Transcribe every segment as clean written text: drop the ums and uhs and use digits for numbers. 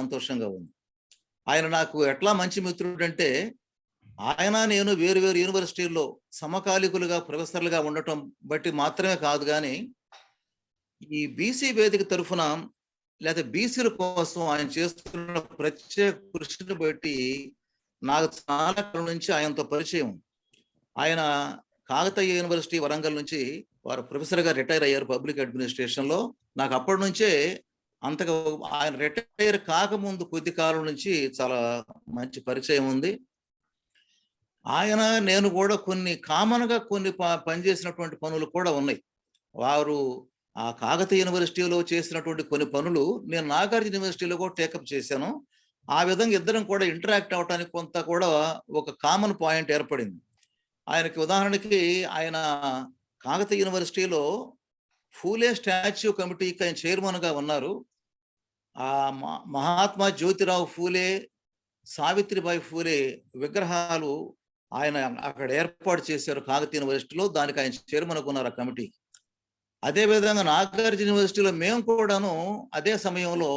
సంతోషంగా ఉంది. ఆయన నాకు ఎట్లా మంచి మిత్రుడంటే, ఆయన నేను వేరు వేరు యూనివర్సిటీల్లో సమకాలీకులుగా ప్రొఫెసర్లుగా ఉండటం బట్టి మాత్రమే కాదు గానీ, ఈ బీసీ వేదిక తరఫున లేతే బీసీల కోసం ఆయన చేస్తున్న ప్రత్యేక కృషిని బట్టి నాకు చాలా కాలం నుంచి ఆయనతో పరిచయం. ఆయన కాకతీయ యూనివర్సిటీ వరంగల్ నుంచి వారు ప్రొఫెసర్‌గా రిటైర్ అయ్యారు పబ్లిక్ అడ్మినిస్ట్రేషన్‌లో. నాకు అప్పటి నుంచే అంతగా ఆయన రిటైర్ కాకముందు కొద్ది కాలం నుంచి చాలా మంచి పరిచయం ఉంది. ఆయన నేను కూడా కొన్ని కామన్‌గా కొన్ని పనిచేసినటువంటి పనులు కూడా ఉన్నాయి. వారు ఆ కాకతీయ యూనివర్సిటీలో చేసినటువంటి కొన్ని పనులు నేను నాగార్జున యూనివర్సిటీలో కూడా టేకప్ చేశాను. ఆ విధంగా ఇద్దరం కూడా ఇంటరాక్ట్ అవ్వటానికి కొంత కూడా ఒక కామన్ పాయింట్ ఏర్పడింది. ఆయనకి ఉదాహరణకి ఆయన కాకతీయ యూనివర్సిటీలో ఫూలే స్టాచ్యూ కమిటీకి ఆయన చైర్మన్‌గా ఉన్నారు. మహాత్మా జ్యోతిరావు ఫూలే, సావిత్రిబాయి ఫూలే విగ్రహాలు ఆయన అక్కడ ఏర్పాటు చేశారు కాకతీయ యూనివర్సిటీలో. దానికి ఆయన చైర్మన్‌గా ఉన్నారు ఆ కమిటీ. అదే విధంగా నాగార్జున యూనివర్సిటీలో మేము కూడాను అదే సమయంలో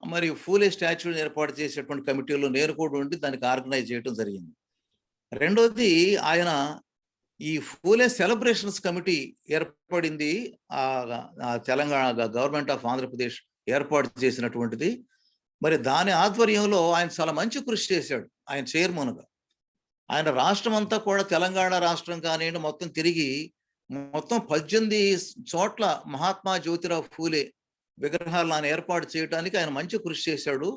మరి ఫూలే స్టాచ్యూని ఏర్పాటు చేసేటువంటి కమిటీలో నేను కూడా ఉండి దానికి ఆర్గనైజ్ చేయడం జరిగింది. రెండోది ఆయన ఈ ఫూలే సెలబ్రేషన్స్ కమిటీ ఏర్పడింది. తెలంగాణ గవర్నమెంట్ ఆఫ్ ఆంధ్రప్రదేశ్ ఏర్పాటు చేసినటువంటిది. మరి దాని ఆధ్వర్యంలో ఆయన చాలా మంచి కృషి చేశాడు ఆయన చైర్మన్‌గా. ఆయన రాష్ట్రం అంతా కూడా తెలంగాణ రాష్ట్రం కానివ్వండి మొత్తం తిరిగి మొత్తం 18 చోట్ల మహాత్మా జ్యోతిరావు ఫూలే విగ్రహాలను ఆయన ఏర్పాటు చేయడానికి ఆయన మంచి కృషి చేశాడు.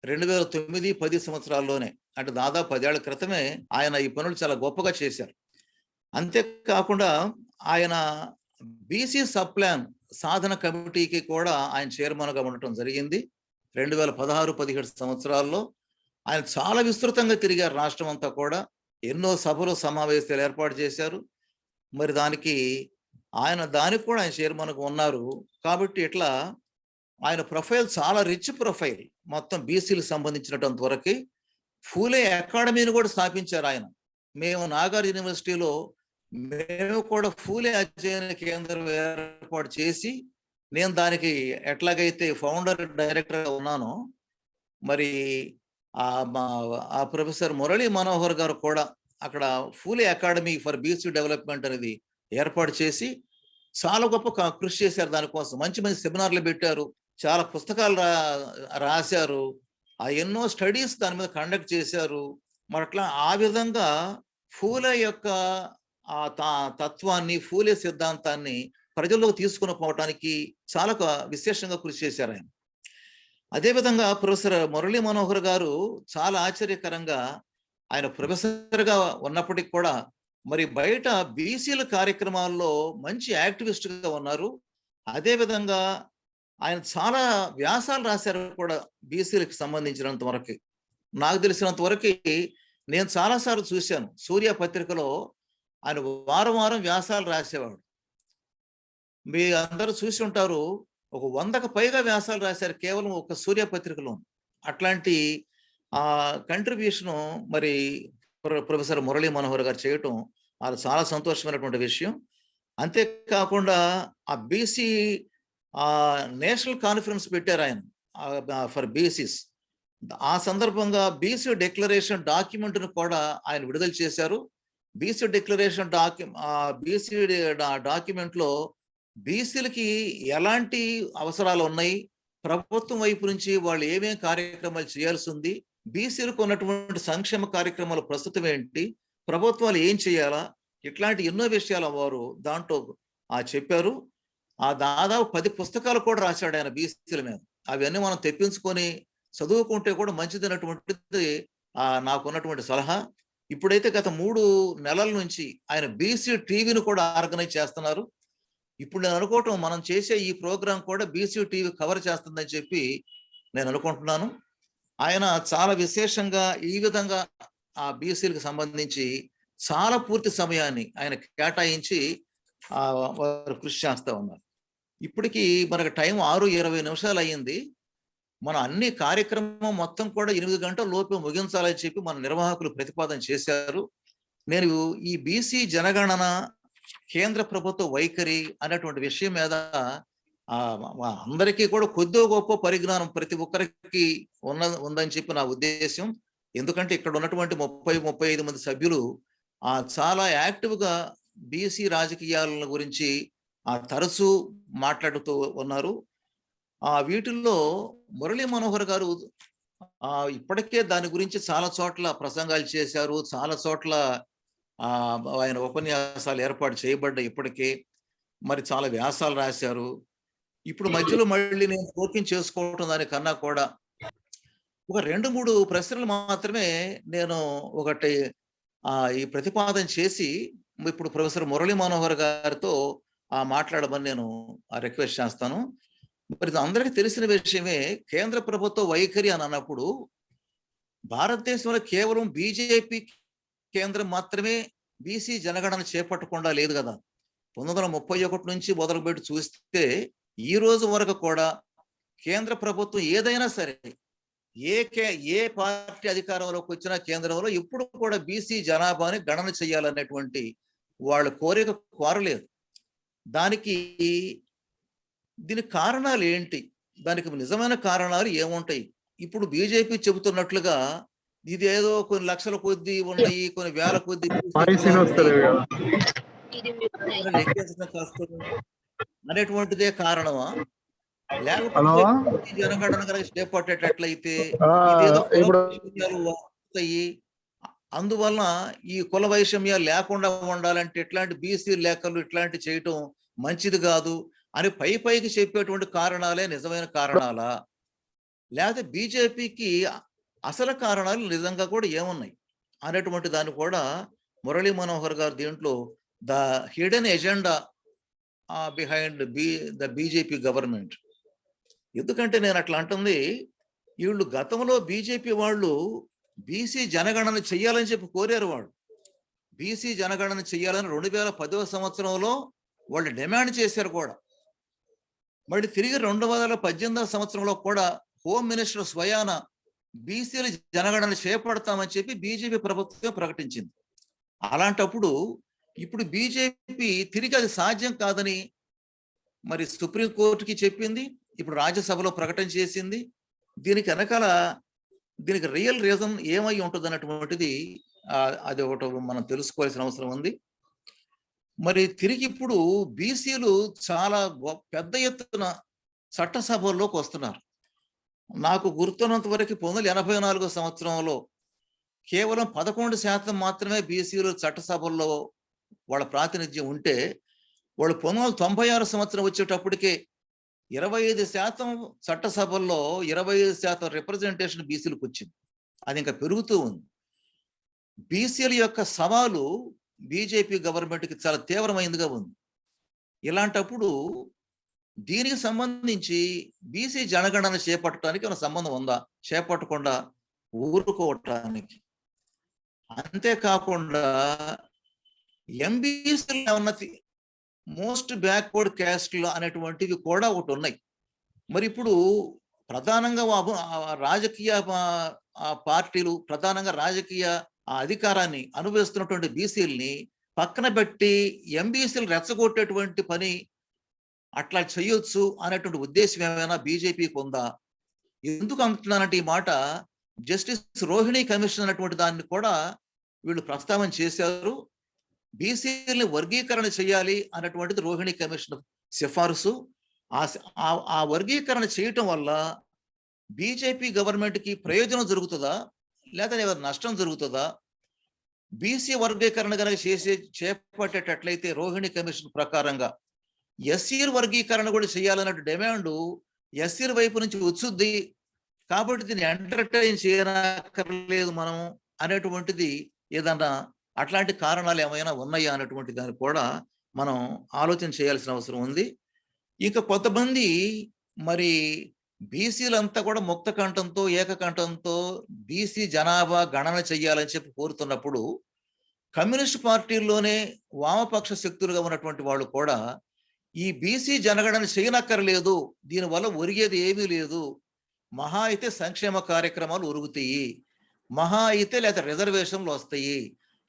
2009, 10 సంవత్సరాల్లోనే అంటే దాదాపు 10 ఏళ్ల క్రితమే ఆయన ఈ పనులు చాలా గొప్పగా చేశారు. అంతేకాకుండా ఆయన బీసీ సబ్ ప్లాన్ సాధన కమిటీకి కూడా ఆయన చైర్మన్‌గా ఉండటం జరిగింది. 2016, 17 సంవత్సరాల్లో ఆయన చాలా విస్తృతంగా తిరిగారు రాష్ట్రం అంతా కూడా. ఎన్నో సభలు, సమావేశాలు ఏర్పాటు చేశారు. మరి దానికి కూడా ఆయన చైర్మన్‌గా ఉన్నారు. కాబట్టి ఇట్లా ఆయన ప్రొఫైల్ చాలా రిచ్ ప్రొఫైల్. మొత్తం బీసీలకు సంబంధించినంత వరకి ఫూలే అకాడమీని కూడా స్థాపించారు ఆయన. మేము నాగార్జున యూనివర్సిటీలో మేము కూడా ఫూలే అధ్యయన కేంద్రం ఏర్పాటు చేసి నేను దానికి ఎట్లాగైతే ఫౌండర్ డైరెక్టర్‌గా ఉన్నానో మరి ఆ ప్రొఫెసర్ మురళీ మనోహర్ గారు కూడా అక్కడ Phule academy for BC development అనేది ఏర్పాటు చేసి చాలా గొప్ప కృషి చేశారు దానికోసం. మంచి మంచి సెమినార్లు పెట్టారు. చాలా పుస్తకాలు రాశారు. ఎన్నో స్టడీస్ దాని మీద కండక్ట్ చేశారు. మరి అట్లా ఆ విధంగా ఫూలే యొక్క తత్వాన్ని, ఫూలే సిద్ధాంతాన్ని ప్రజల్లోకి తీసుకొని పోవటానికి చాలా విశేషంగా కృషి చేశారు ఆయన. అదేవిధంగా ప్రొఫెసర్ మురళీ మనోహర్ గారు చాలా ఆశ్చర్యకరంగా ఆయన ప్రొఫెసర్‌గా ఉన్నప్పటికి కూడా మరి బయట బీసీల కార్యక్రమాల్లో మంచి యాక్టివిస్ట్‌గా ఉన్నారు. అదేవిధంగా ఆయన చాలా వ్యాసాలు రాశారు కూడా బీసీలకు సంబంధించినంత వరకి. నాకు తెలిసినంత వరకి నేను చాలా సార్లు చూశాను. సూర్య పత్రికలో ఆయన వారం వారం వ్యాసాలు రాసేవాడు. మీ అందరూ చూసి ఉంటారు. ఒక 100కు పైగా వ్యాసాలు రాశారు కేవలం ఒక సూర్య పత్రికలో. అట్లాంటి కంట్రిబ్యూషను మరి ప్రొఫెసర్ మురళీ మనోహర్ గారు చేయటం అది చాలా సంతోషమైనటువంటి విషయం. అంతేకాకుండా ఆ బీసీ నేషనల్ కాన్ఫరెన్స్ పెట్టారు ఆయన ఫర్ బీసీస్. ఆ సందర్భంగా బీసీ డిక్లరేషన్ డాక్యుమెంట్‌ను కూడా ఆయన విడుదల చేశారు. బీసీ డిక్లరేషన్ బీసీ డాక్యుమెంట్‌లో బీసీలకి ఎలాంటి అవసరాలు ఉన్నాయి, ప్రభుత్వం వైపు నుంచి వాళ్ళు ఏమేం కార్యక్రమాలు చేయాల్సి ఉంది, బీసీలకు ఉన్నటువంటి సంక్షేమ కార్యక్రమాలు ప్రస్తుతం ఏంటి, ప్రభుత్వాలు ఏం చేయాలా, ఇట్లాంటి ఎన్నో విషయాలు వారు దాంట్లో చెప్పారు. దాదాపు 10 పుస్తకాలు కూడా రాశాడు ఆయన బీసీల మీద. అవన్నీ మనం తెప్పించుకొని చదువుకుంటే కూడా మంచిదన్నటువంటిది నాకున్నటువంటి సలహా. ఇప్పుడైతే గత 3 నెలల నుంచి ఆయన బీసీ టీవీని కూడా ఆర్గనైజ్ చేస్తున్నారు. ఇప్పుడు నేను అనుకోవటం మనం చేసే ఈ ప్రోగ్రాం కూడా బీసీ టీవీ కవర్ చేస్తుందని చెప్పి నేను అనుకుంటున్నాను. ఆయన చాలా విశేషంగా ఈ విధంగా బీసీలకు సంబంధించి చాలా పూర్తి సమయాన్ని ఆయన కేటాయించి వారు కృషి చేస్తా ఉన్నారు. ఇప్పటికి మనకు టైం 6:20 అయ్యింది. మన అన్ని కార్యక్రమం మొత్తం కూడా 8 గంటల లోపు ముగించాలని చెప్పి మన నిర్వాహకులు ప్రతిపాదన చేశారు. నేను ఈ బీసీ జనగణన కేంద్ర ప్రభుత్వ వైఖరి అనేటువంటి విషయం మీద అందరికీ కూడా కొద్దో గొప్ప పరిజ్ఞానం ప్రతి ఒక్కరికి ఉందని చెప్పి నా ఉద్దేశం. ఎందుకంటే ఇక్కడ ఉన్నటువంటి 35 మంది సభ్యులు చాలా యాక్టివ్గా బీసీ రాజకీయాల గురించి తరచూ మాట్లాడుతూ ఉన్నారు. వీటిల్లో మురళీ మనోహర్ గారు ఇప్పటికే దాని గురించి చాలా చోట్ల ప్రసంగాలు చేశారు, చాలా చోట్ల ఆయన ఉపన్యాసాలు ఏర్పాటు చేయబడ్డాయి. ఇప్పటికే మరి చాలా వ్యాసాలు రాశారు. ఇప్పుడు మధ్యలో మళ్ళీ నేను జోక్యం చేసుకోవటం దానికన్నా కూడా ఒక 2-3 ప్రశ్నలు మాత్రమే నేను ఒకటి ఈ ప్రతిపాదన చేసి ఇప్పుడు ప్రొఫెసర్ మురళీ మనోహర్ గారితో మాట్లాడమని నేను రిక్వెస్ట్ చేస్తాను. మరి అందరికీ తెలిసిన విషయమే, కేంద్ర ప్రభుత్వ వైఖరి అని అన్నప్పుడు భారతదేశంలో కేవలం బీజేపీ కేంద్రం మాత్రమే బీసీ జనగణన చేపట్టకుండా లేదు కదా. 1931 నుంచి మొదలుపెట్టి చూస్తే ఈ రోజు వరకు కూడా కేంద్ర ప్రభుత్వం ఏదైనా సరే, ఏ పార్టీ అధికారంలోకి వచ్చినా కేంద్రంలో ఎప్పుడు కూడా బీసీ జనాభాని గణన చేయాలనేటువంటి వాళ్ళ కోరిక కోరలేదు. దీనికి కారణాలు ఏంటి? దానికి నిజమైన కారణాలు ఏముంటాయి? ఇప్పుడు బీజేపీ చెబుతున్నట్లుగా ఇదేదో కొన్ని లక్షల కొద్దీ ఉన్నాయి, కొన్ని వేల కొద్దీ అనేటువంటిదే కారణమా? లేకపోతే జనగణన కనుక చేపట్టేటట్లయితే ఇదేదో వస్తాయి, అందువలన ఈ కుల వైషమ్యాలు లేకుండా ఉండాలంటే ఇట్లాంటి బీసీ లేఖలు ఇట్లాంటి చేయటం మంచిది కాదు అని పైకి చెప్పేటువంటి కారణాలే నిజమైన కారణాలా? లేకపోతే బీజేపీకి అసలు కారణాలు నిజంగా కూడా ఏమున్నాయి అనేటువంటి దాన్ని కూడా మురళీ మనోహర్ గారు దీంట్లో the hidden agenda behind the BJP government. ఎందుకంటే నేను అట్లా అంటుంది, వీళ్ళు గతంలో బీజేపీ వాళ్ళు బీసీ జనగణన చెయ్యాలని చెప్పి కోరారు. వాళ్ళు బీసీ జనగణన చెయ్యాలని 2010వ సంవత్సరంలో వాళ్ళు డిమాండ్ చేశారు కూడా. మళ్ళీ తిరిగి 2018వ సంవత్సరంలో కూడా హోమ్ మినిస్టర్ స్వయాన బీసీల జనగణన చేపడతామని చెప్పి బీజేపీ ప్రభుత్వం ప్రకటించింది. అలాంటప్పుడు ఇప్పుడు బీజేపీ తిరిగి అది సాధ్యం కాదని మరి సుప్రీంకోర్టుకి చెప్పింది, ఇప్పుడు రాజ్యసభలో ప్రకటన చేసింది. దీనికి రియల్ రీజన్ ఏమై ఉంటుంది అన్నటువంటిది అది ఒకటి మనం తెలుసుకోవాల్సిన అవసరం ఉంది. మరి తిరిగి ఇప్పుడు బీసీలు చాలా పెద్ద ఎత్తున చట్టసభల్లోకి వస్తున్నారు. నాకు గుర్తున్నంత వరకు 1984 సంవత్సరంలో కేవలం 11% మాత్రమే బీసీలు చట్టసభల్లో వాళ్ళ ప్రాతినిధ్యం ఉంటే, వాళ్ళు 1996 సంవత్సరం వచ్చేటప్పటికే 25% చట్టసభల్లో 25% రిప్రజెంటేషన్ బీసీలకు వచ్చింది. అది ఇంకా పెరుగుతూ ఉంది. బీసీల యొక్క సవాలు బీజేపీ గవర్నమెంట్కి చాలా తీవ్రమైనదిగా ఉంది. ఇలాంటప్పుడు దీనికి సంబంధించి బీసీ జనగణన చేపట్టడానికి ఏమైనా సంబంధం ఉందా? చేపట్టకుండా ఊరుకోవటానికి. అంతేకాకుండా ఎంబీసీలు ఏమన్నా మోస్ట్ బ్యాక్వర్డ్ క్యాస్ట్లు అనేటువంటివి కూడా ఒకటి ఉన్నాయి. మరి ఇప్పుడు ప్రధానంగా రాజకీయ పార్టీలు ప్రధానంగా రాజకీయ అధికారాన్ని అనుభవిస్తున్నటువంటి బీసీలని పక్కన పెట్టి ఎంబీసీలు రెచ్చగొట్టేటువంటి పని అట్లా చేయొచ్చు అనేటువంటి ఉద్దేశం ఏమైనా బీజేపీకి ఉందా? ఎందుకు అంటున్నానంటే ఈ మాట, జస్టిస్ రోహిణి కమిషన్ అనేటువంటి దాన్ని కూడా వీళ్ళు ప్రస్తావన చేశారు. బీసీలని వర్గీకరణ చేయాలి అన్నటువంటిది రోహిణి కమిషన్ సిఫార్సు. ఆ వర్గీకరణ చేయటం వల్ల బీజేపీ గవర్నమెంట్కి ప్రయోజనం జరుగుతుందా లేదా నష్టం జరుగుతుందా? బీసీ వర్గీకరణ కనుక చేపట్టేటట్లయితే రోహిణి కమిషన్ ప్రకారంగా ఎస్సీల వర్గీకరణ కూడా చేయాలన్నట్టు డిమాండ్ ఎస్సీల వైపు నుంచి వచ్చుద్ది. కాబట్టి దీన్ని ఎంటర్టైన్ చేయనక్కర్లేదు మనం అనేటువంటిది ఏదన్నా అట్లాంటి కారణాలు ఏమైనా ఉన్నాయా అనేటువంటి దాన్ని కూడా మనం ఆలోచన చేయాల్సిన అవసరం ఉంది. ఇక కొంతమంది మరి బీసీలంతా కూడా ముక్త కంఠంతో ఏకకంఠంతో బీసీ జనాభా గణన చెయ్యాలని చెప్పి కోరుతున్నప్పుడు కమ్యూనిస్ట్ పార్టీల్లోనే వామపక్ష శక్తులుగా ఉన్నటువంటి వాళ్ళు కూడా ఈ బీసీ జనగణన చేయనక్కర్లేదు, దీనివల్ల ఒరిగేది ఏమీ లేదు, మహా అయితే సంక్షేమ కార్యక్రమాలు ఒరుగుతాయి, మహా అయితే లేదా రిజర్వేషన్లు వస్తాయి,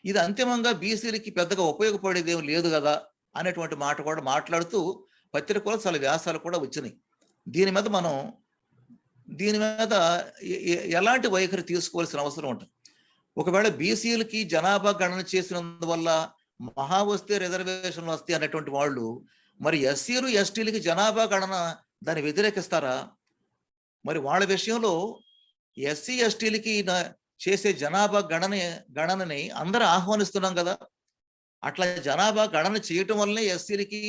ఇది అంతిమంగా బీసీలకి పెద్దగా ఉపయోగపడేది ఏమి లేదు కదా అనేటువంటి మాట కూడా మాట్లాడుతూ పత్రికలో చాలా వ్యాసాలు కూడా వచ్చినాయి. దీని మీద ఎలాంటి వైఖరి తీసుకోవాల్సిన అవసరం ఉంటుంది. ఒకవేళ బీసీలకి జనాభా గణన చేసినందువల్ల మహా వస్తే రిజర్వేషన్లు వస్తాయి అనేటువంటి వాళ్ళు మరి ఎస్సీలు ఎస్టీలకి జనాభా గణన దాన్ని వ్యతిరేకిస్తారా? మరి వాళ్ళ విషయంలో ఎస్సీ ఎస్టీలకి చేసే జనాభా గణనని అందరూ ఆహ్వానిస్తున్నాం కదా. అట్లా జనాభా గణన చేయటం వల్లనే ఎస్సీలకి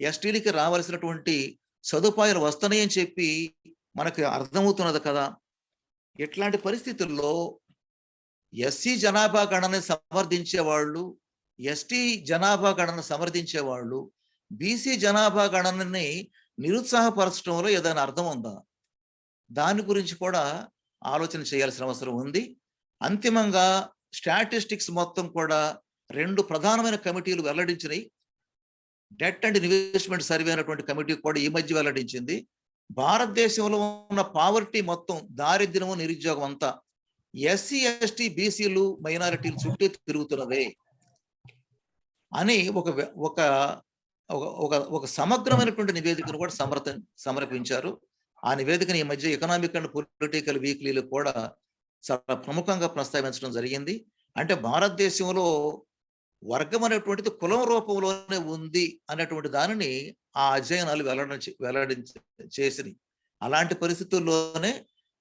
ఎస్టీలకి రావాల్సినటువంటి సదుపాయాలు వస్తున్నాయని చెప్పి మనకు అర్థమవుతున్నది కదా. ఇట్లాంటి పరిస్థితుల్లో ఎస్సీ జనాభా గణనని సమర్థించే వాళ్ళు, ఎస్టీ జనాభా గణన సమర్థించే వాళ్ళు బీసీ జనాభా గణనని నిరుత్సాహపరచడంలో ఏదైనా అర్థం ఉందా? దాని గురించి కూడా ఆలోచన చేయాల్సిన అవసరం ఉంది. అంతిమంగా స్టాటిస్టిక్స్ మొత్తం కూడా 2 ప్రధానమైన కమిటీలు వెల్లడించినాయి. డెట్ అండ్ ఇన్వెస్ట్మెంట్ సర్వే అనేటువంటి కమిటీ కూడా ఈ మధ్య వెల్లడించింది. భారతదేశంలో ఉన్న పావర్టీ మొత్తం, దారిద్ర్యము నిరుద్యోగం అంతా ఎస్సీ ఎస్టీ బీసీలు మైనారిటీలు చుట్టూ తిరుగుతున్నదే అని ఒక సమగ్రమైనటువంటి నివేదికను కూడా సమర్పించారు. ఆ నివేదికను ఈ మధ్య ఎకనామిక్ అండ్ పొలిటికల్ వీక్లీలు కూడా చాలా ప్రముఖంగా ప్రస్తావించడం జరిగింది. అంటే భారతదేశంలో వర్గం అనేటువంటిది కులం రూపంలోనే ఉంది అనేటువంటి దానిని ఆ అధ్యయనాలు చేసినాయి. అలాంటి పరిస్థితుల్లోనే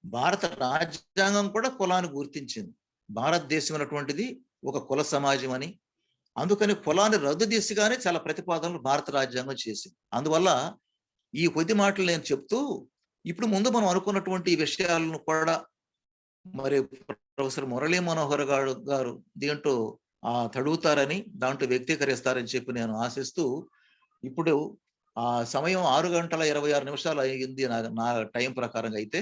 భారత రాజ్యాంగం కూడా కులాన్ని గుర్తించింది. భారతదేశం అనేటువంటిది ఒక కుల సమాజం అని. అందుకని కులాన్ని రద్దు దిశగానే చాలా ప్రతిపాదనలు భారత రాజ్యాంగం చేసింది. అందువల్ల ఈ కొద్ది మాటలు నేను చెప్తూ ఇప్పుడు ముందు మనం అనుకున్నటువంటి ఈ విషయాలను కూడా మరి ప్రొఫెసర్ మురళీ మనోహర్ గారు దీంట్లో తడుగుతారని, దాంట్లో వ్యక్తీకరిస్తారని చెప్పి నేను ఆశిస్తూ, ఇప్పుడు ఆ సమయం 6:26 అయింది నా టైం ప్రకారంగా. అయితే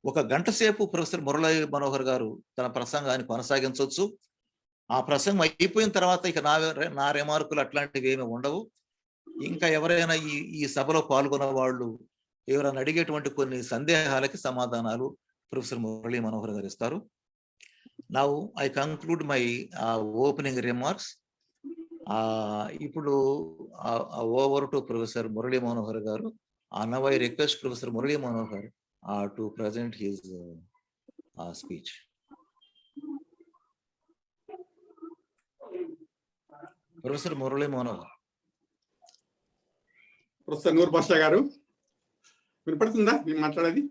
1 గంట సేపు ప్రొఫెసర్ మురళీ మనోహర్ గారు తన ప్రసంగాన్ని కొనసాగించవచ్చు. ఆ ప్రసంగం అయిపోయిన తర్వాత ఇక నా రిమార్కులు అట్లాంటివి ఏమి ఉండవు. ఇంకా ఎవరైనా ఈ సభలో పాల్గొన్న వాళ్ళు ఎవరైనా అడిగేటువంటి కొన్ని సందేహాలకి సమాధానాలు ప్రొఫెసర్ మురళీ మనోహర్ గారు ఇస్తారు. Now I conclude my opening remarks. ఇప్పుడు over to professor Murali Manohar గారు. Now I request professor Murali Manohar to present his speech. Professor Murali Manohar. Professor Noor Basha గారు వినపడుతుందా నేను మాట్లాడేది?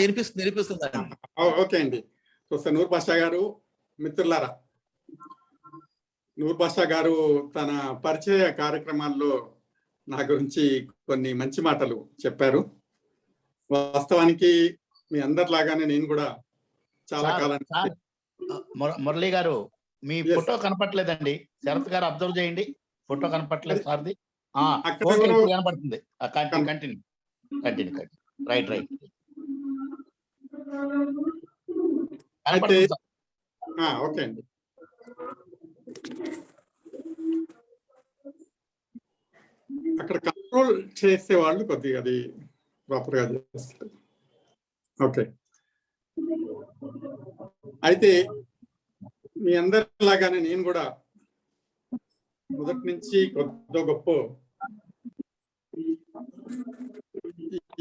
వినిపిస్తుంది. ఓకే అండి. ప్రొఫెసర్ నూర్ బాషా గారు, మిత్రులారా, నూర్ బాషా గారు తన పరిచయ కార్యక్రమాల్లో నా గురించి కొన్ని మంచి మాటలు చెప్పారు. వాస్తవానికి మీ అందరిలాగానే నేను కూడా చాలా కాలం. మురళీ గారు, మీ ఫోటో కనపట్లేదండి. శరత్ గారు అబ్జర్వ్ చేయండి, ఫోటో కనపట్లేదు సార్ది. కనపడుతుంది. కంటిన్యూ. రైట్. ఓకే అండి. అక్కడ కంట్రోల్ చేసే వాళ్ళు కొద్దిగా అది ప్రాపర్ గా చేస్తారు. ఓకే. అయితే మీ అందరిలాగానే నేను కూడా మొదటి నుంచి కొద్ది గొప్ప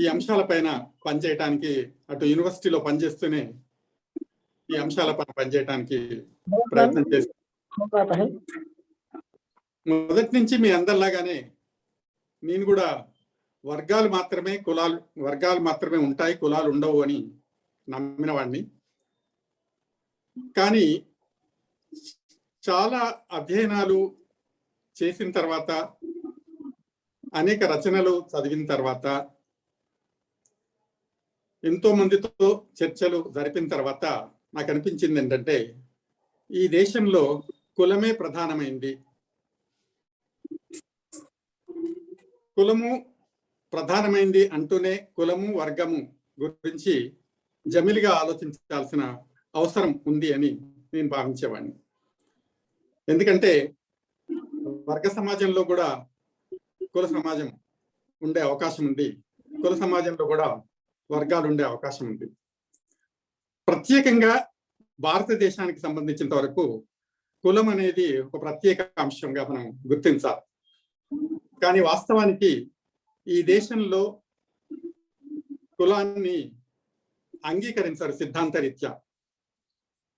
ఈ అంశాలపైన పనిచేయటానికి, అటు యూనివర్సిటీలో పనిచేస్తూనే ఈ అంశాలపైన పనిచేయటానికి ప్రయత్నం చేస్తాను. మొదటి నుంచి మీ అందరిలాగానే నేను కూడా వర్గాలు మాత్రమే ఉంటాయి, కులాలు ఉండవు అని నమ్మిన వాడిని. కానీ చాలా అధ్యయనాలు చేసిన తర్వాత, అనేక రచనలు చదివిన తర్వాత, ఎంతో మందితో చర్చలు జరిపిన తర్వాత నాకు అనిపించింది ఏంటంటే, ఈ దేశంలో కులమే ప్రధానమైంది. కులము ప్రధానమైంది అంటూనే కులము వర్గము గురించి జమిలిగా ఆలోచించాల్సిన అవసరం ఉంది అని నేను భావించేవాడిని. ఎందుకంటే వర్గ సమాజంలో కూడా కుల సమాజం ఉండే అవకాశం ఉంది, కుల సమాజంలో కూడా వర్గాలు ఉండే అవకాశం ఉంది. ప్రత్యేకంగా భారతదేశానికి సంబంధించినంత వరకు కులం అనేది ఒక ప్రత్యేక అంశంగా మనం గుర్తించాలి. కానీ వాస్తవానికి ఈ దేశంలో కులాన్ని అంగీకరించారు సిద్ధాంతరీత్యా.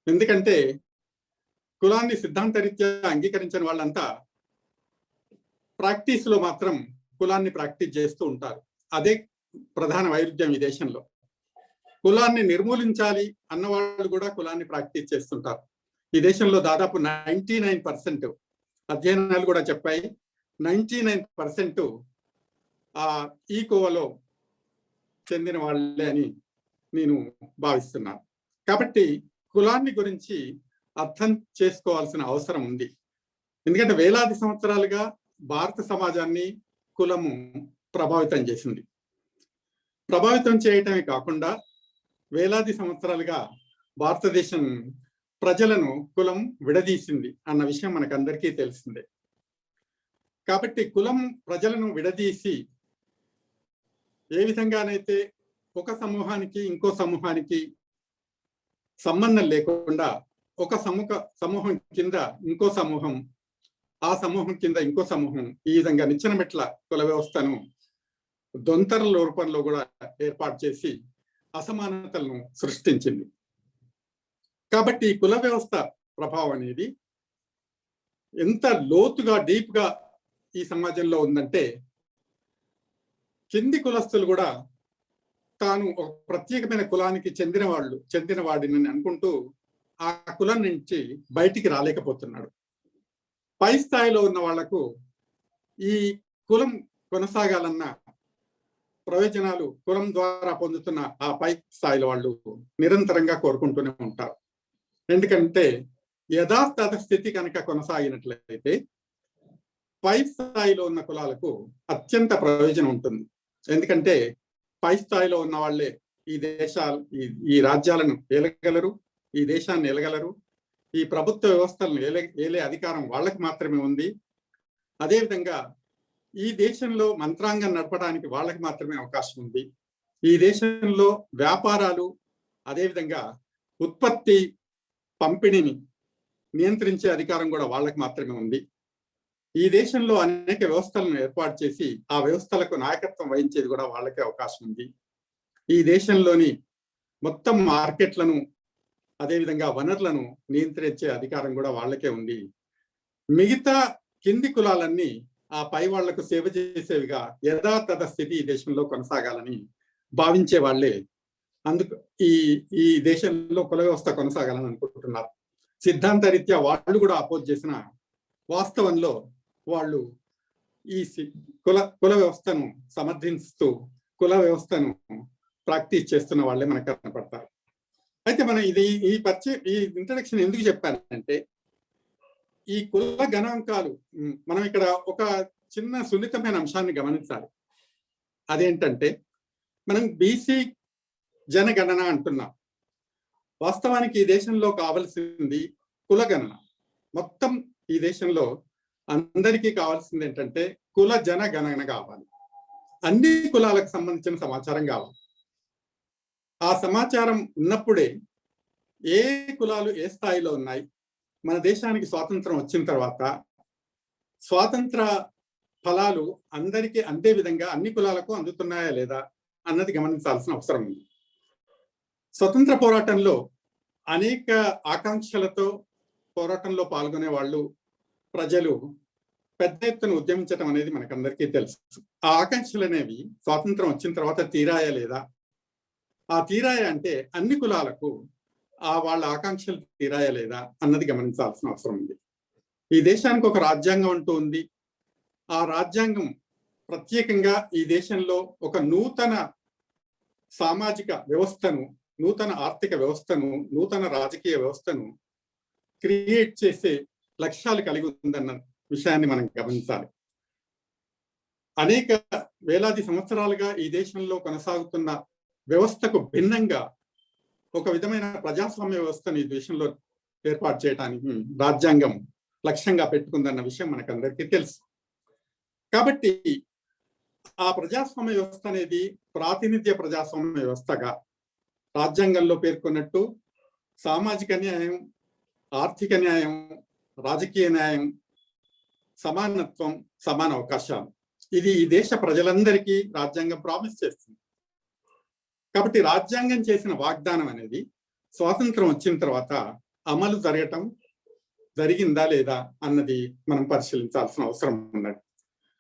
ఎందుకంటే కులాన్ని సిద్ధాంతరీత్యా అంగీకరించిన వాళ్ళంతా ప్రాక్టీస్ లో మాత్రం కులాన్ని ప్రాక్టీస్ చేస్తూ ఉంటారు. అదే ప్రధాన వైరుధ్యం ఈ దేశంలో. కులాన్ని నిర్మూలించాలి అన్నవాళ్ళు కూడా కులాన్ని ప్రాక్టీస్ చేస్తుంటారు. ఈ దేశంలో దాదాపు 99% అధ్యయనాలు కూడా చెప్పాయి, 99% ఈ కోవలో చెందిన వాళ్ళే అని నేను భావిస్తున్నాను. కాబట్టి కులాన్ని గురించి అర్థం చేసుకోవాల్సిన అవసరం ఉంది. ఎందుకంటే వేలాది సంవత్సరాలుగా భారత సమాజాన్ని కులము ప్రభావితం చేసింది. ప్రభావితం చేయటమే కాకుండా వేలాది సంవత్సరాలుగా భారతదేశం ప్రజలను కులం విడదీసింది అన్న విషయం మనకందరికీ తెలిసిందే. కాబట్టి కులం ప్రజలను విడదీసి ఏ విధంగానైతే ఒక సమూహానికి ఇంకో సమూహానికి సంబంధం లేకుండా ఒక సమూహం కింద ఇంకో సమూహం, ఆ సమూహం కింద ఇంకో సమూహం, ఈ విధంగా నిచ్చెన మెట్ల కుల వ్యవస్థను దొంతరల రూపంలో కూడా ఏర్పాటు చేసి అసమానతలను సృష్టించింది. కాబట్టి ఈ కుల వ్యవస్థ ప్రభావం అనేది ఎంత లోతుగా డీప్ గా ఈ సమాజంలో ఉందంటే కింది కులస్తులు కూడా తాను ఒక ప్రత్యేకమైన కులానికి చెందిన వాడిని అనుకుంటూ ఆ కులం నుంచి బయటికి రాలేకపోతున్నాడు. పై స్థాయిలో ఉన్న వాళ్లకు ఈ కులం కొనసాగాలన్న ప్రయోజనాలు కులం ద్వారా పొందుతున్న ఆ పై స్థాయిలో వాళ్ళు నిరంతరంగా కోరుకుంటూనే ఉంటారు. ఎందుకంటే యథాతథ స్థితి కనుక కొనసాగినట్లయితే పై స్థాయిలో ఉన్న కులాలకు అత్యంత ప్రయోజనం ఉంటుంది. ఎందుకంటే పై స్థాయిలో ఉన్న వాళ్ళే ఈ రాజ్యాలను ఏలగలరు, ఈ దేశాన్ని ఏలగలరు, ఈ ప్రభుత్వ వ్యవస్థలను ఏలే అధికారం వాళ్ళకి మాత్రమే ఉంది. అదేవిధంగా ఈ దేశంలో మంత్రాంగం నడపడానికి వాళ్ళకి మాత్రమే అవకాశం ఉంది. ఈ దేశంలో వ్యాపారాలు, అదేవిధంగా ఉత్పత్తి పంపిణీని నియంత్రించే అధికారం కూడా వాళ్ళకి మాత్రమే ఉంది. ఈ దేశంలో అనేక వ్యవస్థలను ఏర్పాటు చేసి ఆ వ్యవస్థలకు నాయకత్వం వహించేది కూడా వాళ్ళకే అవకాశం ఉంది. ఈ దేశంలోని మొత్తం మార్కెట్లను, అదేవిధంగా వనరులను నియంత్రించే అధికారం కూడా వాళ్ళకే ఉంది. మిగతా కింది కులాలన్నీ ఆ పై వాళ్లకు సేవ చేసేవిగా యథాతథ స్థితి ఈ దేశంలో కొనసాగాలని భావించే వాళ్ళే అందుకు ఈ దేశంలో కుల వ్యవస్థ కొనసాగాలని అనుకుంటున్నారు. సిద్ధాంతరీత్యా వాళ్ళు కూడా అపోజ్ చేసిన వాస్తవంలో వాళ్ళు ఈ కుల వ్యవస్థను సమర్థిస్తూ కుల వ్యవస్థను ప్రాక్టీస్ చేస్తున్న వాళ్ళే మనకు కనపడతారు. అయితే మనం ఈ ఇంట్రడక్షన్ ఎందుకు చెప్పానంటే ఈ కుల గణాంకాలు మనం ఇక్కడ ఒక చిన్న సున్నితమైన అంశాన్ని గమనించాలి. అదేంటంటే మనం బీసీ జనగణన అంటున్నాం. వాస్తవానికి ఈ దేశంలో కావాల్సింది కులగణన. మొత్తం ఈ దేశంలో అందరికీ కావాల్సింది ఏంటంటే కుల జనగణన కావాలి. అన్ని కులాలకు సంబంధించిన సమాచారం కావాలి. ఆ సమాచారం ఉన్నప్పుడే ఏ కులాలు ఏ స్థాయిలో ఉన్నాయి, మన దేశానికి స్వాతంత్రం వచ్చిన తర్వాత స్వాతంత్ర ఫలాలు అందరికీ అందే విధంగా అన్ని కులాలకు అందుతున్నాయా లేదా అన్నది గమనించాల్సిన అవసరం ఉంది. స్వతంత్ర పోరాటంలో అనేక ఆకాంక్షలతో పోరాటంలో పాల్గొనే వాళ్ళు, ప్రజలు పెద్ద ఎత్తున ఉద్యమించడం అనేది మనకందరికీ తెలుసు. ఆ ఆకాంక్షలు అనేవి స్వాతంత్రం వచ్చిన తర్వాత తీరాయా లేదా, ఆ తీరాయ అంటే అన్ని కులాలకు వాళ్ళ ఆకాంక్షలు తీరాయా లేదా అన్నది గమనించాల్సిన అవసరం ఉంది. ఈ దేశానికి ఒక రాజ్యాంగం అంటూ ఉంది. ఆ రాజ్యాంగం ప్రత్యేకంగా ఈ దేశంలో ఒక నూతన సామాజిక వ్యవస్థను, నూతన ఆర్థిక వ్యవస్థను, నూతన రాజకీయ వ్యవస్థను క్రియేట్ చేసే లక్ష్యాలు కలిగి ఉందన్న విషయాన్ని మనం గమనించాలి. అనేక వేలాది సంవత్సరాలుగా ఈ దేశంలో కొనసాగుతున్న వ్యవస్థకు భిన్నంగా ఒక విధమైన ప్రజాస్వామ్య వ్యవస్థను ఈ దేశంలో ఏర్పాటు చేయడానికి రాజ్యాంగం లక్ష్యంగా పెట్టుకుందన్న విషయం మనకందరికీ తెలుసు. కాబట్టి ఆ ప్రజాస్వామ్య వ్యవస్థ అనేది ప్రాతినిధ్య ప్రజాస్వామ్య వ్యవస్థగా రాజ్యాంగంలో పేర్కొన్నట్టు సామాజిక న్యాయం, ఆర్థిక న్యాయం, రాజకీయ న్యాయం, సమానత్వం, సమాన అవకాశాలు ఇది ఈ దేశ ప్రజలందరికీ రాజ్యాంగం ప్రామిస్ చేస్తుంది. కాబట్టి రాజ్యాంగం చేసిన వాగ్దానం అనేది స్వాతంత్రం వచ్చిన తర్వాత అమలు జరిగిందా లేదా అన్నది మనం పరిశీలించాల్సిన అవసరం ఉన్నది.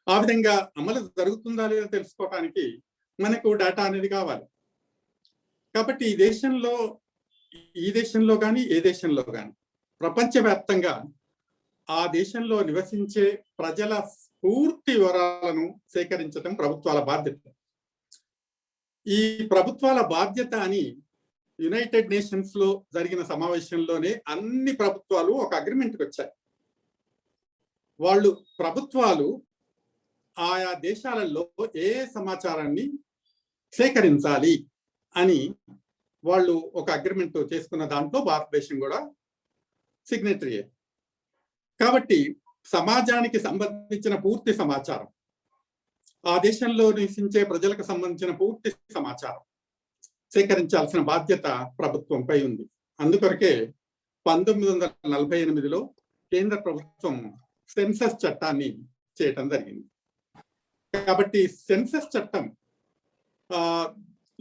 ఆ విధంగా అమలు జరుగుతుందా లేదా తెలుసుకోవటానికి మనకు డేటా అనేది కావాలి. కాబట్టి ఈ దేశంలో కానీ ఏ దేశంలో కానీ ప్రపంచవ్యాప్తంగా ఆ దేశంలో నివసించే ప్రజల పూర్తి వివరాలను సేకరించడం ప్రభుత్వాల బాధ్యత. ఈ ప్రభుత్వాల బాధ్యత అని యునైటెడ్ నేషన్స్ లో జరిగిన సమావేశంలోనే అన్ని ప్రభుత్వాలు ఒక అగ్రిమెంట్కి వచ్చాయి. ప్రభుత్వాలు ఆయా దేశాలలో ఏ సమాచారాన్ని సేకరించాలి అని వాళ్ళు ఒక అగ్రిమెంట్ చేసుకున్న దాంట్లో భారతదేశం కూడా సిగ్నేటరీ. కాబట్టి సమాజానికి సంబంధించిన పూర్తి సమాచారం, ఆ దేశంలో నివసించే ప్రజలకు సంబంధించిన పూర్తి సమాచారం సేకరించాల్సిన బాధ్యత ప్రభుత్వంపై ఉంది. అందుకొరకే 1948లో కేంద్ర ప్రభుత్వం సెన్సస్ చట్టాన్ని చేయటం జరిగింది. కాబట్టి సెన్సస్ చట్టం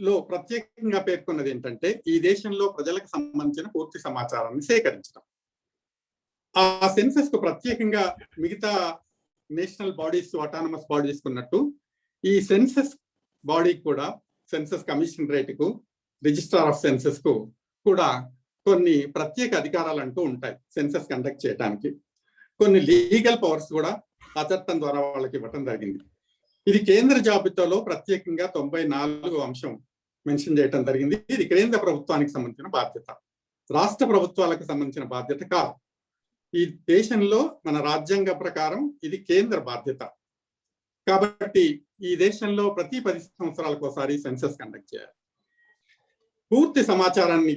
లో ప్రత్యేకంగా పేర్కొన్నది ఏంటంటే ఈ దేశంలో ప్రజలకు సంబంధించిన పూర్తి సమాచారాన్ని సేకరించడం. ఆ సెన్సస్ కు ప్రత్యేకంగా మిగతా నేషనల్ బాడీస్, అటానమస్ బాడీస్ ఉన్నట్టు ఈ సెన్సస్ బాడీ కూడా, సెన్సస్ కమిషనరేట్ కు, రిజిస్ట్రార్ ఆఫ్ సెన్సస్ కు కూడా కొన్ని ప్రత్యేక అధికారాలు అంటూ ఉంటాయి సెన్సస్ కండక్ట్ చేయడానికి. కొన్ని లీగల్ పవర్స్ కూడా ఆ చట్టం ద్వారా వాళ్ళకి ఇవ్వటం జరిగింది. ఇది కేంద్ర జాబితాలో ప్రత్యేకంగా 94వ అంశం మెన్షన్ చేయటం జరిగింది. ఇది కేంద్ర ప్రభుత్వానికి సంబంధించిన బాధ్యత, రాష్ట్ర ప్రభుత్వాలకు సంబంధించిన బాధ్యత కాదు. ఈ దేశంలో మన రాజ్యాంగ ప్రకారం ఇది కేంద్ర బాధ్యత. కాబట్టి ఈ దేశంలో ప్రతి 10 సంవత్సరాలకు ఒకసారి సెన్సస్ కండక్ట్ చేయాలి. పూర్తి సమాచారాన్ని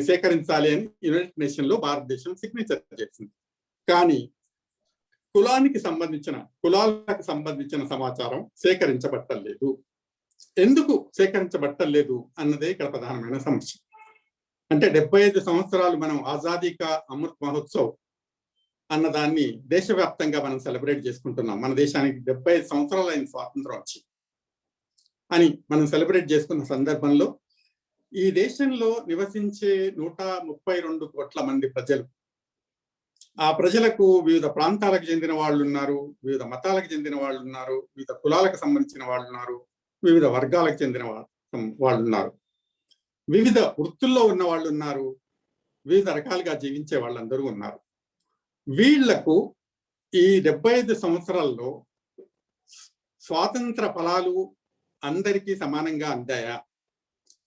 సేకరించాలి అని యునైటెడ్ నేషన్ లో భారతదేశం సిగ్నేచర్ చేసింది. కానీ కులాలకు సంబంధించిన సమాచారం సేకరించబట్టలేదు. ఎందుకు సేకరించబట్టలేదు అన్నదే ఇక్కడ ప్రధానమైన సమస్య. అంటే 75 సంవత్సరాలు మనం ఆజాదీ కా అమృత్ మహోత్సవ్ అన్నదాన్ని దేశవ్యాప్తంగా మనం సెలబ్రేట్ చేసుకుంటున్నాం. మన దేశానికి 75 సంవత్సరాలు అయిన స్వాతంత్రం వచ్చి అని మనం సెలబ్రేట్ చేసుకున్న సందర్భంలో ఈ దేశంలో నివసించే 132 కోట్ల మంది ప్రజలు, ఆ ప్రజలకు వివిధ ప్రాంతాలకు చెందిన వాళ్ళు ఉన్నారు, వివిధ మతాలకు చెందిన వాళ్ళు ఉన్నారు, వివిధ కులాలకు సంబంధించిన వాళ్ళు ఉన్నారు, వివిధ వర్గాలకు చెందిన వాళ్ళు ఉన్నారు, వివిధ వృత్తుల్లో ఉన్న వాళ్ళు ఉన్నారు, వివిధ రకాలుగా జీవించే వాళ్ళందరూ ఉన్నారు. వీళ్లకు ఈ 75 సంవత్సరాల్లో స్వాతంత్ర ఫలాలు అందరికీ సమానంగా అందాయా?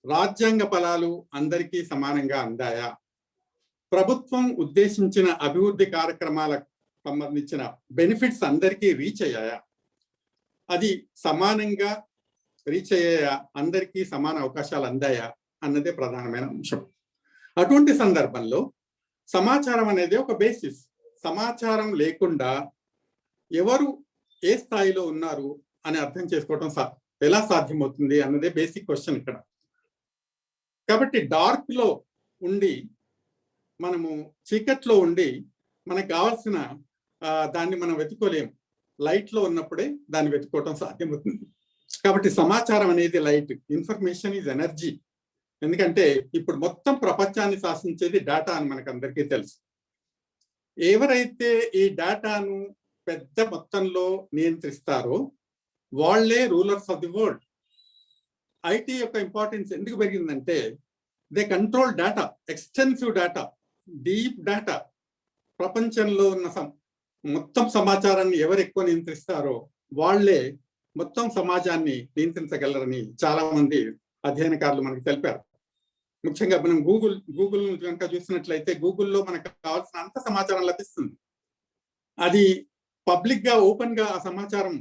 రాజ్యాంగ ఫలాలు అందరికీ సమానంగా అందాయా? ప్రభుత్వం ఉద్దేశించిన అభివృద్ధి కార్యక్రమాలకు సంబంధించిన బెనిఫిట్స్ అందరికీ రీచ్ అయ్యాయా? అది సమానంగా రీచ్ అయ్యాయా? అందరికీ సమాన అవకాశాలు అందాయా అన్నదే ప్రధానమైన అంశం. అటువంటి సందర్భంలో సమాచారం అనేది ఒక బేసిస్. సమాచారం లేకుండా ఎవరు ఏ స్థాయిలో ఉన్నారు అని అర్థం చేసుకోవడం ఎలా సాధ్యమవుతుంది అన్నదే బేసిక్ క్వశ్చన్ ఇక్కడ. కాబట్టి డార్క్ లో ఉండి, మనము చీకట్లో ఉండి మనకు కావాల్సిన దాన్ని మనం వెతుకోలేము. లైట్ లో ఉన్నప్పుడే దాన్ని వెతుకోవటం సాధ్యమవుతుంది. కాబట్టి సమాచారం అనేది లైట్, ఇన్ఫర్మేషన్ ఈజ్ ఎనర్జీ. ఎందుకంటే ఇప్పుడు మొత్తం ప్రపంచాన్ని శాసించేది డేటా అని మనకు అందరికీ తెలుసు. ఎవరైతే ఈ డేటాను పెద్ద మొత్తంలో నియంత్రిస్తారో వాళ్లే rulers of the world. IT యొక్క ఇంపార్టెన్స్ ఎందుకు పెరిగిందంటే they control data, extensive data, deep data. ప్రపంచంలో ఉన్న మొత్తం సమాచారాన్ని ఎవరు ఎక్కువ నియంత్రిస్తారో వాళ్లే మొత్తం సమాజాన్ని నియంత్రించగలరని చాలా మంది అధ్యయనకారులు మనకు తెలిపారు. ముఖ్యంగా మనం గూగుల్ కనుక చూసినట్లయితే గూగుల్లో మనకు కావాల్సిన అంత సమాచారం లభిస్తుంది. అది పబ్లిక్ గా, ఓపెన్ గా ఆ సమాచారం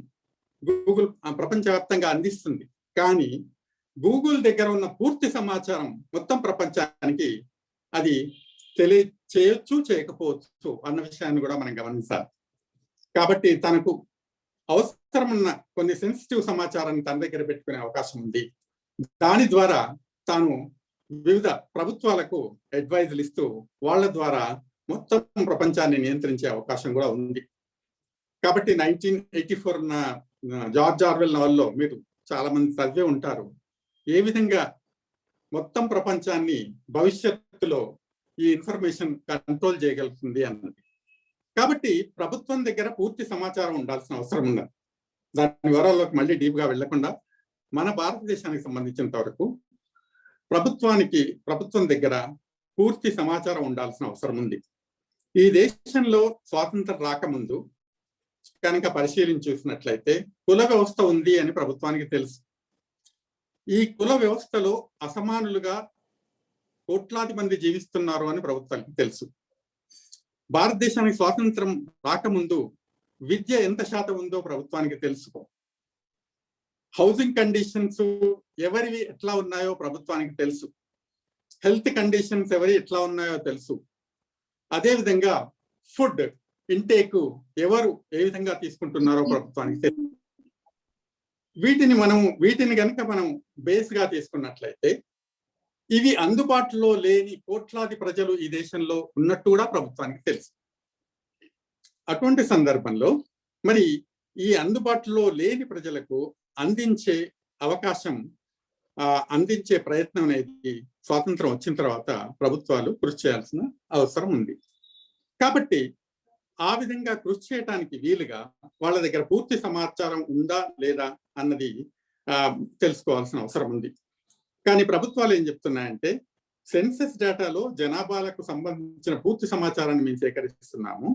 గూగుల్ ప్రపంచవ్యాప్తంగా అందిస్తుంది. కానీ గూగుల్ దగ్గర ఉన్న పూర్తి సమాచారం మొత్తం ప్రపంచానికి అది చేయొచ్చు, చేయకపోవచ్చు అన్న విషయాన్ని కూడా మనం గమనించాలి. కాబట్టి తనకు అవసరమున్న కొన్ని సెన్సిటివ్ సమాచారాన్ని తన దగ్గర పెట్టుకునే అవకాశం ఉంది. దాని ద్వారా తాను వివిధ ప్రభుత్వాలకు అడ్వైజులు ఇస్తూ వాళ్ళ ద్వారా మొత్తం ప్రపంచాన్ని నియంత్రించే అవకాశం కూడా ఉంది. కాబట్టి 1984 జార్జ్ ఆర్వెల్ నవల్లో మీరు చాలా మంది చదివే ఉంటారు. ఏ విధంగా మొత్తం ప్రపంచాన్ని భవిష్యత్తులో ఈ ఇన్ఫర్మేషన్ కంట్రోల్ చేయగలుగుతుంది అన్నది. కాబట్టి ప్రభుత్వం దగ్గర పూర్తి సమాచారం ఉండాల్సిన అవసరం ఉన్నది. దాని వివరాల్లోకి మళ్ళీ డీప్ గా వెళ్లకుండా మన భారతదేశానికి సంబంధించినంత వరకు ప్రభుత్వం దగ్గర పూర్తి సమాచారం ఉండాల్సిన అవసరం ఉంది. ఈ దేశంలో స్వాతంత్రం రాకముందు కనుక పరిశీలించి చూసినట్లయితే కుల వ్యవస్థ ఉంది అని ప్రభుత్వానికి తెలుసు. ఈ కుల వ్యవస్థలో అసమానులుగా కోట్లాది మంది జీవిస్తున్నారు అని ప్రభుత్వానికి తెలుసు. భారతదేశానికి స్వాతంత్రం రాకముందు విద్య ఎంత శాతం ఉందో ప్రభుత్వానికి తెలుసు. హౌసింగ్ కండిషన్స్ ఎవరివి ఎట్లా ఉన్నాయో ప్రభుత్వానికి తెలుసు. హెల్త్ కండిషన్స్ ఎవరి ఎట్లా ఉన్నాయో తెలుసు. అదేవిధంగా ఫుడ్ ఇంటేక్ ఎవరు ఏ విధంగా తీసుకుంటున్నారో ప్రభుత్వానికి తెలుసు. వీటిని కనుక మనం బేస్ గా తీసుకున్నట్లయితే ఇవి అందుబాటులో లేని కోట్లాది ప్రజలు ఈ దేశంలో ఉన్నట్టు కూడా ప్రభుత్వానికి తెలుసు. అటువంటి సందర్భంలో మరి ఈ అందుబాటులో లేని ప్రజలకు అందించే అవకాశం అందించే ప్రయత్నం అనేది స్వాతంత్రం వచ్చిన తర్వాత ప్రభుత్వాలు కృషి చేయాల్సిన అవసరం ఉంది. కాబట్టి ఆ విధంగా కృషి చేయడానికి వీలుగా వాళ్ళ దగ్గర పూర్తి సమాచారం ఉందా లేదా అన్నది తెలుసుకోవాల్సిన అవసరం ఉంది. కానీ ప్రభుత్వాలు ఏం చెప్తున్నాయంటే సెన్సస్ డేటాలో జనాభాలకు సంబంధించిన పూర్తి సమాచారాన్ని మేము సేకరిస్తున్నాము,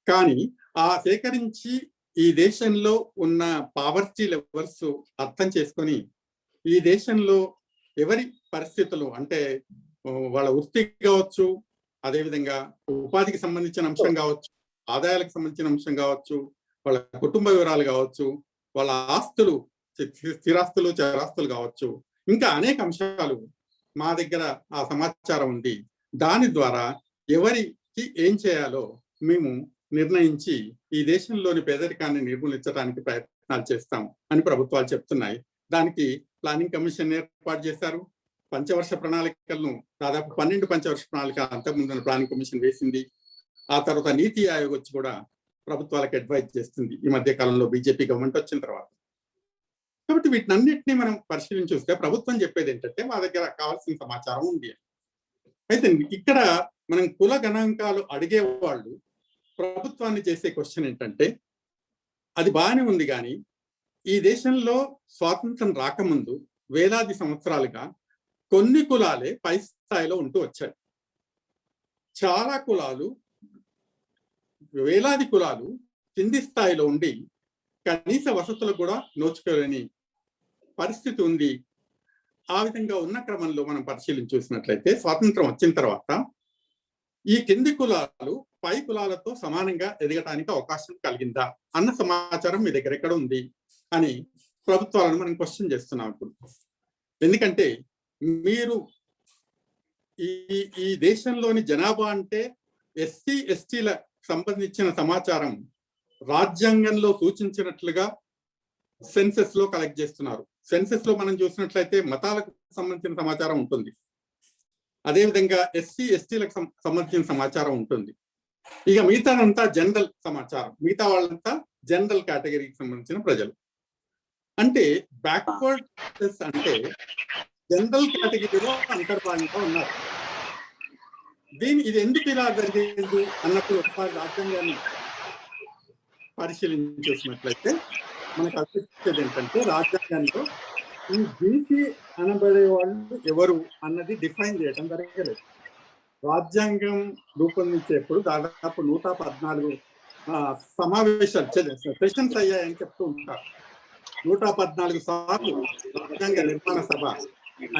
కానీ ఆ సేకరించి ఈ దేశంలో ఉన్న పావర్టీ లెవెల్స్ అర్థం చేసుకొని ఈ దేశంలో ఎవరి పరిస్థితులు అంటే వాళ్ళ వృత్తి కావచ్చు, అదేవిధంగా ఉపాధికి సంబంధించిన అంశం కావచ్చు, ఆదాయాలకు సంబంధించిన అంశం కావచ్చు, వాళ్ళ కుటుంబ వివరాలు కావచ్చు, వాళ్ళ ఆస్తులు స్థిరాస్తులు చరాస్తులు కావచ్చు, ఇంకా అనేక అంశాలు మా దగ్గర ఆ సమాచారం ఉంది. దాని ద్వారా ఎవరికి ఏం చేయాలో మేము నిర్ణయించి ఈ దేశంలోని పేదరికాన్ని నిర్మూలించడానికి ప్రయత్నాలు చేస్తాం అని ప్రభుత్వాలు చెప్తున్నాయి. దానికి ప్లానింగ్ కమిషన్ ఏర్పాటు చేశారు. పంచవర్ష ప్రణాళికలను దాదాపు 12 పంచవర్ష ప్రణాళిక అంతకుముందు ప్లానింగ్ కమిషన్ వేసింది. ఆ తర్వాత నీతి ఆయోగ్ వచ్చి కూడా ప్రభుత్వాలకు అడ్వైజ్ చేస్తుంది ఈ మధ్య కాలంలో బీజేపీ గవర్నమెంట్ వచ్చిన తర్వాత. కాబట్టి వీటినన్నిటినీ మనం పరిశీలించి చూస్తే ప్రభుత్వం చెప్పేది ఏంటంటే మా దగ్గర కావాల్సిన సమాచారం ఉంది. అయితే ఇక్కడ మనం కుల గణాంకాలు అడిగే వాళ్ళు ప్రభుత్వాన్ని చేసే క్వశ్చన్ ఏంటంటే అది బాగానే ఉంది, కానీ ఈ దేశంలో స్వాతంత్రం రాకముందు వేలాది సంవత్సరాలుగా కొన్ని కులాలే పై స్థాయిలో ఉంటూ వచ్చాయి. చాలా కులాలు, వేలాది కులాలు కింది స్థాయిలో ఉండి కనీస వసతులకు కూడా నోచుకోలేని పరిస్థితి ఉంది. ఆ విధంగా ఉన్న క్రమంలో మనం పరిశీలించి చూసినట్లయితే స్వాతంత్రం వచ్చిన తర్వాత ఈ కింది కులాలు పై కులాలతో సమానంగా ఎదగటానికి అవకాశం కలిగిందా అన్న సమాచారం మీ దగ్గర ఎక్కడ ఉంది అని ప్రభుత్వాలను మనం క్వశ్చన్ చేస్తున్నాం ఇప్పుడు. ఎందుకంటే మీరు ఈ దేశంలోని జనాభా అంటే ఎస్సీ ఎస్టీల సంబంధించిన సమాచారం రాజ్యాంగంలో సూచించినట్లుగా సెన్సెస్ లో కలెక్ట్ చేస్తున్నారు. సెన్సెస్ లో మనం చూసినట్లయితే మతాలకు సంబంధించిన సమాచారం ఉంటుంది, అదేవిధంగా ఎస్సీ ఎస్టీలకు సంబంధించిన సమాచారం ఉంటుంది. ఇక మిగతాదంతా జనరల్ సమాచారం, మిగతా వాళ్ళంతా జనరల్ కేటగిరీకి సంబంధించిన ప్రజలు. అంటే బ్యాక్వర్డ్ క్లాసెస్ అంటే జనరల్ కేటగిరీలో అంతర్భాగంగా ఉన్నారు. ఇది ఎందుకు ఇలా జరిగింది అన్నప్పుడు ఒకసారి రాజ్యాంగాన్ని పరిశీలించి చూసినట్లయితే మనకు అనిపించేది ఏంటంటే రాజ్యాంగంలో ఈ బీసీ అనబడే వాళ్ళు ఎవరు అన్నది డిఫైన్ చేయడం జరగలేదు. రాజ్యాంగం రూపొందించేప్పుడు దాదాపు 114 సమావేశాలు సెషన్స్ అయ్యాయని చెప్తూ ఉంటారు. 114 సార్లు రాజ్యాంగ నిర్మాణ సభ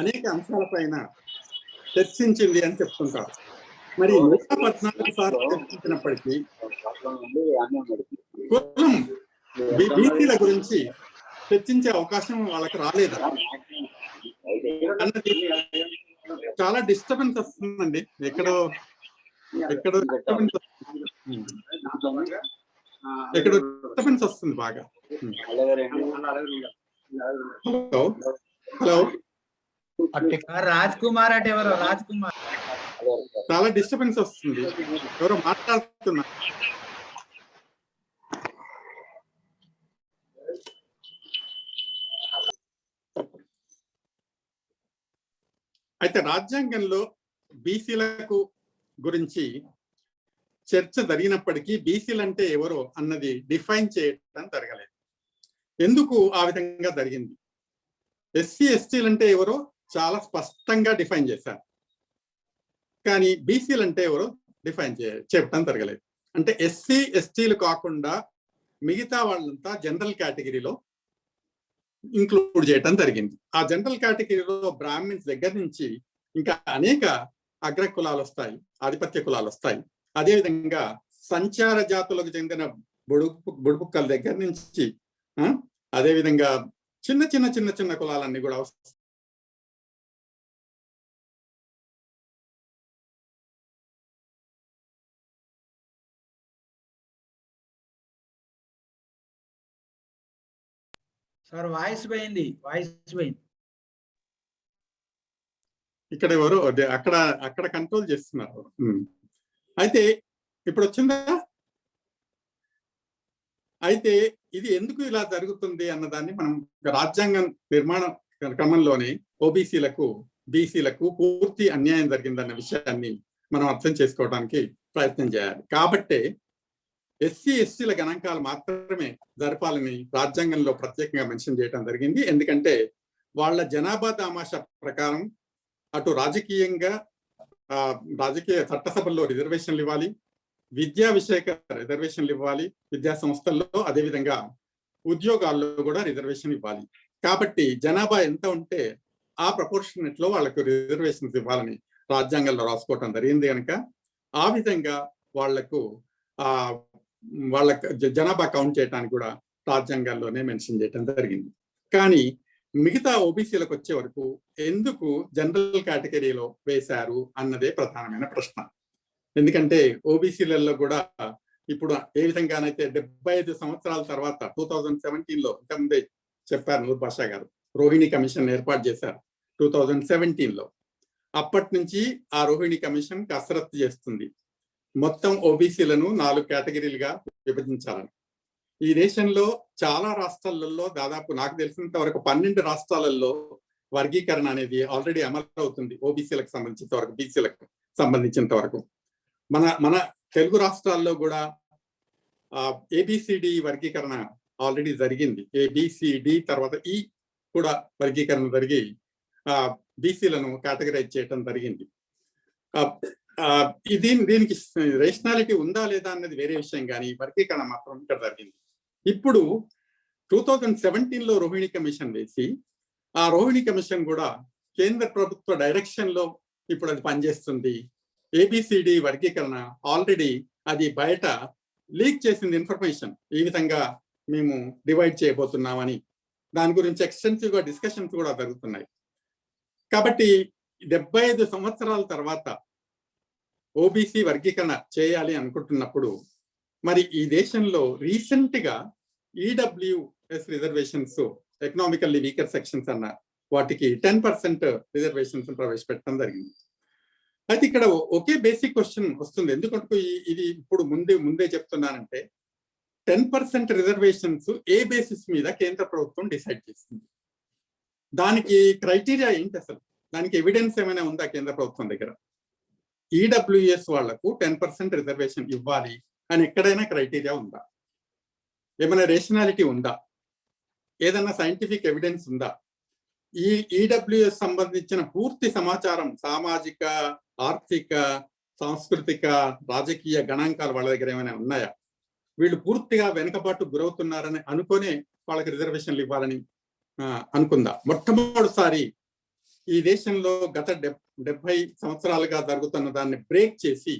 అనేక అంశాలపైన చర్చించింది అని చెప్తుంటారు. మరి 114 సార్లు చర్చించినప్పటికీ కులం బీసీల గురించి చర్చించే అవకాశం వాళ్ళకి రాలేదు అన్నది చాలా డిస్టర్బెన్స్ వస్తుందండి. ఎక్కడో డిస్టర్బెన్స్ వస్తుంది బాగా. హలో రాజ్ కుమార్ అంటే ఎవరు? రాజ్ కుమార్ చాలా డిస్టర్బెన్స్ వస్తుంది, ఎవరో మాట్లాడుతున్నారు. అయితే రాజ్యాంగంలో బీసీలకు గురించి చర్చ జరిగినప్పటికీ బీసీలు అంటే ఎవరో అన్నది డిఫైన్ చేయడం జరగలేదు. ఎందుకు ఆ విధంగా జరిగింది? ఎస్సీ ఎస్టీలు అంటే ఎవరో చాలా స్పష్టంగా డిఫైన్ చేశారు, కానీ బీసీలు అంటే ఎవరో డిఫైన్ చెప్పడం జరగలేదు. అంటే ఎస్సీ ఎస్టీలు కాకుండా మిగతా వాళ్ళంతా జనరల్ కేటగిరీలో ఇంక్లూడ్ చేయడం జరిగింది. ఆ జనరల్ కేటగిరీలో బ్రాహ్మిన్స్ దగ్గర నుంచి ఇంకా అనేక అగ్ర కులాలు వస్తాయి, ఆధిపత్య కులాలు వస్తాయి. అదేవిధంగా సంచార జాతులకు చెందిన బుడుపుక్కల దగ్గర నుంచి అదేవిధంగా చిన్న చిన్న చిన్న చిన్న కులాలన్నీ కూడా వస్తాయి. సార్ వాయిస్ పోయింది. ఇక్కడ ఎవరు అక్కడ అక్కడ కంట్రోల్ చేస్తున్నారు. అయితే ఇప్పుడు వచ్చిందా? అయితే ఇది ఎందుకు ఇలా జరుగుతుంది అన్నదాన్ని మనం రాజ్యాంగ నిర్మాణ క్రమంలోనే ఓబీసీలకు బీసీలకు పూర్తి అన్యాయం జరిగిందన్న విషయాన్ని మనం అర్థం చేసుకోవడానికి ప్రయత్నం చేయాలి. కాబట్టే ఎస్సీ ఎస్టీల గణాంకాలు మాత్రమే జరపాలని రాజ్యాంగంలో ప్రత్యేకంగా మెన్షన్ చేయడం జరిగింది. ఎందుకంటే వాళ్ళ జనాభా దామాషా ప్రకారం అటు రాజకీయ చట్టసభల్లో రిజర్వేషన్లు ఇవ్వాలి, విద్యా విషయక రిజర్వేషన్లు ఇవ్వాలి, విద్యా సంస్థల్లో, అదేవిధంగా ఉద్యోగాల్లో కూడా రిజర్వేషన్ ఇవ్వాలి. కాబట్టి జనాభా ఎంత ఉంటే ఆ ప్రపోర్షనెట్ లో వాళ్ళకు రిజర్వేషన్స్ ఇవ్వాలని రాజ్యాంగంలో రాసుకోవటం జరిగింది. కనుక ఆ విధంగా వాళ్లకు వాళ్ళ జనాభా కౌంట్ చేయడానికి కూడా రాజ్యాంగాల్లోనే మెన్షన్ చేయడం జరిగింది. కానీ మిగతా ఓబీసీలకు వచ్చే వరకు ఎందుకు జనరల్ కేటగిరీలో వేశారు అన్నదే ప్రధానమైన ప్రశ్న. ఎందుకంటే ఓబీసీలలో కూడా ఇప్పుడు ఏ విధంగానైతే 75 సంవత్సరాల తర్వాత 2017లో ఇంతకుముందే చెప్పారు నూర్ బాషా గారు, రోహిణి కమిషన్ ఏర్పాటు చేశారు 2017లో. అప్పటి నుంచి ఆ రోహిణి కమిషన్ కసరత్తు చేస్తుంది మొత్తం ఓబీసీలను 4 కేటగిరీలుగా విభజించాలని. ఈ దేశంలో చాలా రాష్ట్రాలలో దాదాపు నాకు తెలిసినంత వరకు 12 రాష్ట్రాలలో వర్గీకరణ అనేది ఆల్రెడీ అమలు అవుతుంది. ఓబీసీలకు సంబంధించినంత వరకు, బీసీలకు సంబంధించినంత వరకు. మన తెలుగు రాష్ట్రాల్లో కూడా ఏబిసిడి వర్గీకరణ ఆల్రెడీ జరిగింది. ఏబిసిడి తర్వాత ఈ కూడా వర్గీకరణ జరిగి బీసీలను కేటగరైజ్ చేయటం జరిగింది. దీనికి రేషనాలిటీ ఉందా లేదా అన్నది వేరే విషయం, కానీ వర్గీకరణ మాత్రం ఇక్కడ జరిగింది. ఇప్పుడు 2017లో రోహిణి కమిషన్ వేసి ఆ రోహిణి కమిషన్ కూడా కేంద్ర ప్రభుత్వ డైరెక్షన్ లో ఇప్పుడు అది పనిచేస్తుంది. ఏబిసిడి వర్గీకరణ ఆల్రెడీ అది బయట లీక్ చేసింది ఇన్ఫర్మేషన్, ఈ విధంగా మేము డివైడ్ చేయబోతున్నామని. దాని గురించి ఎక్స్టెన్సివ్ గా డిస్కషన్స్ కూడా జరుగుతున్నాయి. కాబట్టి 75 సంవత్సరాల తర్వాత ఓబీసీ వర్గీకరణ చేయాలి అనుకుంటున్నప్పుడు మరి ఈ దేశంలో రీసెంట్ గా EWS reservations, economically weaker sections అన్న వాటికి 10% రిజర్వేషన్స్ ప్రవేశపెట్టడం జరిగింది. అయితే ఇక్కడ ఒకే బేసిక్ క్వశ్చన్ వస్తుంది. ఎందుకంటే ఇది ఇప్పుడు ముందే చెప్తున్నానంటే 10% రిజర్వేషన్స్ ఏ బేసిస్ మీద కేంద్ర ప్రభుత్వం డిసైడ్ చేస్తుంది? దానికి క్రైటీరియా ఏంటి అసలు? దానికి ఎవిడెన్స్ ఏమైనా ఉందా కేంద్ర ప్రభుత్వం దగ్గర? ఈడబ్ల్యూఎస్ వాళ్లకు 10% రిజర్వేషన్ ఇవ్వాలి అని ఎక్కడైనా క్రైటీరియా ఉందా? ఏమైనా రేషనాలిటీ ఉందా? ఏదైనా సైంటిఫిక్ ఎవిడెన్స్ ఉందా? ఈ ఈడబ్ల్యూఎస్ సంబంధించిన పూర్తి సమాచారం, సామాజిక, ఆర్థిక, సాంస్కృతిక, రాజకీయ గణాంకాలు వాళ్ళ దగ్గర ఏమైనా ఉన్నాయా? వీళ్ళు పూర్తిగా వెనుకబాటు గురవుతున్నారని అనుకునే వాళ్ళకి రిజర్వేషన్లు ఇవ్వాలని అనుకుందా? మొట్టమొదటిసారి ఈ దేశంలో గత 70 సంవత్సరాలుగా జరుగుతున్న దాన్ని బ్రేక్ చేసి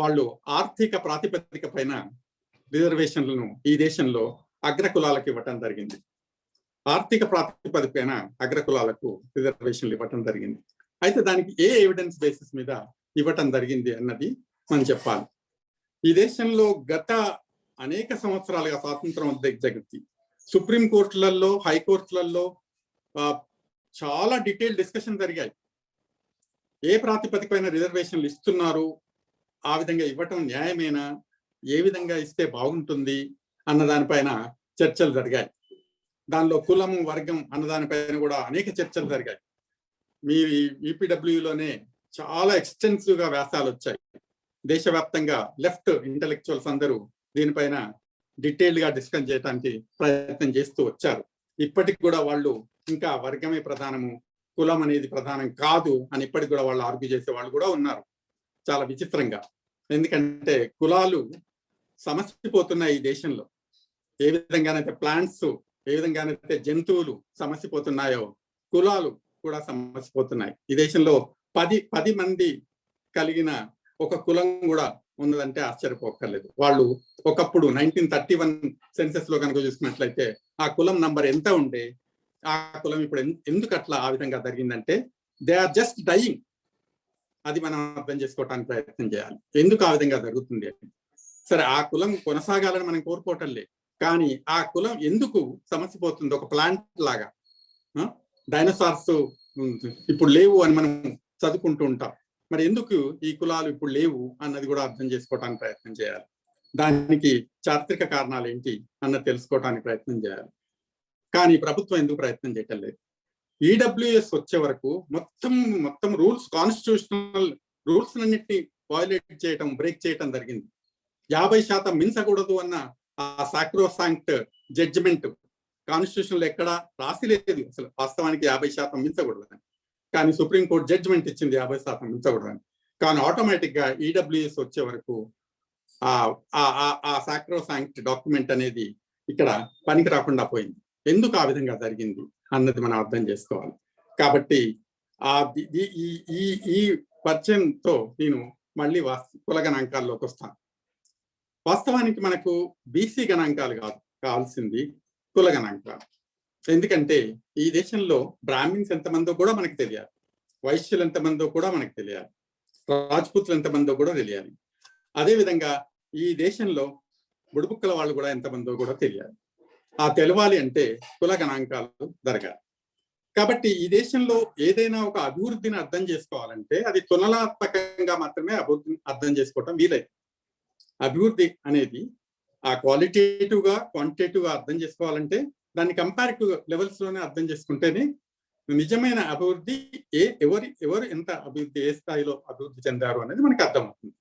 వాళ్ళు ఆర్థిక ప్రాతిపదిక పైన రిజర్వేషన్లను ఈ దేశంలో అగ్రకులాలకు ఇవ్వటం జరిగింది. ఆర్థిక ప్రాతిపదిక పైన అగ్రకులాలకు రిజర్వేషన్లు ఇవ్వటం జరిగింది. అయితే దానికి ఏ ఎవిడెన్స్ బేసిస్ మీద ఇవ్వటం జరిగింది అన్నది మనం చెప్పాలి. ఈ దేశంలో గత అనేక సంవత్సరాలుగా స్వాతంత్రం జగతి సుప్రీం కోర్టులలో, హైకోర్టులలో చాలా డీటెయిల్ డిస్కషన్ జరిగాయి. ఏ ప్రాతిపదికపైన రిజర్వేషన్లు ఇస్తున్నారు, ఆ విధంగా ఇవ్వటం న్యాయమేనా, ఏ విధంగా ఇస్తే బాగుంటుంది అన్న దానిపైన చర్చలు జరిగాయి. దానిలో కులం, వర్గం అన్నదానిపైన కూడా అనేక చర్చలు జరిగాయి. మీ ఈపీడబ్ల్యూలోనే చాలా ఎక్స్టెన్సివ్ గా వ్యాసాలు వచ్చాయి. దేశవ్యాప్తంగా లెఫ్ట్ ఇంటెలెక్చువల్స్ అందరూ దీనిపైన డీటెయిల్డ్ గా డిస్కస్ చేయడానికి ప్రయత్నం చేస్తూ వచ్చారు. ఇప్పటికి కూడా వాళ్ళు ఇంకా వర్గమే ప్రధానము, కులం అనేది ప్రధానం కాదు అని ఇప్పటికి కూడా వాళ్ళు ఆర్గ్యూ చేసే వాళ్ళు కూడా ఉన్నారు. చాలా విచిత్రంగా. ఎందుకంటే కులాలు సమస్యపోతున్నాయి ఈ దేశంలో. ఏ విధంగానైతే ప్లాంట్స్, ఏ విధంగానైతే జంతువులు సమస్యపోతున్నాయో కులాలు కూడా సమస్యపోతున్నాయి. ఈ దేశంలో 10 మంది కలిగిన ఒక కులం కూడా ఉన్నదంటే ఆశ్చర్యపోక్కర్లేదు. వాళ్ళు ఒకప్పుడు 1931 సెన్సెస్ లో కనుక చూసుకున్నట్లయితే ఆ కులం నంబర్ ఎంత ఉండే, ఆ కులం ఇప్పుడు ఎందుకు అట్లా ఆ విధంగా జరిగిందంటే దే ఆర్ జస్ట్ డయింగ్. అది మనం అర్థం చేసుకోవడానికి ప్రయత్నం చేయాలి, ఎందుకు ఆ విధంగా జరుగుతుంది అని. సరే, ఆ కులం కొనసాగాలని మనం కోరుకోవటం లేదు, కానీ ఆ కులం ఎందుకు సమస్య పోతుంది? ఒక ప్లాంట్ లాగా డైనోసార్స్ ఇప్పుడు లేవు అని మనం చదువుకుంటూ ఉంటాం. మరి ఎందుకు ఈ కులాలు ఇప్పుడు లేవు అన్నది కూడా అర్థం చేసుకోవడానికి ప్రయత్నం చేయాలి. దానికి చారిత్రక కారణాలు ఏంటి అన్నది తెలుసుకోవడానికి ప్రయత్నం చేయాలి. కానీ ప్రభుత్వం ఎందుకు ప్రయత్నం చేయటం లేదు? ఈడబ్ల్యూఎస్ వచ్చే వరకు మొత్తం రూల్స్, కాన్స్టిట్యూషనల్ రూల్స్ అన్నింటినీ వయోలేట్ చేయటం, బ్రేక్ చేయటం జరిగింది. 50% మించకూడదు అన్న ఆ సాక్రోసాంక్ట్ జడ్జిమెంట్ కాన్స్టిట్యూషన్ లో ఎక్కడ రాసి లేదు అసలు. వాస్తవానికి 50% మించకూడదు అని, కానీ సుప్రీంకోర్టు జడ్జిమెంట్ ఇచ్చింది 50% మించకూడదు అని. కానీ ఆటోమేటిక్ గా ఈడబ్ల్యూఎస్ వచ్చే వరకు ఆ సాక్రోసాంక్ట్ డాక్యుమెంట్ అనేది ఇక్కడ పనికి రాకుండా పోయింది. ఎందుకు ఆ విధంగా జరిగింది అన్నది మనం అర్థం చేసుకోవాలి. కాబట్టి ఈ పరిచయంతో నేను మళ్ళీ కుల గణాంకాల్లోకి వస్తాను. వాస్తవానికి మనకు బీసీ గణాంకాలు కాదు కావాల్సింది, కుల గణాంకాలు. ఎందుకంటే ఈ దేశంలో బ్రాహ్మిన్స్ ఎంతమందో కూడా మనకు తెలియాలి, వైశ్యులు ఎంతమందో కూడా మనకు తెలియాలి, రాజ్పుతులు ఎంతమందో కూడా తెలియాలి. అదేవిధంగా ఈ దేశంలో బుడుబుక్కల వాళ్ళు కూడా ఎంతమందో కూడా తెలియాలి. ఆ తెలవాలి అంటే కుల గణాంకాలు జరగాలి. కాబట్టి ఈ దేశంలో ఏదైనా ఒక అభివృద్ధిని అర్థం చేసుకోవాలంటే అది తులనాత్మకంగా మాత్రమే అభివృద్ధిని అర్థం చేసుకోవటం వీలైంది. అభివృద్ధి అనేది ఆ క్వాలిటేటివ్ గా క్వాంటిటేటివ్ గా అర్థం చేసుకోవాలంటే దాన్ని కంపారిటివ్ లెవెల్స్ లోనే అర్థం చేసుకుంటేనే నిజమైన అభివృద్ధి ఎవరు ఎంత అభివృద్ధి, ఏ స్థాయిలో అభివృద్ధి చెందారు అనేది మనకు అర్థమవుతుంది.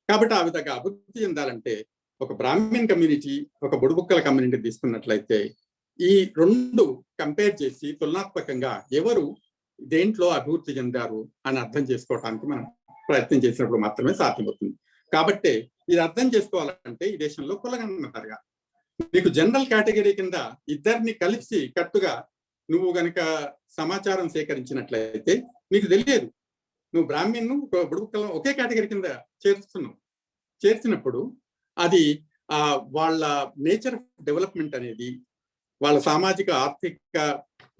కాబట్టి ఆ విధంగా అభివృద్ధి చెందాలంటే ఒక బ్రాహ్మణ్ కమ్యూనిటీ, ఒక బుడుబుక్కల కమ్యూనిటీ తీసుకున్నట్లయితే ఈ రెండు కంపేర్ చేసి తులనాత్మకంగా ఎవరు దేంట్లో అభివృద్ధి చెందారు అని అర్థం చేసుకోవడానికి మనం ప్రయత్నం చేసినప్పుడు మాత్రమే సాధ్యమవుతుంది. కాబట్టి ఇది అర్థం చేసుకోవాలంటే ఈ దేశంలో కులగణన జరగాలి. నీకు జనరల్ కేటగిరీ కింద ఇద్దరిని కలిసి కట్టుగా నువ్వు గనక సమాచారం సేకరించినట్లయితే నీకు తెలియదు నువ్వు బ్రాహ్మణ్ను బుడుబుక్కల ఒకే కేటగిరీ కింద చేర్చినప్పుడు అది వాళ్ళ నేచర్ ఆఫ్ డెవలప్మెంట్ అనేది, వాళ్ళ సామాజిక, ఆర్థిక,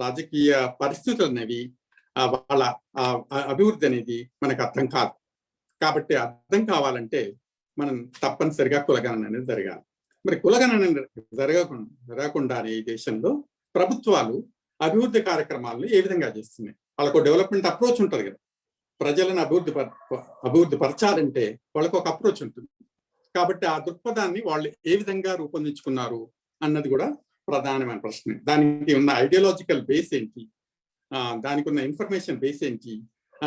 రాజకీయ పరిస్థితులు అనేవి, వాళ్ళ అభివృద్ధి అనేది మనకు అర్థం కాదు. కాబట్టి అర్థం కావాలంటే మనం తప్పనిసరిగా కులగణన అనేది జరగాలి. మరి కులగణన జరగకుండా ఈ దేశంలో ప్రభుత్వాలు అభివృద్ధి కార్యక్రమాలను ఏ విధంగా చేస్తున్నాయి? వాళ్ళకు డెవలప్మెంట్ అప్రోచ్ ఉంటుంది కదా. ప్రజలను అభివృద్ధి పరచాలంటే వాళ్ళకు ఒక అప్రోచ్ ఉంటుంది. కాబట్టి ఆ దృక్పథాన్ని వాళ్ళు ఏ విధంగా రూపొందించుకున్నారు అన్నది కూడా ప్రధానమైన ప్రశ్న. దానికి ఉన్న ఐడియాలజికల్ బేస్ ఏంటి, దానికి ఉన్న ఇన్ఫర్మేషన్ బేస్ ఏంటి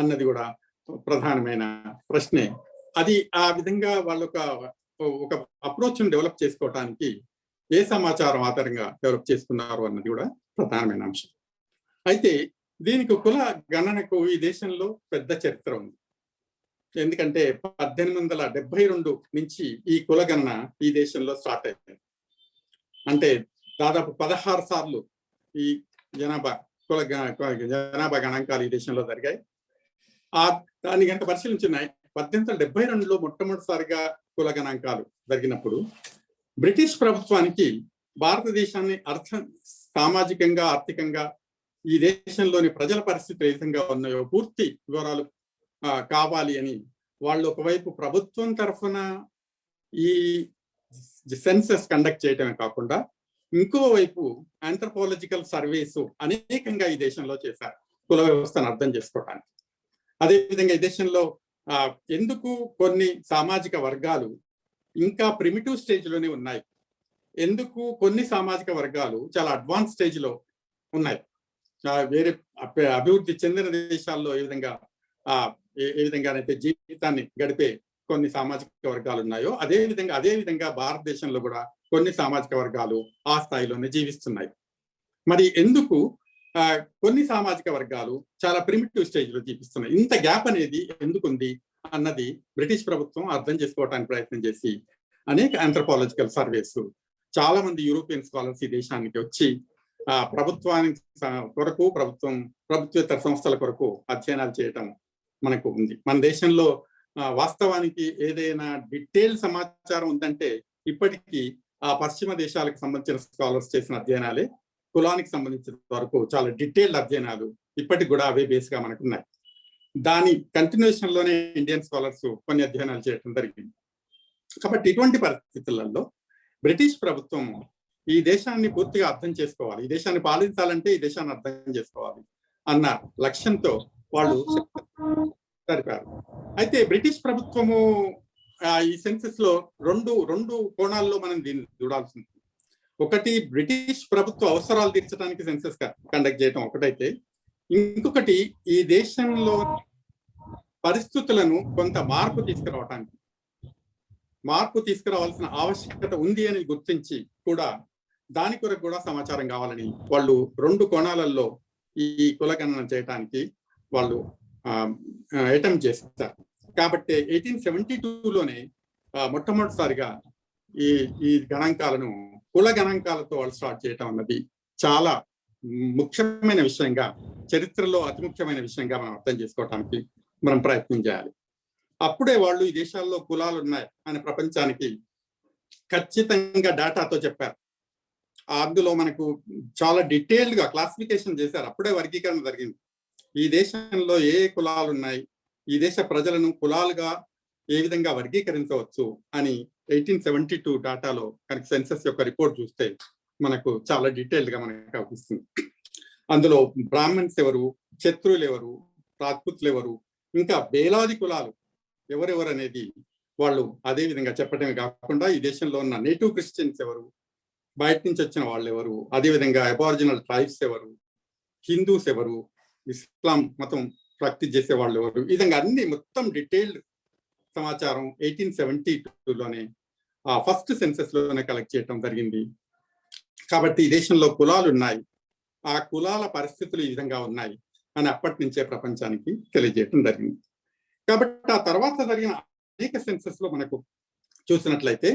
అన్నది కూడా ప్రధానమైన ప్రశ్నే. అది ఆ విధంగా వాళ్ళు ఒక అప్రోచ్ను డెవలప్ చేసుకోవటానికి ఏ సమాచారం ఆధారంగా డెవలప్ చేసుకున్నారు అన్నది కూడా ప్రధానమైన అంశం. అయితే దీనికి కుల గణనకు ఈ దేశంలో పెద్ద చరిత్ర ఉంది. ఎందుకంటే 1872 నుంచి ఈ కుల గణన ఈ దేశంలో స్టార్ట్ అయింది. అంటే దాదాపు 16 సార్లు ఈ జనాభా గణాంకాలు ఈ దేశంలో జరిగాయి. దాన్ని కనుక పరిశీలించున్నాయి 1872లో మొట్టమొదటిసారిగా కుల గణాంకాలు జరిగినప్పుడు బ్రిటిష్ ప్రభుత్వానికి భారతదేశాన్ని సామాజికంగా, ఆర్థికంగా ఈ దేశంలోని ప్రజల పరిస్థితులు ఏ విధంగా ఉన్నాయో పూర్తి వివరాలు కావాలి అని వాళ్ళు ఒకవైపు ప్రభుత్వం తరఫున ఈ సెన్సస్ కండక్ట్ చేయటమే కాకుండా ఇంకోవైపు ఆంథ్రోపాలజికల్ సర్వేస్ అనేకంగా ఈ దేశంలో చేశారు కుల వ్యవస్థను అర్థం చేసుకోవడానికి. అదేవిధంగా ఈ దేశంలో ఎందుకు కొన్ని సామాజిక వర్గాలు ఇంకా ప్రిమిటివ్ స్టేజ్ లోనే ఉన్నాయి, ఎందుకు కొన్ని సామాజిక వర్గాలు చాలా అడ్వాన్స్ స్టేజ్ లో ఉన్నాయి వేరే అభివృద్ధి చెందిన దేశాల్లో ఏ విధంగా ఏ విధంగానైతే జీవితాన్ని గడిపే కొన్ని సామాజిక వర్గాలు ఉన్నాయో అదే విధంగా భారతదేశంలో కూడా కొన్ని సామాజిక వర్గాలు ఆ స్థాయిలోనే జీవిస్తున్నాయి. మరి ఎందుకు కొన్ని సామాజిక వర్గాలు చాలా ప్రిమిటివ్ స్టేజ్ లో జీవిస్తున్నాయి, ఇంత గ్యాప్ అనేది ఎందుకుంది అన్నది బ్రిటిష్ ప్రభుత్వం అర్థం చేసుకోవడానికి ప్రయత్నం చేసి అనేక ఆంథ్రోపాలజికల్ సర్వేస్, చాలా మంది యూరోపియన్ స్కాలర్స్ ఈ దేశానికి వచ్చి ప్రభుత్వానికి కొరకు ప్రభుత్వేతర సంస్థల కొరకు అధ్యయనాలు చేయటం మనకు ఉంది. మన దేశంలో వాస్తవానికి ఏదైనా డీటెయిల్ సమాచారం ఉందంటే ఇప్పటికీ ఆ పశ్చిమ దేశాలకు సంబంధించిన స్కాలర్స్ చేసిన అధ్యయనాలే. కులానికి సంబంధించిన వరకు చాలా డీటెయిల్డ్ అధ్యయనాలు ఇప్పటికి కూడా అవే బేస్ గా మనకు ఉన్నాయి. దాని కంటిన్యూషన్ లోనే ఇండియన్ స్కాలర్స్ కొన్ని అధ్యయనాలు చేయడం జరిగింది. కాబట్టి ఇటువంటి పరిస్థితులలో బ్రిటిష్ ప్రభుత్వం ఈ దేశాన్ని పూర్తిగా అర్థం చేసుకోవాలి, ఈ దేశాన్ని పాలించాలంటే ఈ దేశాన్ని అర్థం చేసుకోవాలి అన్న లక్ష్యంతో వాళ్ళు జరిపారు. అయితే బ్రిటిష్ ప్రభుత్వము ఈ సెన్సెస్ లో రెండు కోణాల్లో మనం దీన్ని చూడాల్సి ఉంది. ఒకటి, బ్రిటిష్ ప్రభుత్వ అవసరాలు తీర్చడానికి సెన్సెస్ కండక్ట్ చేయడం ఒకటైతే, ఇంకొకటి ఈ దేశంలో పరిస్థితులను కొంత మార్పు తీసుకురావాల్సిన ఆవశ్యకత ఉంది అని గుర్తించి కూడా దాని కొరకు కూడా సమాచారం కావాలని వాళ్ళు రెండు కోణాలలో ఈ కులగణన చేయడానికి వాళ్ళు అటెంప్ట్ చేస్తారు. కాబట్టి 1872లోనే మొట్టమొదటిసారిగా ఈ గణాంకాలను కుల గణాంకాలతో వాళ్ళు స్టార్ట్ చేయటం అన్నది చాలా ముఖ్యమైన విషయంగా, చరిత్రలో అతి ముఖ్యమైన విషయంగా మనం అర్థం చేసుకోవటానికి మనం ప్రయత్నం చేయాలి. అప్పుడే వాళ్ళు ఈ దేశాల్లో కులాలు ఉన్నాయి అని ప్రపంచానికి ఖచ్చితంగా డేటాతో చెప్పారు. అందులో మనకు చాలా డీటెయిల్డ్ గా క్లాసిఫికేషన్ చేశారు. అప్పుడే వర్గీకరణ జరిగింది. ఈ దేశంలో ఏ కులాలు ఉన్నాయి, ఈ దేశ ప్రజలను కులాలుగా ఏ విధంగా వర్గీకరించవచ్చు అని 1872 డేటాలో కనుక సెన్సస్ యొక్క రిపోర్ట్ చూస్తే మనకు చాలా డీటెయిల్డ్ గా మనకు అవుతుంది. అందులో బ్రాహ్మణ్స్ ఎవరు, క్షత్రువులు ఎవరు, రాజ్పుత్లు ఎవరు, ఇంకా వేలాది కులాలు ఎవరెవరు అనేది వాళ్ళు అదే విధంగా చెప్పడమే కాకుండా ఈ దేశంలో ఉన్న నేటివ్ క్రిస్టియన్స్ ఎవరు, బయట నుంచి వచ్చిన వాళ్ళు ఎవరు, అదేవిధంగా అబారిజినల్ ట్రైబ్స్ ఎవరు, హిందూస్ ఎవరు, ఇస్లాం మతం ప్రాక్టీస్ చేసే వాళ్ళు ఎవరు, ఈ విధంగా అన్ని మొత్తం డీటెయిల్డ్ సమాచారం 1872లోనే ఫస్ట్ సెన్సెస్ లోనే కలెక్ట్ చేయడం జరిగింది. కాబట్టి ఈ దేశంలో కులాలు ఉన్నాయి, ఆ కులాల పరిస్థితులు ఈ విధంగా ఉన్నాయి అని అప్పటి నుంచే ప్రపంచానికి తెలియజేయడం జరిగింది. కాబట్టి ఆ తర్వాత జరిగిన అనేక సెన్సెస్ లో మనకు చూసినట్లయితే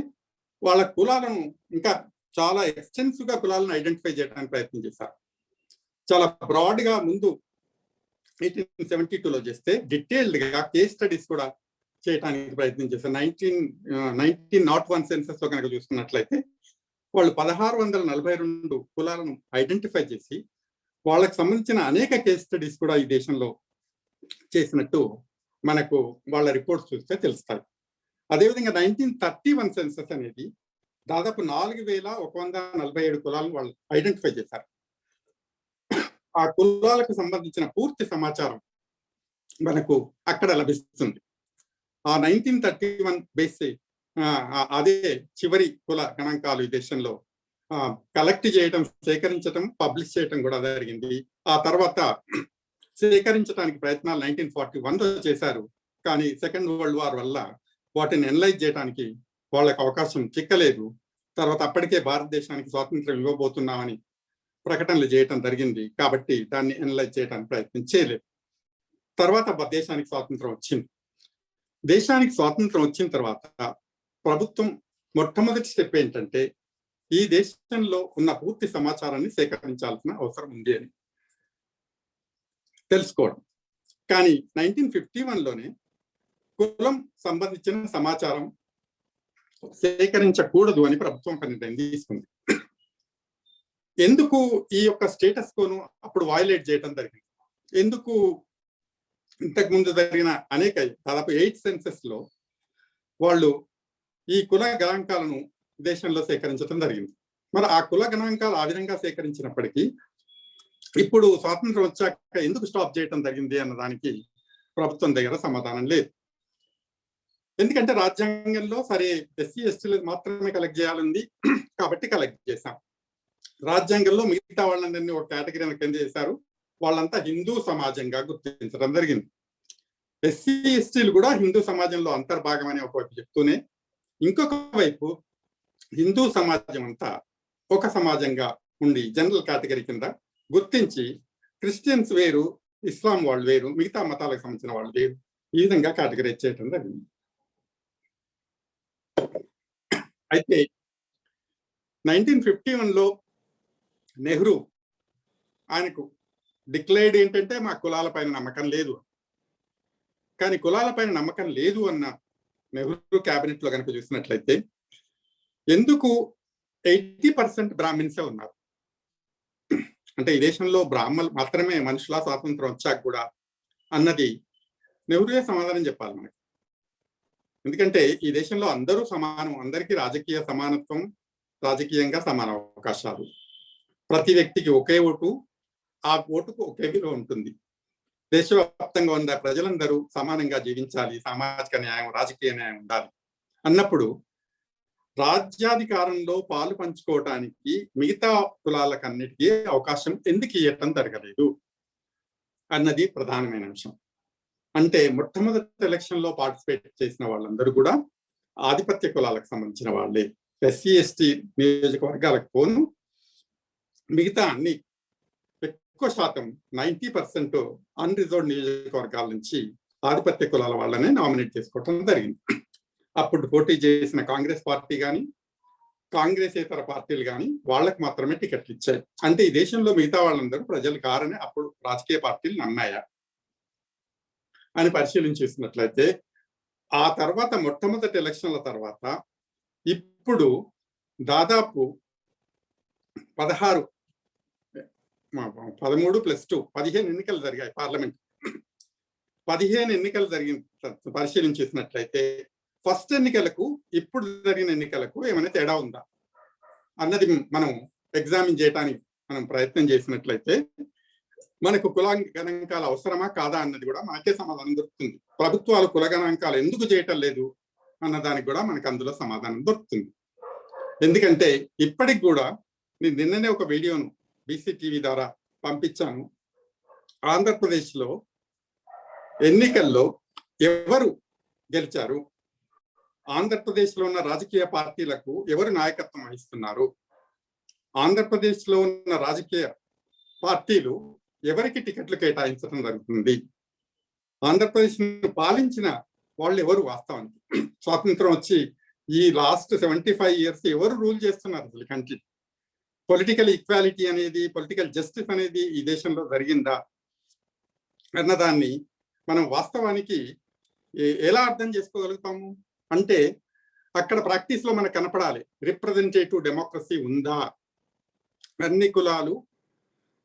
వాళ్ళ కులాలను ఇంకా చాలా ఎక్స్టెన్సివ్ గా కులాలను ఐడెంటిఫై చేయడానికి ప్రయత్నం చేశారు. చాలా బ్రాడ్ గా ముందు 1872లో చేస్తే డీటెయిల్డ్ గా కేస్ స్టడీస్ కూడా చేయడానికి ప్రయత్నం చేశారు. 1901 సెన్సెస్ లో కనుక చూసుకున్నట్లయితే వాళ్ళు 1642 కులాలను ఐడెంటిఫై చేసి వాళ్ళకి సంబంధించిన అనేక కేస్ స్టడీస్ కూడా ఈ దేశంలో చేసినట్టు మనకు వాళ్ళ రిపోర్ట్స్ చూస్తే తెలుస్తాయి. అదేవిధంగా 1931 సెన్సస్ అనేది దాదాపు 4147 కులాలను వాళ్ళు ఐడెంటిఫై చేశారు. ఆ కులాలకు సంబంధించిన పూర్తి సమాచారం మనకు అక్కడ లభిస్తుంది. ఆ 1931 బేస్ అదే చివరి కుల గణాంకాలు ఈ దేశంలో కలెక్ట్ చేయటం, సేకరించడం, పబ్లిష్ చేయటం కూడా జరిగింది. ఆ తర్వాత సేకరించడానికి ప్రయత్నాలు 1941లో చేశారు. కానీ సెకండ్ వరల్డ్ వార్ వల్ల వాటిని ఎనలైజ్ చేయడానికి వాళ్ళకి అవకాశం చిక్కలేదు. తర్వాత అప్పటికే భారతదేశానికి స్వాతంత్రం ఇవ్వబోతున్నామని ప్రకటనలు చేయటం జరిగింది. కాబట్టి దాన్ని ఎనలైజ్ చేయడానికి ప్రయత్నం చేయలేదు. తర్వాత దేశానికి స్వాతంత్రం వచ్చింది. దేశానికి స్వాతంత్రం వచ్చిన తర్వాత ప్రభుత్వం మొట్టమొదటి స్టెప్ ఏంటంటే ఈ దేశంలో ఉన్న పూర్తి సమాచారాన్ని సేకరించాల్సిన అవసరం ఉంది అని తెలుసుకోవడం. కానీ 1951లోనే కులం సంబంధించిన సమాచారం సేకరించకూడదు అని ప్రభుత్వం ఒక నిర్ణయం తీసుకుంది. ఎందుకు ఈ యొక్క స్టేటస్ కోను అప్పుడు వయలేట్ చేయడం జరిగింది? ఎందుకు ఇంతకు ముందు జరిగిన అనేక దాదాపు 8 సెన్సెస్ లో వాళ్ళు ఈ కుల గణాంకాలను దేశంలో సేకరించడం జరిగింది. మరి ఆ కుల గణాంకాలు ఆ విధంగా సేకరించినప్పటికీ ఇప్పుడు స్వాతంత్రం వచ్చాక ఎందుకు స్టాప్ చేయటం జరిగింది అన్న దానికి ప్రభుత్వం దగ్గర సమాధానం లేదు. ఎందుకంటే రాజ్యాంగంలో సరే ఎస్సీ ఎస్టీలు మాత్రమే కలెక్ట్ చేయాలంది కాబట్టి కలెక్ట్ చేశాం. రాజ్యాంగంలో మిగతా వాళ్ళందరినీ ఒక కేటగిరీ కింద చేశారు. వాళ్ళంతా హిందూ సమాజంగా గుర్తించడం జరిగింది. ఎస్సీ ఎస్టీలు కూడా హిందూ సమాజంలో అంతర్భాగం అని ఒకవైపు చెప్తూనే, ఇంకొక వైపు హిందూ సమాజం అంతా ఒక సమాజంగా ఉండి జనరల్ కేటగిరీ కింద గుర్తించి క్రిస్టియన్స్ వేరు, ఇస్లాం వాళ్ళు వేరు, మిగతా మతాలకు సంబంధించిన వాళ్ళు వేరు, ఈ విధంగా కేటగిరైజ్ చేయడం జరిగింది. అయితే 1951లో నెహ్రూ ఆయనకు డిక్లేర్డ్ ఏంటంటే మా కులాల పైన నమ్మకం లేదు. కానీ కులాల పైన నమ్మకం లేదు అన్న నెహ్రూ క్యాబినెట్ లో కనుక చూసినట్లయితే ఎందుకు 80% బ్రాహ్మిన్సే ఉన్నారు? అంటే ఈ దేశంలో బ్రాహ్మణులు మాత్రమే మనుషుల స్వాతంత్రం వచ్చాక కూడా అన్నది నెహ్రూయే సమాధానం చెప్పాలి మనకి. ఎందుకంటే ఈ దేశంలో అందరూ సమానం, అందరికీ రాజకీయ సమానత్వం, రాజకీయంగా సమాన అవకాశాలు, ప్రతి వ్యక్తికి ఒకే ఓటు, ఆ ఓటుకు ఒకే విలువ ఉంటుంది. దేశవ్యాప్తంగా ఉన్న ప్రజలందరూ సమానంగా జీవించాలి, సామాజిక న్యాయం, రాజకీయ న్యాయం ఉండాలి అన్నప్పుడు రాజ్యాధికారంలో పాలు పంచుకోవటానికి మిగతా కులాలకన్నిటికీ అవకాశం ఎందుకు ఇవ్వటం జరగలేదు అన్నది ప్రధానమైన అంశం. అంటే మొట్టమొదటి ఎలక్షన్ లో పార్టిసిపేట్ చేసిన వాళ్ళందరూ కూడా ఆధిపత్య కులాలకు సంబంధించిన వాళ్ళే. ఎస్సీ ఎస్టీ నియోజకవర్గాలకు పోను మిగతా అన్ని ఎక్కువ శాతం 90% అన్రిజర్వ్డ్ నియోజకవర్గాల నుంచి ఆధిపత్య కులాల వాళ్ళనే నామినేట్ చేసుకోవటం జరిగింది. అప్పుడు పోటీ చేసిన కాంగ్రెస్ పార్టీ కానీ కాంగ్రెసేతర పార్టీలు కానీ వాళ్ళకు మాత్రమే టికెట్లు ఇచ్చాయి. అంటే ఈ దేశంలో మిగతా వాళ్ళందరూ ప్రజలు కారని అప్పుడు రాజకీయ పార్టీలు నమ్మాయా అని పరిశీలించేసినట్లయితే ఆ తర్వాత మొట్టమొదటి ఎలక్షన్ల తర్వాత ఇప్పుడు దాదాపు 13 + 2 15 ఎన్నికలు జరిగాయి. పార్లమెంట్ 15 ఎన్నికలు జరిగిన పరిశీలించేసినట్లయితే ఫస్ట్ ఎన్నికలకు ఇప్పుడు జరిగిన ఎన్నికలకు ఏమైనా తేడా ఉందా అన్నది మనం ఎగ్జామిన్ చేయడానికి మనం ప్రయత్నం చేసినట్లయితే మనకు కుల గణాంకాలు అవసరమా కాదా అన్నది కూడా మనకే సమాధానం దొరుకుతుంది. ప్రభుత్వాలు కుల గణాంకాలు ఎందుకు చేయటం లేదు అన్న దానికి కూడా మనకు అందులో సమాధానం దొరుకుతుంది. ఎందుకంటే ఇప్పటికి కూడా నేను నిన్ననే ఒక వీడియోను బీసీ టీవీ ద్వారా పంపించాను. ఆంధ్రప్రదేశ్లో ఎన్నికల్లో ఎవరు గెలిచారు, ఆంధ్రప్రదేశ్లో ఉన్న రాజకీయ పార్టీలకు ఎవరు నాయకత్వం వహిస్తున్నారు, ఆంధ్రప్రదేశ్లో ఉన్న రాజకీయ పార్టీలు ఎవరికి టికెట్లు కేటాయించడం జరుగుతుంది, ఆంధ్రప్రదేశ్ పాలించిన వాళ్ళు ఎవరు, వాస్తవానికి స్వాతంత్రం వచ్చి ఈ లాస్ట్ 75 years ఎవరు రూల్ చేస్తున్నారు అసలు కంట్రీ, పొలిటికల్ ఈక్వాలిటీ అనేది, పొలిటికల్ జస్టిస్ అనేది ఈ దేశంలో జరిగిందా అన్నదాన్ని మనం వాస్తవానికి ఎలా అర్థం చేసుకోగలుగుతాము అంటే అక్కడ ప్రాక్టీస్ లో మనకు కనపడాలి. రిప్రజెంటేటివ్ డెమోక్రసీ ఉందా, అన్ని కులాలు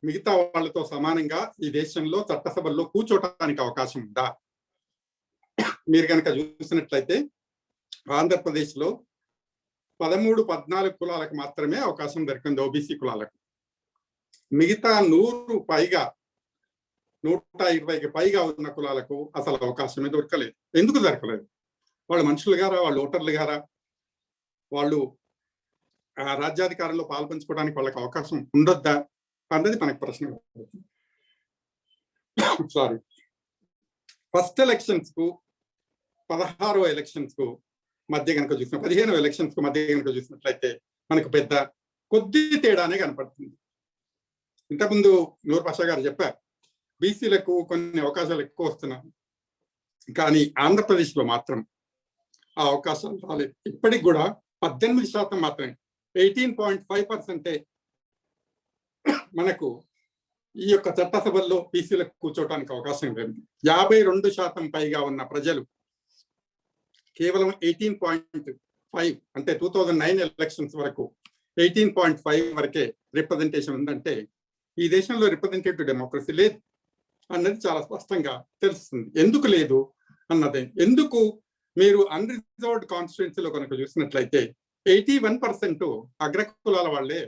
మిగతా వాళ్ళతో సమానంగా ఈ దేశంలో చట్టసభల్లో కూర్చోటానికి అవకాశం ఉందా. మీరు కనుక చూసినట్లయితే ఆంధ్రప్రదేశ్ లో 13-14 కులాలకు మాత్రమే అవకాశం దొరికింది, ఓబీసీ కులాలకు. మిగతా 100 పైగా 120కి పైగా ఉన్న కులాలకు అసలు అవకాశమే దొరకలేదు. ఎందుకు దొరకలేదు? వాళ్ళు మనుషులు గారా, వాళ్ళు ఓటర్లు గారా, వాళ్ళు రాజ్యాధికారంలో పాల్పంచుకోవడానికి వాళ్ళకి అవకాశం ఉండొద్దా అన్నది మనకు ప్రశ్న. సారీ, ఫస్ట్ ఎలక్షన్స్ కు 16వ ఎలక్షన్స్ కు మధ్య కనుక చూసిన 15వ ఎలక్షన్స్ కు మధ్య కనుక చూసినట్లయితే మనకు పెద్ద కొద్ది తేడానే కనపడుతుంది. ఇంతకుముందు నూర్ పాషా గారు చెప్పారు బీసీలకు కొన్ని అవకాశాలు ఎక్కువ వస్తున్నాయి, కానీ ఆంధ్రప్రదేశ్ లో మాత్రం ఆ అవకాశాలు రాలేదు. ఇప్పటికి కూడా 18% మాత్రమే, 18.5% మనకు ఈ యొక్క చట్టసభల్లో బీసీలకు కూర్చోవడానికి అవకాశం లేదు. 52% పైగా ఉన్న ప్రజలు కేవలం 18.5 అంటే 2009 ఎలక్షన్స్ వరకు 18.5 వరకే రిప్రజెంటేషన్ ఉందంటే ఈ దేశంలో రిప్రజెంటేటివ్ డెమోక్రసీ లేదు అన్నది చాలా స్పష్టంగా తెలుస్తుంది. ఎందుకు లేదు అన్నది, ఎందుకు మీరు అన్రిజర్వ్డ్ కాన్స్టిట్యున్సీలో కనుక చూసినట్లయితే 81% అగ్రకులాల వాళ్ళే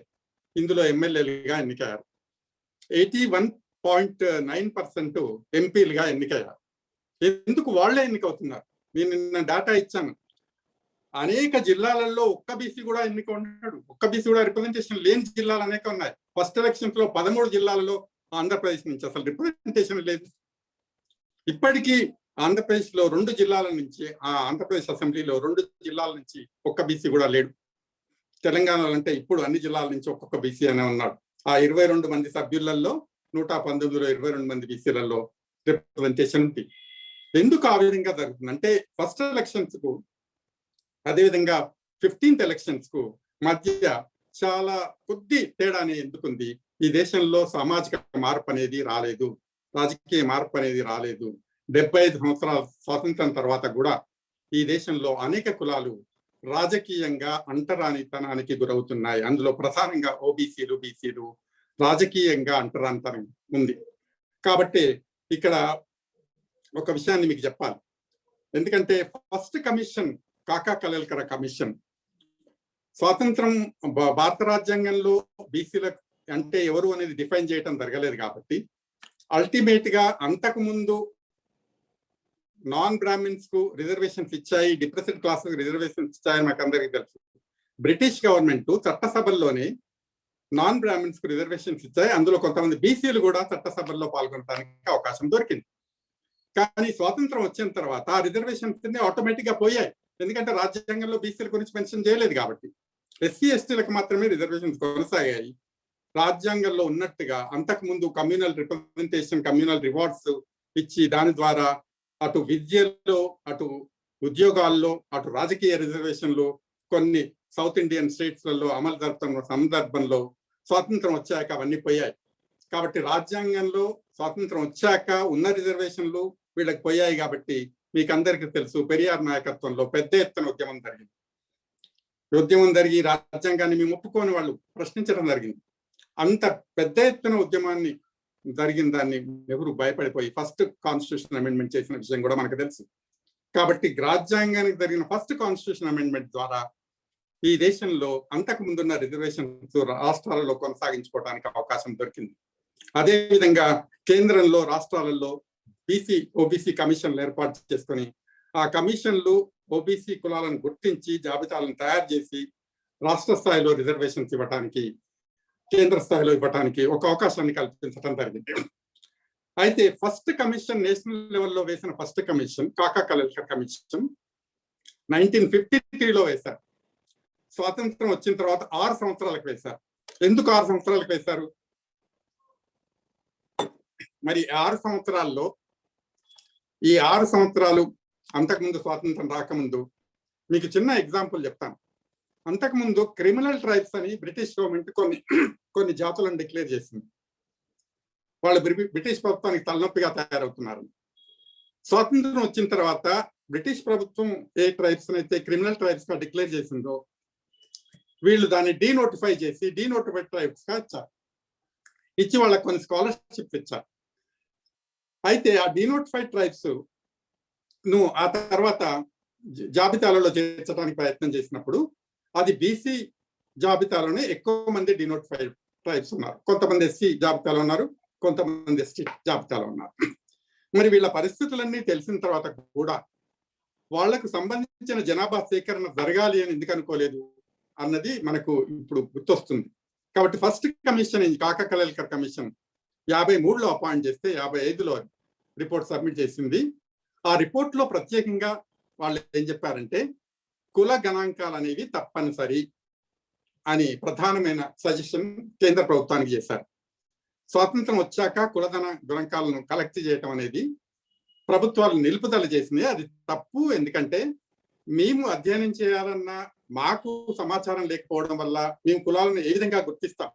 ఇందులో ఎమ్మెల్యేలుగా ఎన్నికయ్యారు, 81.9% ఎంపీలుగా ఎన్నికయ్యారు. ఎందుకు వాళ్లే ఎన్నికవుతున్నారు? నేను నిన్న డేటా ఇచ్చాను. అనేక జిల్లాలలో ఒక్క బీసీ కూడా ఎన్నిక ఉన్నాడు, ఒక్క బీసీ కూడా రిప్రజెంటేషన్ లేని జిల్లాలు అనేక ఉన్నాయి. ఫస్ట్ ఎలక్షన్స్ లో 13 జిల్లాలలో ఆంధ్రప్రదేశ్ నుంచి అసలు రిప్రజెంటేషన్ లేదు. ఇప్పటికీ ఆంధ్రప్రదేశ్ లో 2 జిల్లాల నుంచి, ఆ ఆంధ్రప్రదేశ్ అసెంబ్లీలో 2 జిల్లాల నుంచి ఒక్క బీసీ కూడా లేడు. తెలంగాణలో అంటే ఇప్పుడు అన్ని జిల్లాల నుంచి ఒక్కొక్క బీసీ అనే ఉన్నాడు. ఆ 22 మంది సభ్యులలో 119లో 22 మంది బీసీలలో రిప్రజెంటేషన్ ఉంది. ఎందుకు ఆ విధంగా జరుగుతుంది అంటే ఫస్ట్ ఎలక్షన్స్ కు అదేవిధంగా 15th ఎలక్షన్స్ కు మధ్య చాలా కొద్ది తేడానే ఎందుకుంది. ఈ దేశంలో సామాజిక మార్పు అనేది రాలేదు, రాజకీయ మార్పు అనేది రాలేదు. 75 సంవత్సరాల స్వాతంత్రం తర్వాత కూడా ఈ దేశంలో అనేక కులాలు రాజకీయంగా అంటరానితనానికి గురవుతున్నాయి. అందులో ప్రధానంగా ఓబీసీలు, బీసీలు రాజకీయంగా అంటరానితనం ఉంది. కాబట్టి ఇక్కడ ఒక విషయాన్ని మీకు చెప్పాలి. ఎందుకంటే ఫస్ట్ కమిషన్ కాకా కలేల్కర్ కమిషన్ స్వాతంత్రం భారత రాజ్యాంగంలో బీసీల అంటే ఎవరు అనేది డిఫైన్ చేయటం జరగలేదు. కాబట్టి అల్టిమేట్ గా అంతకు ముందు నాన్ బ్రాహ్మిన్స్ కు రిజర్వేషన్స్ ఇచ్చాయి, డిప్రెస్డ్ క్లాసెస్ రిజర్వేషన్స్ ఇచ్చాయని మాకు అందరికీ తెలుసు. బ్రిటిష్ గవర్నమెంట్ చట్టసభల్లోనే నాన్ బ్రాహ్మిన్స్ కు రిజర్వేషన్స్ ఇచ్చాయి. అందులో కొంతమంది బీసీలు కూడా చట్టసభల్లో పాల్గొనడానికి అవకాశం దొరికింది. కానీ స్వాతంత్రం వచ్చిన తర్వాత ఆ రిజర్వేషన్స్ ఆటోమేటిక్ గా పోయాయి. ఎందుకంటే రాజ్యాంగంలో బీసీల గురించి మెన్షన్ చేయలేదు కాబట్టి ఎస్సీ ఎస్టీలకు మాత్రమే రిజర్వేషన్స్ కొనసాగాయి. రాజ్యాంగంలో ఉన్నట్టుగా అంతకు ముందు కమ్యూనల్ రిప్రజెంటేషన్, కమ్యూనల్ రివార్డ్స్ ఇచ్చి దాని ద్వారా అటు విద్యలో, అటు ఉద్యోగాల్లో, అటు రాజకీయ రిజర్వేషన్లు కొన్ని సౌత్ ఇండియన్ స్టేట్స్లలో అమలు జరుపుతున్న సందర్భంలో స్వాతంత్రం వచ్చాక అవన్నీ పోయాయి. కాబట్టి రాజ్యాంగంలో స్వాతంత్రం వచ్చాక ఉన్న రిజర్వేషన్లు వీళ్ళకి పోయాయి. కాబట్టి మీకు అందరికీ తెలుసు పెరియార్ నాయకత్వంలో పెద్ద ఎత్తున ఉద్యమం జరిగింది. ఉద్యమం జరిగి రాజ్యాంగాన్ని మేము ఒప్పుకోని వాళ్ళు ప్రశ్నించడం జరిగింది. అంత పెద్ద ఎత్తున ఉద్యమాన్ని జరిగిన దాన్ని నెహ్రూ భయపడిపోయి ఫస్ట్ కాన్స్టిట్యూషన్ అమెండ్మెంట్ చేసిన విషయం కూడా మనకు తెలుసు. కాబట్టి రాజ్యాంగానికి జరిగిన ఫస్ట్ కాన్స్టిట్యూషన్ అమెండ్మెంట్ ద్వారా ఈ దేశంలో అంతకు ముందున్న రిజర్వేషన్స్ రాష్ట్రాలలో కొనసాగించుకోవడానికి అవకాశం దొరికింది. అదేవిధంగా కేంద్రంలో, రాష్ట్రాలలో బీసీ ఓబీసీ కమిషన్లు ఏర్పాటు చేసుకొని ఆ కమిషన్లు ఓబీసీ కులాలను గుర్తించి జాబితాలను తయారు చేసి రాష్ట్ర స్థాయిలో రిజర్వేషన్స్ ఇవ్వడానికి, కేంద్ర స్థాయిలో ఇవ్వడానికి ఒక అవకాశాన్ని కల్పించడం జరిగింది. అయితే ఫస్ట్ కమిషన్ నేషనల్ లెవెల్లో వేసిన ఫస్ట్ కమిషన్ కాకా కలేల్కర్ కమిషన్ 1953లో వేశారు. స్వాతంత్రం వచ్చిన తర్వాత 6 సంవత్సరాలకు వేశారు. ఎందుకు 6 సంవత్సరాలకు వేశారు? మరి 6 సంవత్సరాల్లో ఈ 6 సంవత్సరాలు అంతకుముందు స్వాతంత్రం రాకముందు మీకు చిన్న ఎగ్జాంపుల్ చెప్తాను. అంతకుముందు క్రిమినల్ ట్రైబ్స్ అని బ్రిటిష్ గవర్నమెంట్ కొన్ని జాతులను డిక్లేర్ చేసింది. వాళ్ళు బ్రిటిష్ ప్రభుత్వానికి తలనొప్పిగా తయారవుతున్నారు. స్వాతంత్రం వచ్చిన తర్వాత బ్రిటిష్ ప్రభుత్వం ఏ ట్రైబ్స్ అయితే క్రిమినల్ ట్రైబ్స్ గా డిక్లేర్ చేసిందో వీళ్ళు దాన్ని డీనోటిఫై చేసి డీనోటిఫైడ్ ట్రైబ్స్ గా ఇచ్చారు. ఇచ్చి వాళ్ళకి కొన్ని స్కాలర్షిప్ ఇచ్చారు. అయితే ఆ డీనోటిఫైడ్ ట్రైబ్స్ ను ఆ తర్వాత జాబితాలలో చేర్చడానికి ప్రయత్నం చేసినప్పుడు అది బీసీ జాబితాలోనే ఎక్కువ మంది డీనోటిఫైడ్ ట్రైబ్స్ ఉన్నారు. కొంతమంది ఎస్సీ జాబితాలో ఉన్నారు, కొంతమంది ఎస్టీ జాబితాలో ఉన్నారు. మరి వీళ్ళ పరిస్థితులన్నీ తెలిసిన తర్వాత కూడా వాళ్లకు సంబంధించిన జనాభా సేకరణ జరగాలి అని ఎందుకు అనుకోలేదు అన్నది మనకు ఇప్పుడు గుర్తొస్తుంది. కాబట్టి ఫస్ట్ కమిషన్ కాకా కలేల్కర్ కమిషన్ 53లో అపాయింట్ చేస్తే 55లో రిపోర్ట్ సబ్మిట్ చేసింది. ఆ రిపోర్ట్ లో ప్రత్యేకంగా వాళ్ళు ఏం చెప్పారంటే కుల గణాంకాలు అనేవి తప్పనిసరి అని ప్రధానమైన సజెషన్ కేంద్ర ప్రభుత్వానికి చేశారు. స్వాతంత్రం వచ్చాక గణాంకాలను కలెక్ట్ చేయటం అనేది ప్రభుత్వాలు నిలుపుదల చేసింది. అది తప్పు. ఎందుకంటే మేము అధ్యయనం చేయాలన్నా మాకు సమాచారం లేకపోవడం వల్ల మేము కులాలను ఏ విధంగా గుర్తిస్తాం?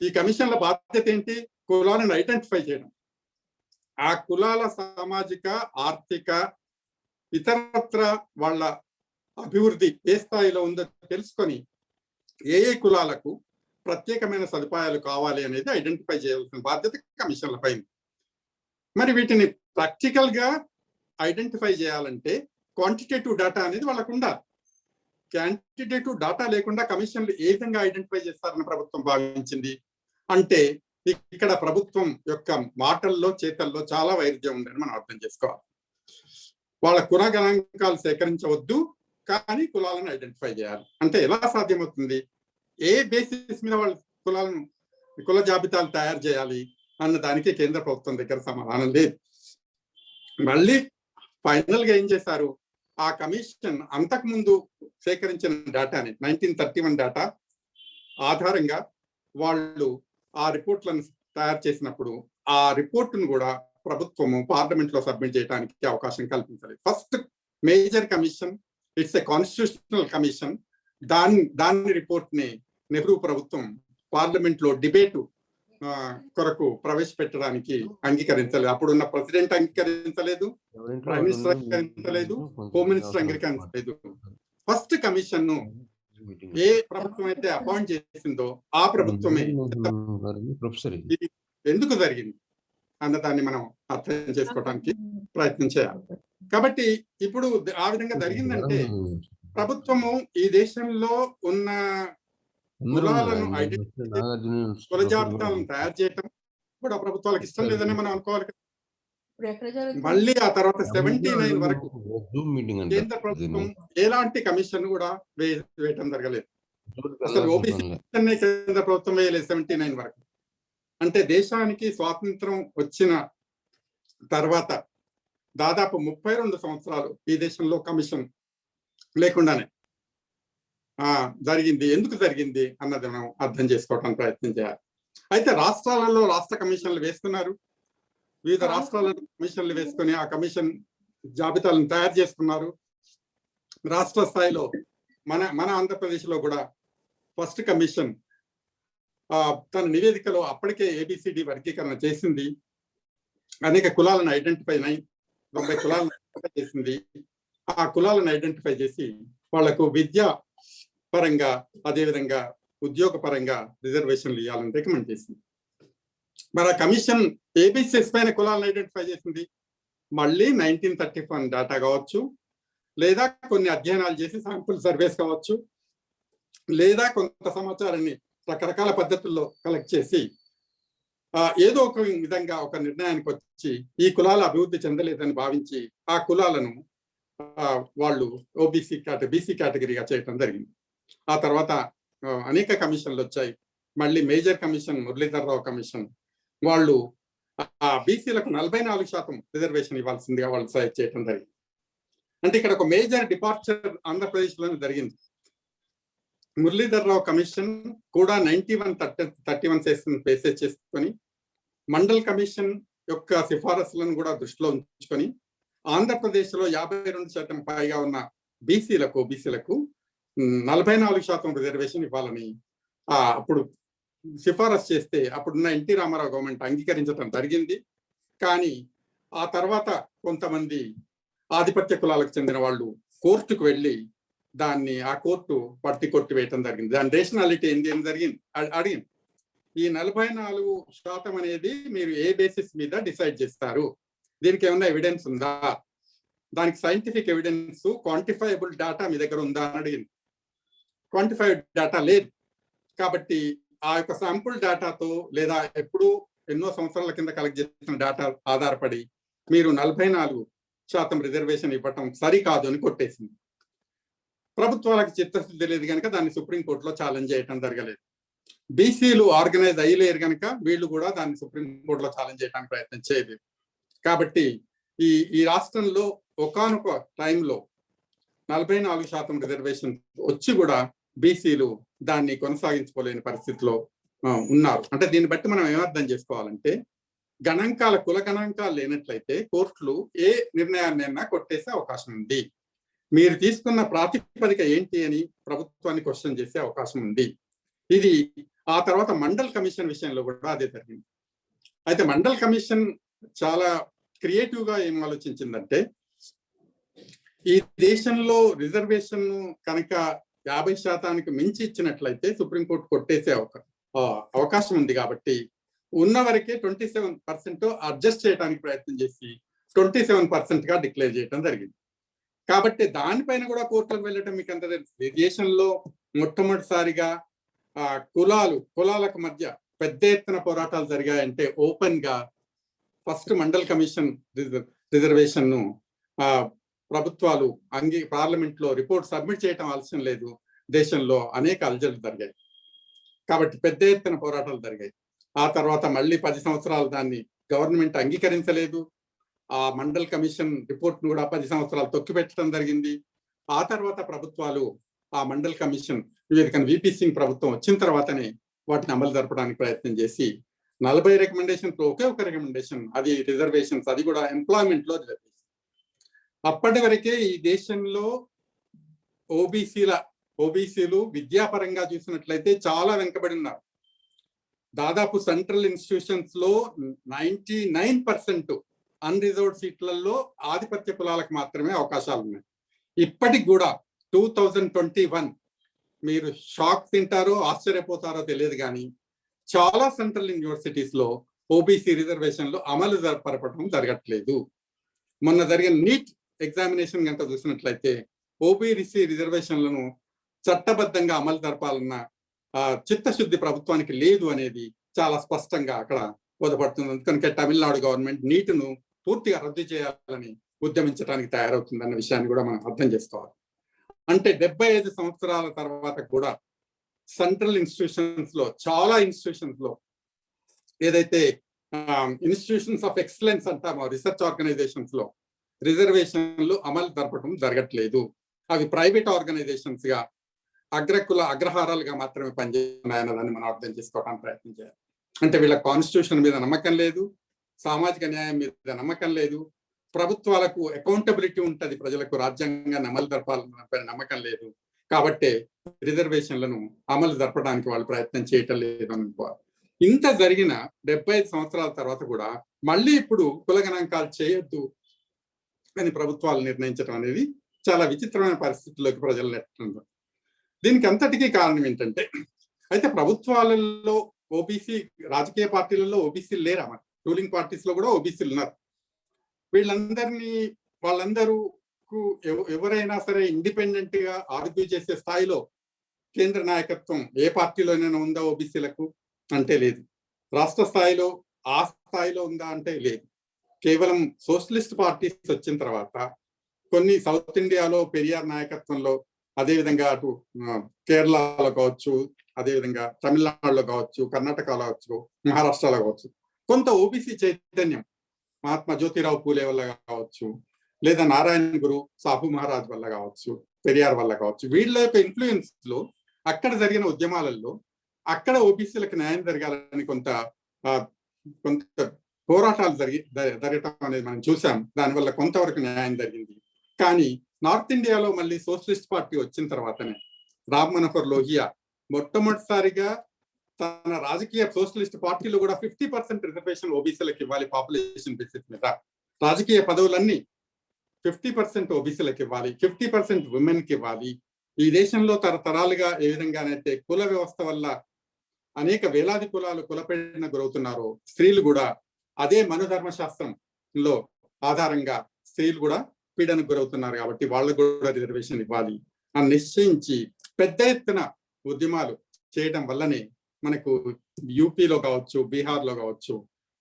ఈ కమిషన్ల బాధ్యత ఏంటి? కులాలను ఐడెంటిఫై చేయడం. ఆ కులాల సామాజిక, ఆర్థిక, ఇతరత్ర వాళ్ళ అభివృద్ధి ఏ స్థాయిలో ఉందో తెలుసుకొని ఏ కులాలకు ప్రత్యేకమైన సదుపాయాలు కావాలి అనేది ఐడెంటిఫై చేయాల్సిన బాధ్యత కమిషన్లపై. మరి వీటిని ప్రాక్టికల్ గా ఐడెంటిఫై చేయాలంటే క్వాంటిటేటివ్ డేటా అనేది వాళ్ళకు ఉండాలి. క్వాంటిటేటివ్ డేటా లేకుండా కమిషన్లు ఏ విధంగా ఐడెంటిఫై చేస్తారని ప్రభుత్వం భావించింది అంటే ఇక్కడ ప్రభుత్వం యొక్క మాటల్లో, చేతల్లో చాలా వైరుధ్యం ఉందని మనం అర్థం చేసుకోవాలి. వాళ్ళ కుల గణాంకాలు సేకరించవద్దు, కానీ కులాలను ఐడెంటిఫై చేయాలి. అంటే ఎలా సాధ్యమవుతుంది? ఏ బేసిస్ మీద వాళ్ళ కులాలను కుల జాబితాలు తయారు చేయాలి అన్న దానికి కేంద్ర ప్రభుత్వం దగ్గర సమాధానం లేదు. మళ్ళీ ఫైనల్ గా ఏం చేశారు, ఆ కమిషన్ అంతకుముందు సేకరించిన డేటాని 1931 డేటా ఆధారంగా వాళ్ళు ఆ రిపోర్ట్లను తయారు చేసినప్పుడు ఆ రిపోర్టును కూడా ప్రభుత్వము పార్లమెంట్ లో సబ్మిట్ చేయడానికి అవకాశం కల్పించలేదు. First major commission, it's a constitutional commission. దాని రిపోర్ట్ ని నెహ్రూ ప్రభుత్వం పార్లమెంట్ లో డిబేటు కొరకు ప్రవేశపెట్టడానికి అంగీకరించలేదు. అప్పుడున్న ప్రెసిడెంట్ అంగీకరించలేదు, ప్రైమ్ మినిస్టర్ అంగీకరించలేదు, హోమ్ మినిస్టర్ అంగీకరించలేదు. ఫస్ట్ కమిషన్ ను ఏ ప్రభుత్వం అయితే అపాయింట్ చేసిందో ఆ ప్రభుత్వమే ఇది ఎందుకు జరిగింది అన్నదాన్ని మనం అర్థం చేసుకోవడానికి ప్రయత్నం చేయాలి. కాబట్టి ఇప్పుడు ఆ విధంగా జరిగిందంటే ప్రభుత్వము ఈ దేశంలో ఉన్న కులాలను ఐడెంటిఫై, కుల జాబితాలను తయారు చేయటం కూడా ప్రభుత్వాలకు ఇష్టం లేదని మనం అనుకోవాలి. మళ్ళీ ఆ తర్వాత 79 వరకు కేంద్ర ప్రభుత్వం ఎలాంటి కమిషన్ కూడా వేయటం జరగలేదు. అసలు ఓబీసీ కేంద్ర ప్రభుత్వం వేయలేదు 79 వరకు. అంటే దేశానికి స్వాతంత్రం వచ్చిన తర్వాత దాదాపు 32 సంవత్సరాలు ఈ దేశంలో కమిషన్ లేకుండానే జరిగింది. ఎందుకు జరిగింది అన్నది మనం అర్థం చేసుకోవడానికి ప్రయత్నం చేయాలి. అయితే రాష్ట్రాలలో రాష్ట్ర కమిషన్లు వేసుకున్నారు, వివిధ రాష్ట్రాలలో కమిషన్లు వేసుకొని ఆ కమిషన్ జాబితాలను తయారు చేసుకున్నారు. రాష్ట్ర స్థాయిలో మన ఆంధ్రప్రదేశ్ లో కూడా ఫస్ట్ కమిషన్ తన నివేదికలో అప్పటికే ABCD వర్గీకరణ చేసింది. అనేక కులాలను ఐడెంటిఫై 90 కులాలను ఐడెంటిఫై చేసింది. ఆ కులాలను ఐడెంటిఫై చేసి వాళ్లకు విద్యా పరంగా అదేవిధంగా ఉద్యోగ పరంగా రిజర్వేషన్లు ఇవ్వాలని రికమెండ్ చేసింది. మరి ఆ కమిషన్ ABCs పైన కులాలను ఐడెంటిఫై చేసింది. మళ్ళీ 1931 డేటా కావచ్చు, లేదా కొన్ని అధ్యయనాలు చేసి శాంపుల్ సర్వేస్ కావచ్చు, లేదా కొంత సమాచారాన్ని రకరకాల పద్ధతుల్లో కలెక్ట్ చేసి ఏదో ఒక విధంగా ఒక నిర్ణయానికి వచ్చి ఈ కులాల అభివృద్ధి చెందలేదని భావించి ఆ కులాలను వాళ్ళు BC కేటగిరీగా చేయటం జరిగింది. ఆ తర్వాత అనేక కమిషన్లు వచ్చాయి. మళ్ళీ major commission, Muralidhar Rao commission, వాళ్ళు ఆ బీసీలకు 44% రిజర్వేషన్ ఇవ్వాల్సిందిగా వాళ్ళు సజెస్ట్ చేయడం జరిగింది. అంటే ఇక్కడ ఒక మేజర్ డిపార్చర్ ఆంధ్రప్రదేశ్ లోనే జరిగింది. మురళీధర్ రావు కమిషన్ కూడా 91-31 సెషన్ బేసెస్ చేసుకొని మండల్ కమిషన్ యొక్క సిఫారసులను కూడా దృష్టిలో ఉంచుకొని ఆంధ్రప్రదేశ్ లో 52% పైగా ఉన్న బీసీలకు 44% రిజర్వేషన్ ఇవ్వాలని అప్పుడు సిఫారసు చేస్తే అప్పుడున్న ఎన్టీ రామారావు గవర్నమెంట్ అంగీకరించడం జరిగింది. కానీ ఆ తర్వాత కొంతమంది ఆధిపత్య కులాలకు చెందిన వాళ్ళు కోర్టుకు వెళ్ళి ఆ కోర్టు పట్టి కొట్టి వేయటం జరిగింది. దాని రేషనాలిటీ ఏం జరిగింది అడిగింది. ఈ 44% అనేది మీరు ఏ బేసిస్ మీద డిసైడ్ చేస్తారు, దీనికి ఏమన్నా ఎవిడెన్స్ ఉందా, దానికి సైంటిఫిక్ ఎవిడెన్స్, క్వాంటిఫైబుల్ డేటా మీ దగ్గర ఉందా అని అడిగింది. క్వాంటిఫైడ్ డేటా లేదు. కాబట్టి ఆ యొక్క శాంపుల్ డేటాతో లేదా ఎన్నో సంవత్సరాల కింద కలెక్ట్ చేసిన డేటా ఆధారపడి మీరు 44% రిజర్వేషన్ ఇవ్వటం సరికాదు అని కొట్టేసింది. ప్రభుత్వాలకు చిత్తశుద్ధి లేదు కనుక దాన్ని సుప్రీంకోర్టులో ఛాలెంజ్ చేయటం జరగలేదు. బీసీలు ఆర్గనైజ్ అయ్యలేరు కనుక వీళ్ళు కూడా దాన్ని సుప్రీంకోర్టులో ఛాలెంజ్ చేయడానికి ప్రయత్నం చేయలేదు. కాబట్టి ఈ రాష్ట్రంలో ఒకానొక టైంలో 44% రిజర్వేషన్ వచ్చి కూడా బీసీలు దాన్ని కొనసాగించుకోలేని పరిస్థితిలో ఉన్నారు. అంటే దీన్ని బట్టి మనం ఏమర్థం చేసుకోవాలంటే కుల గణాంకాలు లేనట్లయితే కోర్టులు ఏ నిర్ణయాన్నైనా కొట్టేసే అవకాశం ఉంది. మీరు తీసుకున్న ప్రాతిపదిక ఏంటి అని ప్రభుత్వాన్ని క్వశ్చన్ చేసే అవకాశం ఉంది. ఇది ఆ తర్వాత మండల్ కమిషన్ విషయంలో కూడా అదే జరిగింది. అయితే మండల్ కమిషన్ చాలా క్రియేటివ్ గా ఏం ఆలోచించిందంటే ఈ దేశంలో రిజర్వేషన్ కనుక 50% మించి ఇచ్చినట్లయితే సుప్రీంకోర్టు కొట్టేసే అవకాశం ఉంది. కాబట్టి ఉన్న వరకే 27% అడ్జస్ట్ చేయడానికి ప్రయత్నం చేసి 27% గా డిక్లేర్ చేయడం జరిగింది. కాబట్టి దానిపైన కూడా కోర్టులకు వెళ్ళటం మీకు అంత తెలుసు. దేశంలో మొట్టమొదటిసారిగా కులాలకు మధ్య పెద్ద ఎత్తున పోరాటాలు జరిగాయంటే ఓపెన్ గా ఫస్ట్ మండల్ కమిషన్ రిజర్వేషన్ ను ప్రభుత్వాలు పార్లమెంట్ లో రిపోర్ట్ సబ్మిట్ చేయటం ఆలస్యం లేదు. దేశంలో అనేక అల్జడులు జరిగాయి. కాబట్టి పెద్ద ఎత్తున పోరాటాలు జరిగాయి. ఆ తర్వాత మళ్ళీ 10 సంవత్సరాలు దాన్ని గవర్నమెంట్ అంగీకరించలేదు. ఆ మండల్ కమిషన్ రిపోర్ట్ ను కూడా 10 సంవత్సరాలు తొక్కిపెట్టడం జరిగింది. ఆ తర్వాత ప్రభుత్వాలు ఆ మండల్ కమిషన్ నివేదికను విపి సింగ్ ప్రభుత్వం వచ్చిన తర్వాతనే వాటిని అమలు జరపడానికి ప్రయత్నం చేసి 40 రికమెండేషన్స్ లో ఒకే ఒక రికమెండేషన్, అది రిజర్వేషన్స్, అది కూడా ఎంప్లాయ్మెంట్ లో రిజర్వేషన్. అప్పటి వరకే ఈ దేశంలో ఓబీసీలు విద్యాపరంగా చూసినట్లయితే చాలా వెనుకబడి ఉన్నారు. దాదాపు సెంట్రల్ ఇన్స్టిట్యూషన్స్ లో 99% అన్రిజర్వ్డ్ సీట్లలో ఆధిపత్య కులాలకు మాత్రమే అవకాశాలు ఉన్నాయి. ఇప్పటికి కూడా 2021 మీరు షాక్ తింటారో ఆశ్చర్యపోతారో తెలియదు కానీ చాలా సెంట్రల్ యూనివర్సిటీస్ లో ఓబీసీ రిజర్వేషన్లు అమలు జరపడం జరగట్లేదు. మొన్న జరిగిన నీట్ ఎగ్జామినేషన్ కనుక చూసినట్లయితే ఓబీసీ రిజర్వేషన్లను చట్టబద్ధంగా అమలు జరపాలన్న చిత్తశుద్ధి ప్రభుత్వానికి లేదు అనేది చాలా స్పష్టంగా అక్కడ బోధపడుతుంది. అందుకని తమిళనాడు గవర్నమెంట్ నీటును పూర్తిగా రద్దు చేయాలని ఉద్యమించడానికి తయారవుతుందన్న విషయాన్ని కూడా మనం అర్థం చేసుకోవాలి. అంటే 75 సంవత్సరాల తర్వాత కూడా సెంట్రల్ ఇన్స్టిట్యూషన్స్ లో, చాలా ఇన్స్టిట్యూషన్స్ లో ఏదైతే ఇన్స్టిట్యూషన్స్ ఆఫ్ ఎక్సలెన్స్ అంటామో, రీసెర్చ్ ఆర్గనైజేషన్స్ లో రిజర్వేషన్లు అమలు జరపడం జరగట్లేదు. అవి ప్రైవేట్ ఆర్గనైజేషన్స్ గా అగ్రహారాలుగా మాత్రమే పనిచేస్తున్నాయన్న దాన్ని మనం అర్థం చేసుకోవడానికి ప్రయత్నం చేయాలి. అంటే వీళ్ళ కాన్స్టిట్యూషన్ మీద నమ్మకం లేదు, సామాజిక న్యాయం మీద నమ్మకం లేదు, ప్రభుత్వాలకు అకౌంటబిలిటీ ఉంటుంది, ప్రజలకు రాజ్యాంగాన్ని అమలు జరపాలన్న నమ్మకం లేదు. కాబట్టే రిజర్వేషన్లను అమలు జరపడానికి వాళ్ళు ప్రయత్నం చేయటం లేదు అనుకోవాలి. ఇంత జరిగిన 75 సంవత్సరాల తర్వాత కూడా మళ్ళీ ఇప్పుడు కుల గణాంకాలు చేయొద్దు అని ప్రభుత్వాలు నిర్ణయించడం అనేది చాలా విచిత్రమైన పరిస్థితుల్లోకి ప్రజలు నెట్టడం. దీనికి అంతటికీ కారణం ఏంటంటే, అయితే ప్రభుత్వాలలో ఓబీసీ, రాజకీయ పార్టీలలో ఓబీసీలు లేరా? మరి రూలింగ్ పార్టీస్ లో కూడా ఓబీసీలు ఉన్నారు. వాళ్ళందరూ ఎవరైనా సరే ఇండిపెండెంట్ గా ఆర్గ్యూ చేసే స్థాయిలో కేంద్ర నాయకత్వం ఏ పార్టీలోనైనా ఉందా ఓబీసీలకు అంటే లేదు. రాష్ట్ర స్థాయిలో ఆ స్థాయిలో ఉందా అంటే లేదు. కేవలం సోషలిస్ట్ పార్టీస్ వచ్చిన తర్వాత కొన్ని సౌత్ ఇండియాలో పెరియార్ నాయకత్వంలో, అదేవిధంగా అటు కేరళలో కావచ్చు, అదేవిధంగా తమిళనాడులో కావచ్చు, కర్ణాటకలో కావచ్చు, మహారాష్ట్రలో కావచ్చు, కొంత ఓబీసీ చైతన్యం మహాత్మా జ్యోతిరావు పూలే వల్ల కావచ్చు, లేదా నారాయణ గురు, సాహు మహారాజ్ వల్ల కావచ్చు, పెరియార్ వల్ల కావచ్చు, వీళ్ళ యొక్క ఇన్ఫ్లుయెన్స్ లో అక్కడ జరిగిన ఉద్యమాలలో అక్కడ ఓబీసీలకు న్యాయం జరగాలని కొంత పోరాటాలు జరగటం అనేది మనం చూసాం. దానివల్ల కొంతవరకు న్యాయం జరిగింది. కానీ నార్త్ ఇండియాలో మళ్ళీ సోషలిస్ట్ పార్టీ వచ్చిన తర్వాతనే రామ్ మనోహర్ లోహియా మొట్టమొదటిసారిగా తన రాజకీయ సోషలిస్ట్ పార్టీలో కూడా 50% రిజర్వేషన్ ఓబీసీలకు ఇవ్వాలి, పాపులేషన్ బేసిస్ మీద రాజకీయ పదవులన్నీ 50% ఓబీసీలకు ఇవ్వాలి, 50% ఉమెన్ కి ఇవ్వాలి. ఈ దేశంలో తరతరాలుగా ఏ విధంగానైతే కుల వ్యవస్థ వల్ల అనేక వేలాది కులాలు కులపీడన గురవుతున్నారో, స్త్రీలు కూడా అదే మనుధర్మ శాస్త్రంలో ఆధారంగా స్త్రీలు కూడా పీడనకు గురవుతున్నారు. కాబట్టి వాళ్ళకు కూడా రిజర్వేషన్ ఇవ్వాలి అని నిశ్చయించి పెద్ద ఎత్తున ఉద్యమాలు చేయడం వల్లనే మనకు యూపీలో కావచ్చు, బీహార్లో కావచ్చు,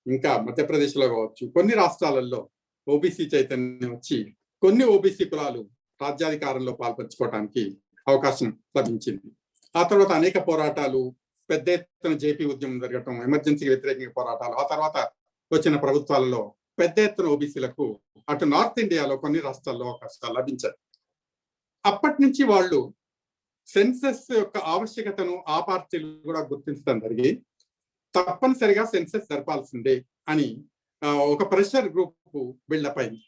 ఇంకా మధ్యప్రదేశ్లో కావచ్చు, కొన్ని రాష్ట్రాలలో ఓబీసీ చైతన్యం వచ్చి కొన్ని ఓబీసీ కులాలు రాజ్యాధికారంలో పాల్పంచుకోవడానికి అవకాశం లభించింది. ఆ తర్వాత అనేక పోరాటాలు, పెద్ద ఎత్తున జేపీ ఉద్యమం జరగటం, ఎమర్జెన్సీకి వ్యతిరేకంగా పోరాటాలు, ఆ తర్వాత వచ్చిన ప్రభుత్వాలలో పెద్ద ఎత్తున ఓబీసీలకు అటు నార్త్ ఇండియాలో కొన్ని రాష్ట్రాల్లో అవకాశాలు లభించాయి. అప్పటి నుంచి వాళ్ళు సెన్సస్ యొక్క ఆవశ్యకతను ఆ పార్టీలు కూడా గుర్తించడం జరిగి తప్పనిసరిగా సెన్సస్ జరపాల్సిందే అని ఒక ప్రెషర్ గ్రూప్ బిల్డప్ అయింది.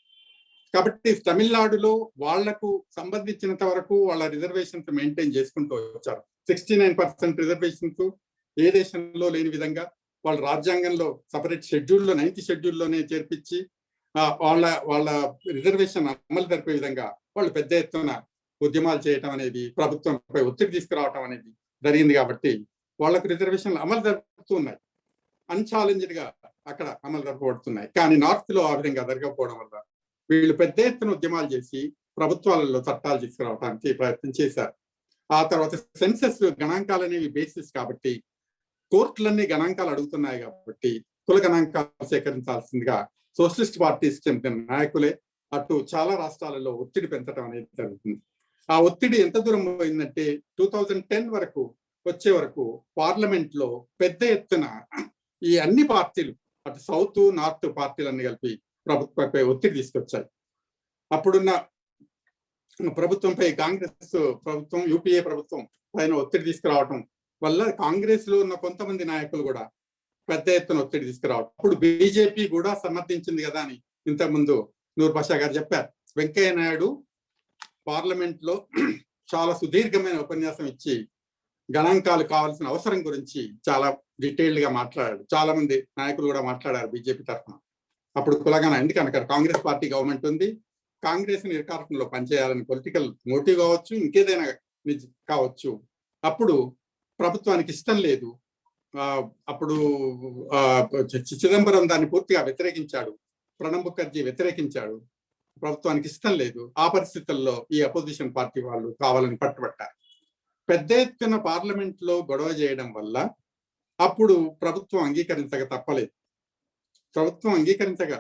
కాబట్టి తమిళనాడులో వాళ్లకు సంబంధించినంత వరకు వాళ్ళ రిజర్వేషన్స్ మెయింటైన్ చేసుకుంటూ వచ్చారు. 69% రిజర్వేషన్స్ ఏ దేశంలో లేని విధంగా వాళ్ళ రాజ్యాంగంలో సపరేట్ షెడ్యూల్లో 9th షెడ్యూల్లోనే చేర్పించి వాళ్ళ రిజర్వేషన్ అమలు జరిపే విధంగా వాళ్ళు పెద్ద ఎత్తున ఉద్యమాలు చేయటం అనేది, ప్రభుత్వంపై ఒత్తిడి తీసుకురావటం అనేది జరిగింది. కాబట్టి వాళ్ళకు రిజర్వేషన్లు అమలు జరుపుతున్నాయి, అన్ఛాలెంజ్డ్ గా అక్కడ అమలు జరపబడుతున్నాయి. కానీ నార్త్ లో ఆ విధంగా జరగకపోవడం వల్ల వీళ్ళు పెద్ద ఎత్తున ఉద్యమాలు చేసి ప్రభుత్వాలలో చట్టాలు తీసుకురావడానికి ప్రయత్నం చేశారు. ఆ తర్వాత సెన్సస్ గణాంకాలు అనేవి బేసిస్ కాబట్టి కోర్టులన్నీ గణాంకాలు అడుగుతున్నాయి కాబట్టి కుల గణాంకాలు సేకరించాల్సిందిగా సోషలిస్ట్ పార్టీస్ చెందిన నాయకులే అటు చాలా రాష్ట్రాలలో ఒత్తిడి పెంచడం అనేది జరుగుతుంది. ఆ ఒత్తిడి ఎంత దూరం పోయిందంటే 2010 వరకు వచ్చే వరకు పార్లమెంట్ లో పెద్ద ఎత్తున ఈ అన్ని పార్టీలు అటు సౌత్ నార్త్ పార్టీలన్నీ కలిపి ప్రభుత్వంపై ఒత్తిడి తీసుకొచ్చాయి. అప్పుడున్న ప్రభుత్వంపై కాంగ్రెస్ ప్రభుత్వం, యూపీఏ ప్రభుత్వం పైన ఒత్తిడి తీసుకురావటం వల్ల కాంగ్రెస్ లో ఉన్న కొంతమంది నాయకులు కూడా పెద్ద ఎత్తున ఒత్తిడి తీసుకురావటం. అప్పుడు బీజేపీ కూడా సమర్థించింది కదా అని ఇంతకుముందు నూర్ పాషా గారు చెప్పారు. వెంకయ్య నాయుడు పార్లమెంట్ లో చాలా సుదీర్ఘమైన ఉపన్యాసం ఇచ్చి గణాంకాలు కావాల్సిన అవసరం గురించి చాలా డీటెయిల్డ్ గా మాట్లాడాడు. చాలా మంది నాయకులు కూడా మాట్లాడారు బీజేపీ తరఫున. అప్పుడు కులగణ ఎందుకంటే కాంగ్రెస్ పార్టీ గవర్నమెంట్ ఉంది, కాంగ్రెస్ నిర్కారణలో పనిచేయాలని పొలిటికల్ మోటివ్ కావచ్చు, ఇంకేదైనా కావచ్చు. అప్పుడు ప్రభుత్వానికి ఇష్టం లేదు. అప్పుడు చిదంబరం దాన్ని పూర్తిగా వ్యతిరేకించాడు, ప్రణబ్ ముఖర్జీ వ్యతిరేకించాడు. ప్రభుత్వానికి ఇష్టం లేదు. ఆ పరిస్థితుల్లో ఈ అపోజిషన్ పార్టీ వాళ్ళు కావాలని పట్టుబట్టారు. పెద్ద ఎత్తున పార్లమెంట్ లో గొడవ చేయడం వల్ల అప్పుడు ప్రభుత్వం అంగీకరించక తప్పలేదు. ప్రభుత్వం అంగీకరించక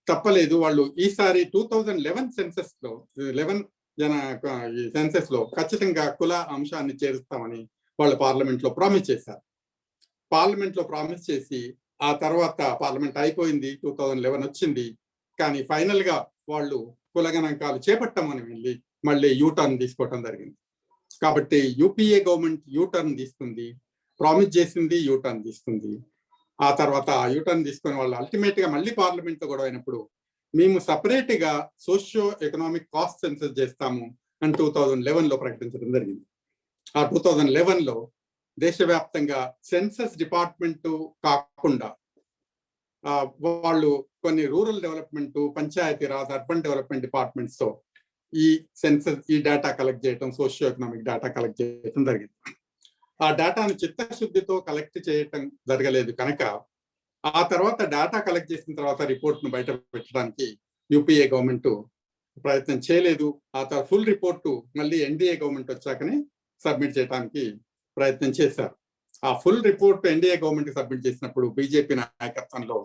తప్పలేదు. వాళ్ళు ఈసారి 2011 సెన్సెస్ లో 11 సెన్సెస్ లో ఖచ్చితంగా కుల అంశాన్ని చేరుస్తామని వాళ్ళు పార్లమెంట్ లో ప్రామిస్ చేశారు. పార్లమెంట్ లో ప్రామిస్ చేసి ఆ తర్వాత పార్లమెంట్ అయిపోయింది, 2011 వచ్చింది. కానీ ఫైనల్ గా వాళ్ళు కుల గణాంకాలు చేపట్టమని వెళ్ళి మళ్ళీ యూటర్న్ తీసుకోవటం జరిగింది. కాబట్టి యూపీఏ గవర్నమెంట్ యూటర్న్ తీసుకుంది, ప్రామిస్ చేసింది, యూటర్న్ తీసుకుంది. ఆ తర్వాత యూటర్న్ తీసుకుని వాళ్ళు అల్టిమేట్ గా మళ్ళీ పార్లమెంట్ లో గొడవ అయినప్పుడు మేము సపరేట్ గా సోషియో ఎకనామిక్ కాస్ట్ సెన్సస్ చేస్తాము అని 2011 లో ప్రకటించడం జరిగింది. ఆ 2011 లో దేశవ్యాప్తంగా సెన్సస్ డిపార్ట్మెంట్ కాకుండా వాళ్ళు కొన్ని rural development, Panchayati Raj, urban development departments తో ఈ సెన్సస్, ఈ డేటా కలెక్ట్ చేయడం, సోషియో ఎకనామిక్ డేటా కలెక్ట్ చేయడం జరిగింది. ఆ డేటాను చిత్తశుద్ధితో కలెక్ట్ చేయటం జరగలేదు కనుక ఆ తర్వాత డేటా కలెక్ట్ చేసిన తర్వాత రిపోర్ట్ను బయట పెట్టడానికి యూపీఏ గవర్నమెంట్ ప్రయత్నం చేయలేదు. ఆ తర్వాత ఫుల్ రిపోర్టు మళ్ళీ ఎన్డీఏ గవర్నమెంట్ వచ్చాకనే సబ్మిట్ చేయడానికి ప్రయత్నం చేశారు. ఆ full report NDA government submit చేసినప్పుడు బీజేపీ నాయకత్వంలో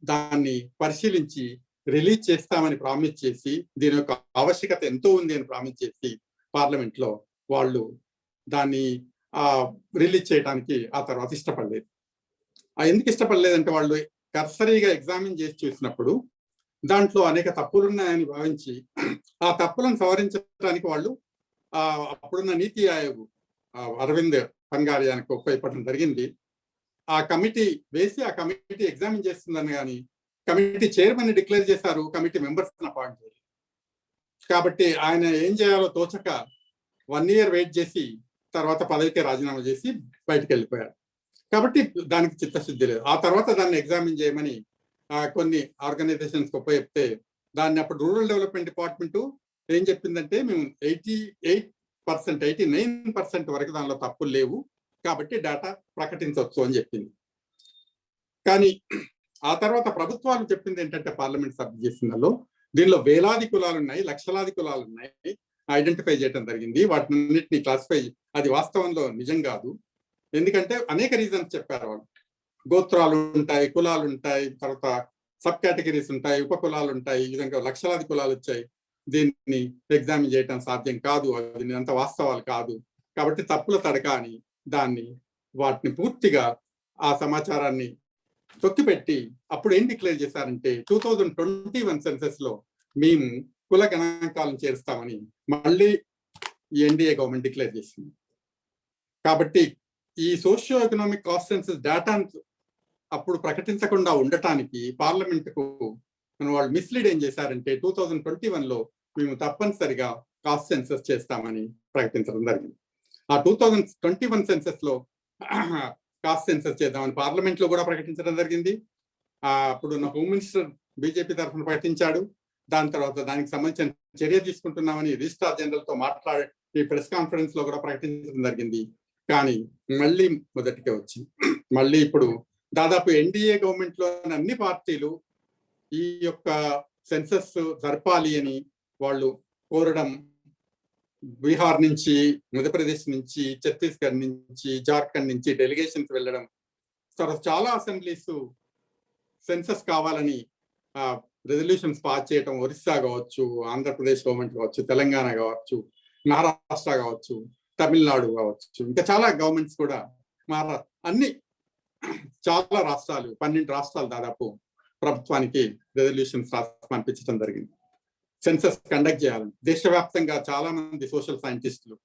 దాన్ని పరిశీలించి రిలీజ్ చేస్తామని ప్రామిస్ చేసి, దీని యొక్క ఆవశ్యకత ఎంతో ఉంది అని ప్రామిస్ చేసి పార్లమెంట్ లో వాళ్ళు దాన్ని రిలీజ్ చేయడానికి ఆ తర్వాత ఇష్టపడలేదు. ఎందుకు ఇష్టపడలేదంటే వాళ్ళు కర్సరీగా ఎగ్జామిన్ చేసి చూసినప్పుడు దాంట్లో అనేక తప్పులు ఉన్నాయని భావించి ఆ తప్పులను సవరించడానికి వాళ్ళు అప్పుడున్న నీతి ఆయోగ్ అరవింద్ పంగారియానికి ఒప్పైపడడం జరిగింది. ఆ కమిటీ వేసి ఆ కమిటీ ఎగ్జామిన్ చేస్తుందని కానీ కమిటీ చైర్మన్ డిక్లేర్ చేశారు, కమిటీ మెంబర్స్ అపాయింట్ చేయాలి. కాబట్టి ఆయన ఏం చేయాలో తోచక 1 year వెయిట్ చేసి తర్వాత పదవికి రాజీనామా చేసి బయటకు వెళ్ళిపోయారు. కాబట్టి దానికి చిత్తశుద్ధి లేదు. ఆ తర్వాత దాన్ని ఎగ్జామిన్ చేయమని కొన్ని ఆర్గనైజేషన్స్ చెప్తే దాన్ని అప్పుడు రూరల్ డెవలప్మెంట్ డిపార్ట్మెంట్ ఏం చెప్పిందంటే మేము 89% వరకు దానిలో తప్పులు లేవు కాబట్టి డేటా ప్రకటించవచ్చు అని చెప్పింది. కానీ ఆ తర్వాత ప్రభుత్వాలు చెప్పింది ఏంటంటే పార్లమెంట్ సబ్మిట్ చేసిందో దీనిలో వేలాది కులాలు ఉన్నాయి, లక్షలాది కులాలు ఉన్నాయి, ఐడెంటిఫై చేయడం జరిగింది. వాటిన్నిటిని క్లాసిఫై, అది వాస్తవంలో నిజం కాదు. ఎందుకంటే అనేక రీజన్స్ చెప్పారు వాళ్ళు. గోత్రాలు ఉంటాయి, కులాలు ఉంటాయి, తర్వాత సబ్ కేటగిరీస్ ఉంటాయి, ఉప కులాలు ఉంటాయి, ఈ విధంగా లక్షలాది కులాలు వచ్చాయి. దీన్ని ఎగ్జామిన్ చేయడం సాధ్యం కాదు, అది అంత వాస్తవాలు కాదు. కాబట్టి తప్పుల తడక అని వాటిని పూర్తిగా ఆ సమాచారాన్ని తొక్కిపెట్టి అప్పుడు ఏం డిక్లేర్ చేశారంటే 2021 సెన్సెస్ లో మేము కుల గణాంకాలను చేరుస్తామని మళ్ళీ ఎన్డీఏ గవర్నమెంట్ డిక్లేర్ చేసింది. కాబట్టి ఈ సోషియో ఎకనామిక్ కాస్ట్ సెన్సస్ డేటాను అప్పుడు ప్రకటించకుండా ఉండటానికి పార్లమెంటుకు వాళ్ళు మిస్లీడ్ ఏం చేశారంటే 2021 లో మేము తప్పనిసరిగా కాస్ట్ సెన్సస్ చేస్తామని ప్రకటించడం జరిగింది. ఆ 2021 సెన్సెస్ లో కాస్ట్ సెన్సస్ చేద్దామని పార్లమెంట్ లో కూడా ప్రకటించడం జరిగింది. అప్పుడున్న హోమ్ మినిస్టర్ బీజేపీ తరఫున ప్రకటించాడు. దాని తర్వాత దానికి సంబంధించిన చర్య తీసుకుంటున్నామని రిజిస్ట్రార్ జనరల్ తో మాట్లాడి ఈ ప్రెస్ కాన్ఫరెన్స్ లో కూడా ప్రకటించడం జరిగింది. కానీ మళ్ళీ మొదటికే వచ్చింది. మళ్ళీ ఇప్పుడు దాదాపు ఎన్డీఏ గవర్నమెంట్ లో అన్ని పార్టీలు ఈ యొక్క సెన్సస్ జరపాలి అని వాళ్ళు కోరడం, బీహార్ నుంచి, మధ్యప్రదేశ్ నుంచి, ఛత్తీస్గఢ్ నుంచి, జార్ఖండ్ నుంచి డెలిగేషన్స్ వెళ్ళడం, తర్వాత చాలా అసెంబ్లీస్ సెన్సస్ కావాలని రెజల్యూషన్స్ పాస్ చేయడం, ఒరిస్సా కావచ్చు, ఆంధ్రప్రదేశ్ గవర్నమెంట్ కావచ్చు, తెలంగాణ కావచ్చు, మహారాష్ట్ర కావచ్చు, తమిళనాడు కావచ్చు, ఇంకా చాలా గవర్నమెంట్స్ కూడా అన్ని చాలా రాష్ట్రాలు 12 రాష్ట్రాలు దాదాపు ప్రభుత్వానికి రెజల్యూషన్స్ రాసి పంపించడం జరిగింది. సెన్సస్ కండక్ట్ చేయాలని దేశవ్యాప్తంగా చాలా మంది సోషల్ సైంటిస్టులు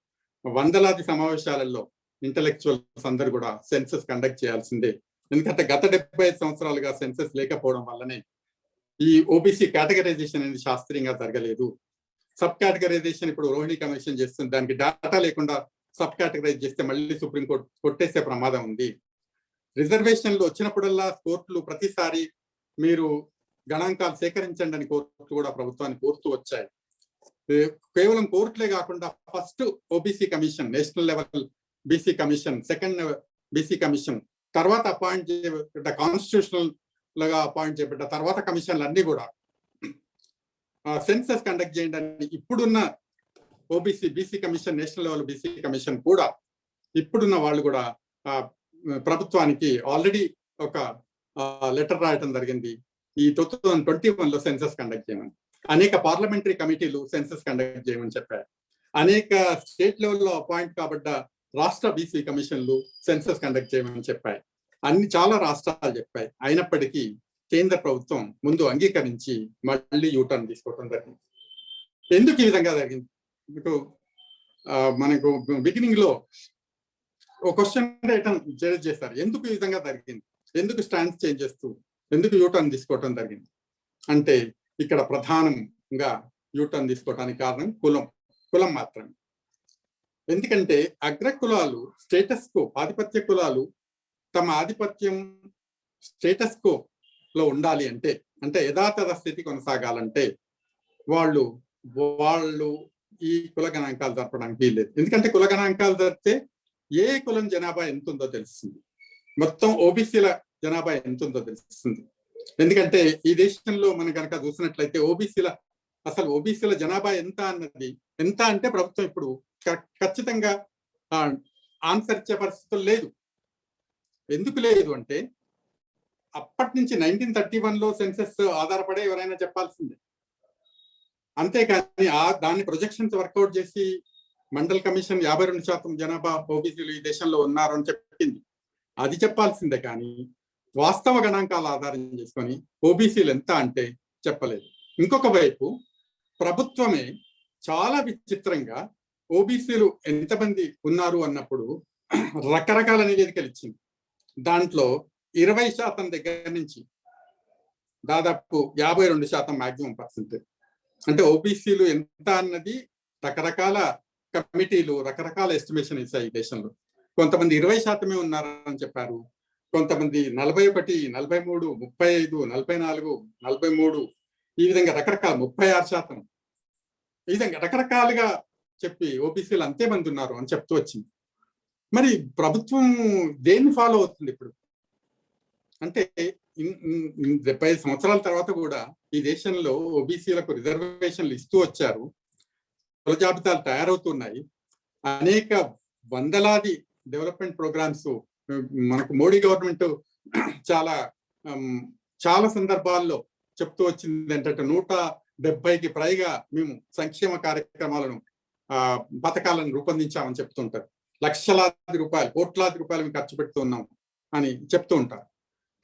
వందలాది సమావేశాలలో ఇంటలెక్చువల్స్ అందరూ కూడా సెన్సస్ కండక్ట్ చేయాల్సిందే. ఎందుకంటే గత 75 సంవత్సరాలుగా సెన్సస్ లేకపోవడం వల్లనే ఈ ఓబీసీ కేటగరైజేషన్ అనేది శాస్త్రీయంగా జరగలేదు. సబ్ కేటగరైజేషన్ ఇప్పుడు రోహిణి కమిషన్ చేస్తుంది. దానికి డేటా లేకుండా సబ్ కేటగరైజ్ చేస్తే మళ్ళీ సుప్రీంకోర్టు కొట్టేసే ప్రమాదం ఉంది. రిజర్వేషన్లు వచ్చినప్పుడల్లా కోర్టులు ప్రతిసారి మీరు గణాంకాలు సేకరించండి అని కోర్టు కూడా ప్రభుత్వాన్ని కోరుతూ వచ్చాయి. కేవలం కోర్టులే కాకుండా first OBC commission, national level BC commission, second BC commission, తర్వాత అపాయింట్ చేయబడ్డ కాన్స్టిట్యూషనల్ గా అపాయింట్ చేయబడ్డ తర్వాత కమిషన్లు అన్ని కూడా సెన్సస్ కండక్ట్ చేయండి అని ఇప్పుడున్న OBC BC commission, national level BC commission కూడా ఇప్పుడున్న వాళ్ళు కూడా ప్రభుత్వానికి ఆల్రెడీ ఒక లెటర్ రాయటం జరిగింది. ఈ 2021లో సెన్సస్ కండక్ట్ చేయమని. అనేక పార్లమెంటరీ కమిటీలు సెన్సస్ కండక్ట్ చేయమని చెప్పారు. అనేక స్టేట్ లెవెల్లో అపాయింట్ కాబడ్డ రాష్ట్ర బీసీ కమిషన్లు సెన్సస్ కండక్ట్ చేయమని చెప్పాయి. చాలా రాష్ట్రాలు చెప్పాయి. అయినప్పటికీ కేంద్ర ప్రభుత్వం ముందు అంగీకరించి మళ్ళీ యూటర్న్ తీసుకోవడం జరిగింది. ఎందుకు ఈ విధంగా జరిగింది? మనకు బిగినింగ్ లో ఒక క్వశ్చన్ రేజ్ చేస్తారు. ఎందుకు ఈ విధంగా జరిగింది? ఎందుకు స్టాండ్ చేంజ్ చేస్తూ ఎందుకు యూటర్న్ తీసుకోవటం జరిగింది అంటే ఇక్కడ ప్రధానంగా యూటర్న్ తీసుకోవడానికి కారణం కులం మాత్రమే. ఎందుకంటే అగ్ర కులాలు స్టేటస్ కో, ఆధిపత్య కులాలు తమ ఆధిపత్యం స్టేటస్ కో లో ఉండాలి అంటే యథాతథ స్థితి కొనసాగాలంటే వాళ్ళు ఈ కుల గణాంకాలు జరపడానికి వీల్లేదు. ఎందుకంటే కుల గణాంకాలు జరిపితే ఏ కులం జనాభా ఎంత ఉందో తెలుస్తుంది, మొత్తం ఓబీసీల జనాభా ఎంత ఉందో తెలుస్తుంది. ఎందుకంటే ఈ దేశంలో మనం కనుక చూసినట్లయితే ఓబీసీల జనాభా ఎంత అంటే ప్రభుత్వం ఇప్పుడు ఖచ్చితంగా ఆన్సర్ ఇచ్చే పరిస్థితులు లేదు. ఎందుకు లేదు అంటే అప్పటి నుంచి 1931లో సెన్సస్ ఆధారపడే ఎవరైనా చెప్పాల్సిందే. అంతేకాని దాన్ని ప్రొజెక్షన్స్ వర్కౌట్ చేసి మండల్ కమిషన్ 52% జనాభా ఓబీసీలు ఈ దేశంలో ఉన్నారు అని చెప్పింది, అది చెప్పాల్సిందే. కానీ వాస్తవ గణాంకాల ఆధారం చేసుకొని ఓబీసీలు ఎంత అంటే చెప్పలేదు. ఇంకొక వైపు ప్రభుత్వమే చాలా విచిత్రంగా ఓబీసీలు ఎంతమంది ఉన్నారు అన్నప్పుడు రకరకాల నివేదికలు ఇచ్చింది. దాంట్లో 20% దగ్గర నుంచి దాదాపు 52% మాక్సిమం పర్సెంటేజ్. అంటే ఓబీసీలు ఎంత అన్నది రకరకాల కమిటీలు రకరకాల ఎస్టిమేషన్ ఇచ్చాయి ఈ దేశంలో. కొంతమంది 20% ఉన్నారని చెప్పారు, కొంతమంది 41, 43, 35, 44, 43, ఈ విధంగా రకరకాల 36%, ఈ విధంగా రకరకాలుగా చెప్పి ఓబీసీలు అంతే మంది ఉన్నారు అని చెప్తూ వచ్చింది. మరి ప్రభుత్వం దేన్ని ఫాలో అవుతుంది ఇప్పుడు అంటే 75 సంవత్సరాల తర్వాత కూడా ఈ దేశంలో ఓబీసీలకు రిజర్వేషన్లు ఇస్తూ వచ్చారు, కుల జాబితాలు తయారవుతున్నాయి, అనేక వందలాది డెవలప్మెంట్ ప్రోగ్రామ్స్ మనకు మోడీ గవర్నమెంట్ చాలా సందర్భాల్లో చెప్తూ వచ్చింది ఏంటంటే 170కి పైగా మేము సంక్షేమ కార్యక్రమాలను పథకాలను రూపొందించామని చెప్తుంటారు. లక్షలాది రూపాయలు, కోట్లాది రూపాయలు మేము ఖర్చు పెడుతున్నాం అని చెప్తూ ఉంటారు.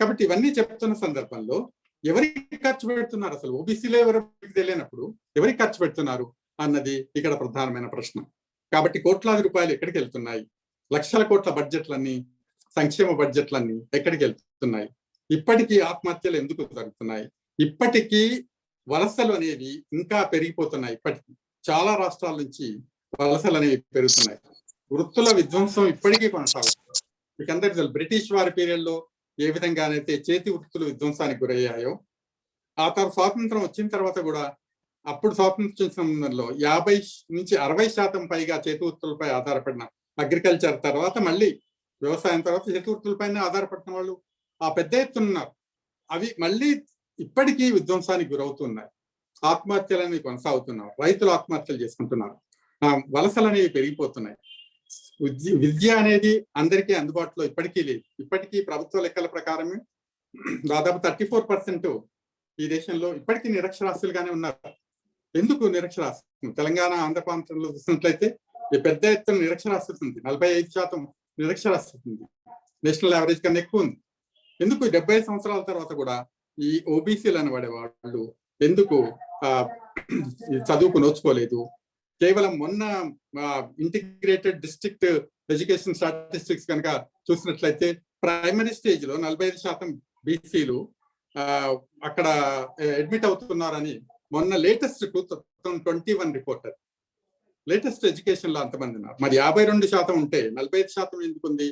కాబట్టి ఇవన్నీ చెప్తున్న సందర్భంలో ఎవరికి ఖర్చు పెడుతున్నారు, అసలు ఓబీసీలో ఎవరికి తెలియనప్పుడు ఎవరికి ఖర్చు పెడుతున్నారు అన్నది ఇక్కడ ప్రధానమైన ప్రశ్న. కాబట్టి కోట్లాది రూపాయలు ఎక్కడికి వెళ్తున్నాయి, లక్షల కోట్ల బడ్జెట్లన్నీ, సంక్షేమ బడ్జెట్లన్నీ ఎక్కడికి వెళ్తున్నాయి, ఇప్పటికీ ఆత్మహత్యలు ఎందుకు జరుగుతున్నాయి, ఇప్పటికీ వలసలు అనేవి ఇంకా పెరిగిపోతున్నాయి, ఇప్పటికీ చాలా రాష్ట్రాల నుంచి వలసలు అనేవి పెరుగుతున్నాయి, వృత్తుల విధ్వంసం ఇప్పటికీ కొనసాగుతుంది. మీకు అందరికీ తెలుసు బ్రిటిష్ వారి పీరియడ్లో ఏ విధంగానైతే చేతి వృత్తులు విధ్వంసానికి గురయ్యాయో, ఆ తర్వాత స్వాతంత్రం వచ్చిన తర్వాత కూడా అప్పుడు స్వాతంత్రం సందర్భంలో 50 నుంచి 60% పైగా చేతి వృత్తులపై ఆధారపడిన అగ్రికల్చర్ తర్వాత మళ్ళీ వ్యవసాయం తర్వాత చేతి వృత్తులపైనే ఆధారపడిన వాళ్ళు ఆ పెద్ద ఎత్తున ఉన్నారు. అవి మళ్ళీ ఇప్పటికీ విధ్వంసానికి గురవుతున్నాయి, ఆత్మహత్యలు అనేవి కొనసాగుతున్నారు, రైతులు ఆత్మహత్యలు చేసుకుంటున్నారు, వలసలు అనేవి పెరిగిపోతున్నాయి. విద్య అనేది అందరికీ అందుబాటులో ఇప్పటికీ లేదు. ఇప్పటికీ ప్రభుత్వ లెక్కల ప్రకారమే దాదాపు 34% ఈ దేశంలో ఇప్పటికీ నిరక్షరాస్యులుగానే ఉన్నారు. ఎందుకు నిరక్షరాస్యత? తెలంగాణ, ఆంధ్ర ప్రాంతంలో చూసినట్లయితే పెద్ద ఎత్తున నిరక్షరాస్యత ఉంది, 45% నిరక్షరాస్యత ఉంది. నేషనల్ యావరేజ్ కన్నా ఎక్కువ ఉంది. ఎందుకు 75 సంవత్సరాల తర్వాత కూడా ఈ ఓబీసీలు అనబడే వాళ్ళు ఎందుకు చదువుకు నోచుకోలేదు? కేవలం మొన్న ఇంటిగ్రేటెడ్ డిస్ట్రిక్ట్ ఎడ్యుకేషన్ స్టాటిస్టిక్స్ కనుక చూసినట్లయితే ప్రైమరీ స్టేజ్ లో 45% బీసీలు అక్కడ అడ్మిట్ అవుతున్నారని మొన్న లేటెస్ట్ 2021 రిపోర్ట్. లేటెస్ట్ ఎడ్యుకేషన్ లో అంతమంది ఉన్నారు. మరి 52% ఉంటే 45% ఎందుకు ఉంది?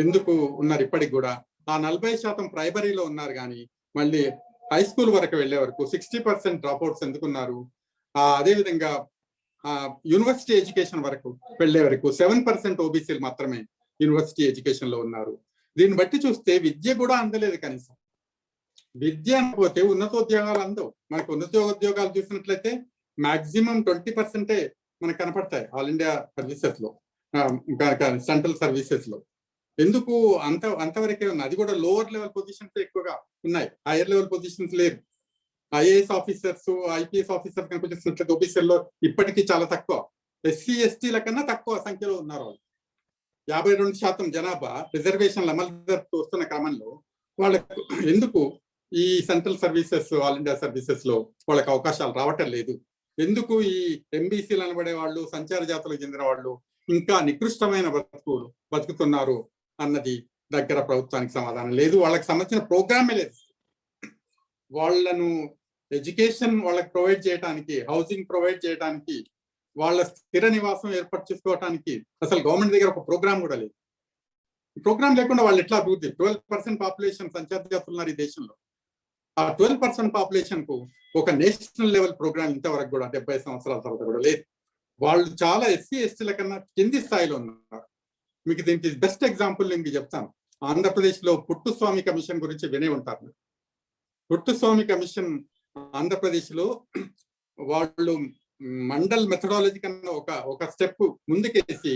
ఎందుకు ఉన్నారు ఇప్పటికి కూడా? ఆ 40% ప్రైమరీలో ఉన్నారు కానీ మళ్ళీ హై స్కూల్ వరకు వెళ్లే వరకు 60% డ్రాప్అవుట్స్ ఎందుకున్నారు? అదేవిధంగా యూనివర్సిటీ ఎడ్యుకేషన్ వరకు వెళ్లే వరకు 7% ఓబీసీలు మాత్రమే యూనివర్సిటీ ఎడ్యుకేషన్ లో ఉన్నారు. దీన్ని బట్టి చూస్తే విద్య కూడా అందలేదు. కనీసం విద్య అనకపోతే ఉన్నతోద్యోగాలు అందవు. మనకు ఉన్నతోద్యోగాలు చూసినట్లయితే మాక్సిమం 20% మనకు కనపడతాయి ఆల్ ఇండియా సర్వీసెస్ లో, సెంట్రల్ సర్వీసెస్ లో. ఎందుకు అంతవరకే ఉన్నాయి? అది కూడా లోవర్ లెవెల్ పొజిషన్స్ ఎక్కువగా ఉన్నాయి, హైయర్ లెవెల్ పొజిషన్స్ లేరు. ఐఏఎస్ ఆఫీసర్స్, ఐపీఎస్ ఆఫీసర్స్ కనుక చూసినట్లయితే ఓబీసీల్లో ఇప్పటికీ చాలా తక్కువ. ఎస్సీ ఎస్టీల కన్నా తక్కువ సంఖ్యలో ఉన్నారు వాళ్ళు. 52% జనాభా రిజర్వేషన్ల అమలు వస్తున్న క్రమంలో వాళ్ళకు ఎందుకు ఈ central services, all India services లో వాళ్ళకి అవకాశాలు రావటం లేదు? ఎందుకు ఈ ఎంబీసీలు అనబడే వాళ్ళు, సంచార జాతులకు చెందిన వాళ్ళు ఇంకా నికృష్టమైన బతుకుతున్నారు అన్నది దగ్గర ప్రభుత్వానికి సమాధానం లేదు. వాళ్ళకి సంబంధించిన ప్రోగ్రామే లేదు. వాళ్ళను ఎడ్యుకేషన్ వాళ్ళకి ప్రొవైడ్ చేయడానికి, హౌసింగ్ ప్రొవైడ్ చేయడానికి, వాళ్ళ స్థిర నివాసం ఏర్పాటు చేసుకోవడానికి అసలు గవర్నమెంట్ దగ్గర ఒక ప్రోగ్రామ్ కూడా లేదు. ప్రోగ్రామ్ లేకుండా వాళ్ళు ఎట్లా అభివృద్ధి? 12% పాపులేషన్ సంచార జాతులు ఉన్నారు ఈ దేశంలో. ఆ 12% పాపులేషన్ కు ఒక నేషనల్ లెవెల్ ప్రోగ్రామ్ ఇంతవరకు కూడా 70 సంవత్సరాల తర్వాత కూడా లేదు. వాళ్ళు చాలా ఎస్సీ ఎస్టీల కన్నా కింది స్థాయిలో ఉన్నారు. మీకు దీనికి బెస్ట్ ఎగ్జాంపుల్ నేను చెప్తాను. ఆంధ్రప్రదేశ్ లో పుట్టుస్వామి కమిషన్ గురించి వినే ఉంటారు. పుట్టుస్వామి కమిషన్ ఆంధ్రప్రదేశ్ లో వాళ్ళు మండల్ మెథడాలజీ కన్నా ఒక స్టెప్ ముందుకేసి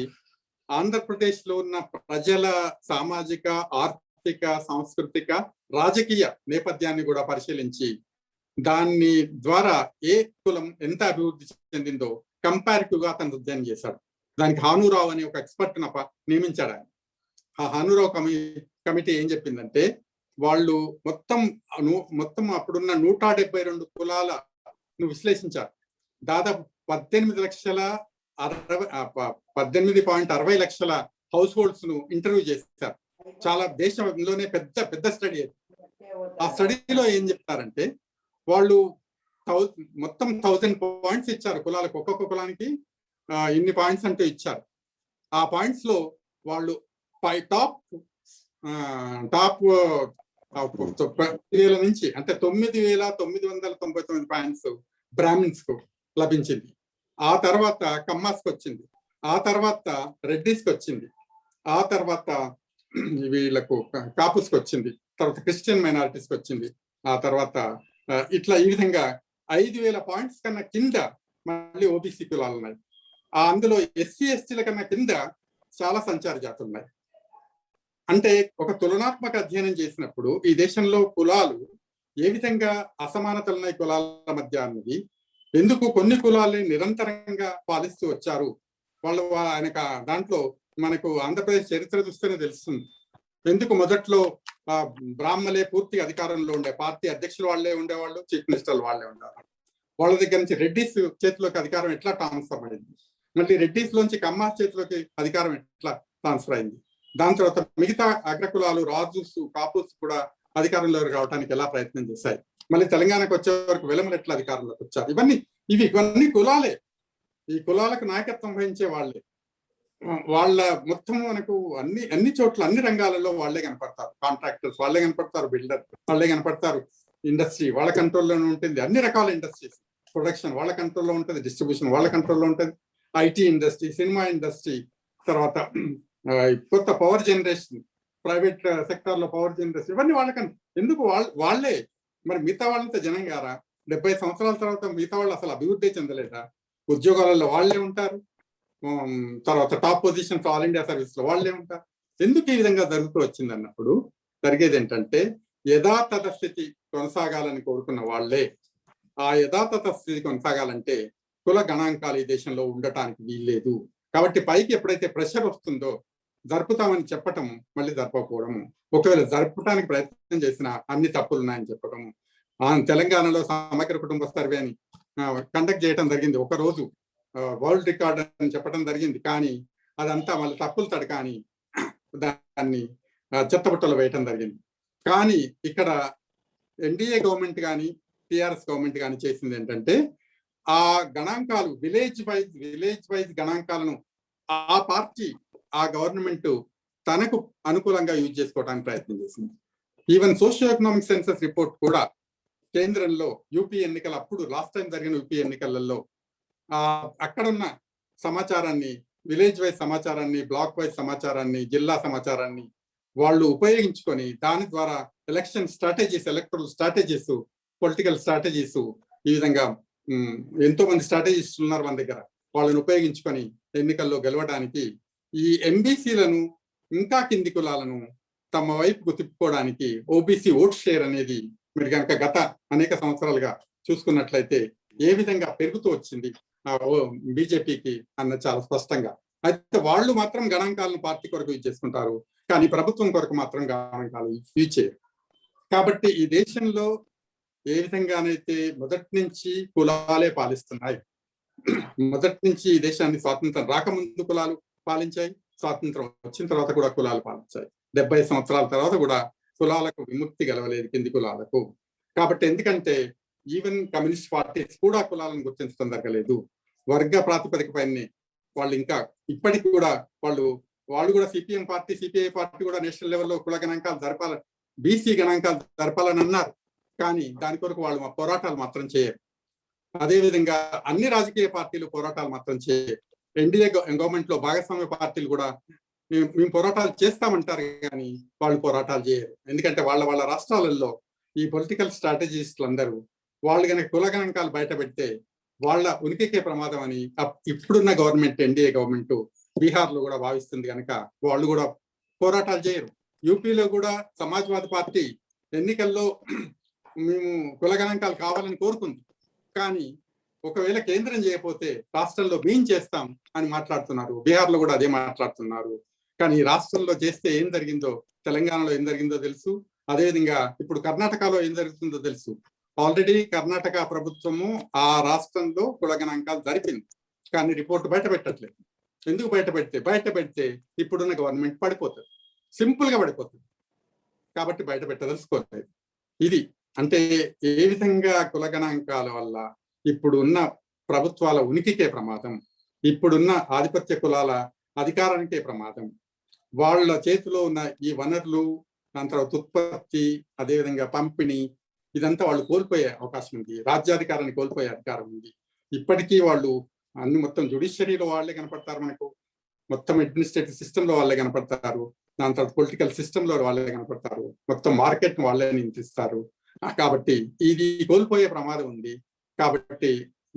ఆంధ్రప్రదేశ్ లో ఉన్న ప్రజల సామాజిక, ఆర్థిక, సాంస్కృతిక, రాజకీయ నేపథ్యాన్ని కూడా పరిశీలించి దాని ద్వారా ఏ కులం ఎంత అభివృద్ధి చెందిందో కంపారిటివ్ గా అతను అధ్యయనం చేశాడు. దానికి హానూరావు అనే ఒక ఎక్స్పర్ట్ నియమించాడు ఆయన. ఆ హానూరావు కమిటీ ఏం చెప్పిందంటే, వాళ్ళు మొత్తం అప్పుడున్న 172 కులాలను విశ్లేషించారు. దాదాపు 18.60 లక్షల హౌస్ హోల్డ్స్ ను ఇంటర్వ్యూ చేశారు. చాలా దేశంలోనే పెద్ద స్టడీ. ఆ స్టడీలో ఏం చెప్తారంటే, వాళ్ళు మొత్తం 1000 పాయింట్స్ ఇచ్చారు కులాలకు. ఒక్కొక్క కులానికి ఇన్ని పాయింట్స్ అంటూ ఇచ్చారు. ఆ పాయింట్స్ లో వాళ్ళు టాప్ 10,000 నుంచి అంటే 9,999 పాయింట్స్ బ్రాహ్మిన్స్ కు లభించింది. ఆ తర్వాత కమ్మాస్కి వచ్చింది, ఆ తర్వాత రెడ్డిస్కి వచ్చింది, ఆ తర్వాత వీళ్ళకు కాపుస్కి వచ్చింది, తర్వాత క్రిస్టియన్ మైనారిటీస్కి వచ్చింది, ఆ తర్వాత ఇట్లా ఈ విధంగా 5,000 పాయింట్స్ కన్నా కింద మళ్ళీ ఓబీసీ కులాలు ఉన్నాయి. అందులో ఎస్సీ ఎస్టీల కన్నా కింద చాలా సంచార జాతులు ఉన్నాయి. అంటే ఒక తులనాత్మక అధ్యయనం చేసినప్పుడు ఈ దేశంలో కులాలు ఏ విధంగా అసమానతలు ఉన్నాయి కులాల మధ్య అన్నది, ఎందుకు కొన్ని కులాలని నిరంతరంగా పాలిస్తూ వచ్చారు వాళ్ళు ఆయనక దాంట్లో మనకు ఆంధ్రప్రదేశ్ చరిత్ర చూస్తేనే తెలుస్తుంది. ఎందుకు మొదట్లో బ్రాహ్మలే పూర్తి అధికారంలో ఉండే, పార్టీ అధ్యక్షులు వాళ్లే ఉండేవాళ్ళు, చీఫ్ మినిస్టర్లు వాళ్లే ఉండేవాళ్ళు. వాళ్ళ దగ్గర నుంచి రెడ్డిస్ చేతిలోకి అధికారం ఎట్లా ట్రాన్స్ఫర్ అయింది, మళ్ళీ రెడ్డిస్ లోంచి కమ్మాస్ చేతిలోకి అధికారం ఎట్లా ట్రాన్స్ఫర్ అయింది, దాని తర్వాత మిగతా అగ్రకులాలు, రాజుస్, కాపుస్ కూడా అధికారంలోకి రావడానికి ఎలా ప్రయత్నం చేశాయి, మళ్ళీ తెలంగాణకు వచ్చే వరకు వెలమలు ఎట్లా అధికారంలోకి వచ్చారు. ఇవన్నీ కులాలే. ఈ కులాలకు నాయకత్వం వహించే వాళ్ళే. వాళ్ళ మొత్తం మనకు అన్ని చోట్ల, అన్ని రంగాలలో వాళ్ళే కనపడతారు. కాంట్రాక్టర్స్ వాళ్ళే కనపడతారు, బిల్డర్ వాళ్ళే కనపడతారు, ఇండస్ట్రీ వాళ్ళ కంట్రోల్లోనే ఉంటుంది, అన్ని రకాల ఇండస్ట్రీస్, ప్రొడక్షన్ వాళ్ళ కంట్రోల్లో ఉంటుంది, డిస్ట్రిబ్యూషన్ వాళ్ళ కంట్రోల్లో ఉంటుంది, ఐటీ ఇండస్ట్రీ, సినిమా ఇండస్ట్రీ, తర్వాత కొత్త పవర్ జనరేషన్, ప్రైవేట్ సెక్టార్ లో పవర్ జనరేషన్, ఇవన్నీ వాళ్ళకని. ఎందుకు వాళ్ళే. మరి మిగతా వాళ్ళంతా జనం గారా? 70 సంవత్సరాల తర్వాత మిగతా వాళ్ళు అసలు అభివృద్ధి చెందలేదా? ఉద్యోగాలలో వాళ్ళే ఉంటారు, తర్వాత top positions all India service లో వాళ్ళే ఉంటారు. ఎందుకు ఈ విధంగా జరుగుతూ వచ్చింది అన్నప్పుడు జరిగేది ఏంటంటే, యథాతథ స్థితి కొనసాగాలని కోరుకున్న వాళ్ళే. ఆ యథాతథ స్థితి కొనసాగాలంటే కుల గణాంకాలు ఈ దేశంలో ఉండటానికి వీల్లేదు. కాబట్టి పైకి ఎప్పుడైతే ప్రెషర్ వస్తుందో జరుపుతామని చెప్పటము, మళ్ళీ జరపకపోవడము, ఒకవేళ జరపడానికి ప్రయత్నం చేసిన అన్ని తప్పులు ఉన్నాయని చెప్పడము. తెలంగాణలో సమగ్ర కుటుంబ సర్వే అని కండక్ట్ చేయడం జరిగింది, ఒక రోజు వరల్డ్ రికార్డ్ అని చెప్పడం జరిగింది. కానీ అదంతా మళ్ళీ తప్పులు తడకాని దాన్ని చెత్తబుట్టలో వేయటం జరిగింది. కానీ ఇక్కడ ఎన్డీఏ గవర్నమెంట్ కానీ టిఆర్ఎస్ గవర్నమెంట్ కానీ చేసింది ఏంటంటే, ఆ గణాంకాలు విలేజ్ వైజ్ గణాంకాలను ఆ పార్టీ, ఆ గవర్నమెంట్ తనకు అనుకూలంగా యూజ్ చేసుకోవడానికి ప్రయత్నం చేసింది. Even socio economic census report కూడా కేంద్రంలో యూపీ ఎన్నికల అప్పుడు లాస్ట్ టైం జరిగిన యూపీ ఎన్నికలలో అక్కడున్న సమాచారాన్ని, విలేజ్ వైజ్ సమాచారాన్ని, బ్లాక్ వైజ్ సమాచారాన్ని, జిల్లా సమాచారాన్ని వాళ్ళు ఉపయోగించుకొని దాని ద్వారా election strategies, electoral strategies, political strategies, ఈ విధంగా ఎంతో మంది స్ట్రాటజిస్టులు ఉన్నారు మన దగ్గర, వాళ్ళని ఉపయోగించుకొని ఎన్నికల్లో గెలవడానికి ఈ ఎంబీసీలను, ఇంకా కింది కులాలను తమ వైపుకు తిప్పుకోవడానికి ఓబీసీ ఓట్ షేర్ అనేది మీరు కనుక గత అనేక సంవత్సరాలుగా చూసుకున్నట్లయితే ఏ విధంగా పెరుగుతూ వచ్చింది బీజేపీకి అన్న చాలా స్పష్టంగా. అయితే వాళ్ళు మాత్రం గణాంకాలను పార్టీ కొరకు యూజ్ చేసుకుంటారు, కానీ ప్రభుత్వం కొరకు మాత్రం గణాంకాలు యూజ్ చేయరు. కాబట్టి ఈ దేశంలో ఏ విధంగానైతే మొదటి నుంచి కులాలే పాలిస్తున్నాయి, మొదటి నుంచి ఈ దేశాన్ని స్వాతంత్రం రాకముందు కులాలు పాలించాయి, స్వాతంత్రం వచ్చిన తర్వాత కూడా కులాలు పాలించాయి. 70 సంవత్సరాల తర్వాత కూడా కులాలకు విముక్తి గెలవలేదు, కింది కులాలకు. కాబట్టి ఎందుకంటే ఈవెన్ కమ్యూనిస్ట్ పార్టీస్ కూడా కులాలను గుర్తించడం జరగలేదు, వర్గ ప్రాతిపదికపైనే వాళ్ళు ఇంకా ఇప్పటికి కూడా వాళ్ళు కూడా సిపిఎం పార్టీ, సిపిఐ పార్టీ కూడా నేషనల్ లెవెల్లో కుల గణాంకాలు జరపాలి, బీసీ గణాంకాలు జరపాలని అన్నారు. కానీ దాని కొరకు వాళ్ళు పోరాటాలు మాత్రం చేయరు. అదేవిధంగా అన్ని రాజకీయ పార్టీలు పోరాటాలు మాత్రం చేయరు. ఎన్డీఏ గవర్నమెంట్ లో భాగస్వామ్య పార్టీలు కూడా మేము పోరాటాలు చేస్తామంటారు, కానీ వాళ్ళు పోరాటాలు చేయరు. ఎందుకంటే వాళ్ళ రాష్ట్రాలలో ఈ పొలిటికల్ స్ట్రాటజిస్టులు అందరూ వాళ్ళు కనుక కుల గణాంకాలు బయట పెడితే వాళ్ళ ఉనికికే ప్రమాదం అని ఇప్పుడున్న గవర్నమెంట్, ఎన్డీఏ గవర్నమెంట్ బీహార్ లో కూడా భావిస్తుంది కనుక వాళ్ళు కూడా పోరాటాలు చేయరు. యూపీలో కూడా సమాజ్వాదీ పార్టీ ఎన్నికల్లో మేము కుల గణాంకాలు కావాలని కోరుకుంది, కానీ ఒకవేళ కేంద్రం చేయకపోతే రాష్ట్రంలో మేము చేస్తాం అని మాట్లాడుతున్నారు. బీహార్ లో కూడా అదే మాట్లాడుతున్నారు. కానీ రాష్ట్రంలో చేస్తే ఏం జరిగిందో, తెలంగాణలో ఏం జరిగిందో తెలుసు, అదేవిధంగా ఇప్పుడు కర్ణాటకలో ఏం జరుగుతుందో తెలుసు. ఆల్రెడీ కర్ణాటక ప్రభుత్వము ఆ రాష్ట్రంలో కుల గణాంకాలు జరిపింది, కానీ రిపోర్ట్ బయట పెట్టట్లేదు. ఎందుకు బయట పెడితే ఇప్పుడున్న గవర్నమెంట్ పడిపోతుంది, సింపుల్ గా పడిపోతుంది. కాబట్టి బయట పెట్టదలుచుకోలేదు. ఇది అంటే ఏ విధంగా కుల గణాంకాల వల్ల ఇప్పుడున్న ప్రభుత్వాల ఉనికికే ప్రమాదం, ఇప్పుడున్న ఆధిపత్య కులాల అధికారానికే ప్రమాదం. వాళ్ళ చేతిలో ఉన్న ఈ వనరులు, దాని తర్వాత ఉత్పత్తి, అదేవిధంగా పంపిణీ, ఇదంతా వాళ్ళు కోల్పోయే అవకాశం ఉంది. రాజ్యాధికారాన్ని కోల్పోయే అధికారం ఉంది. ఇప్పటికీ వాళ్ళు అన్ని మొత్తం జ్యుడిషియరీలో వాళ్ళే కనపడతారు, మనకు మొత్తం అడ్మినిస్ట్రేటివ్ సిస్టమ్ లో వాళ్ళే కనపడతారు, దాని తర్వాత పొలిటికల్ సిస్టమ్ లో వాళ్ళే కనపడతారు, మొత్తం మార్కెట్ వాళ్ళే నియంత్రిస్తారు. కాబట్టి ఇది కోల్పోయే ప్రమాదం ఉంది. కాబట్టి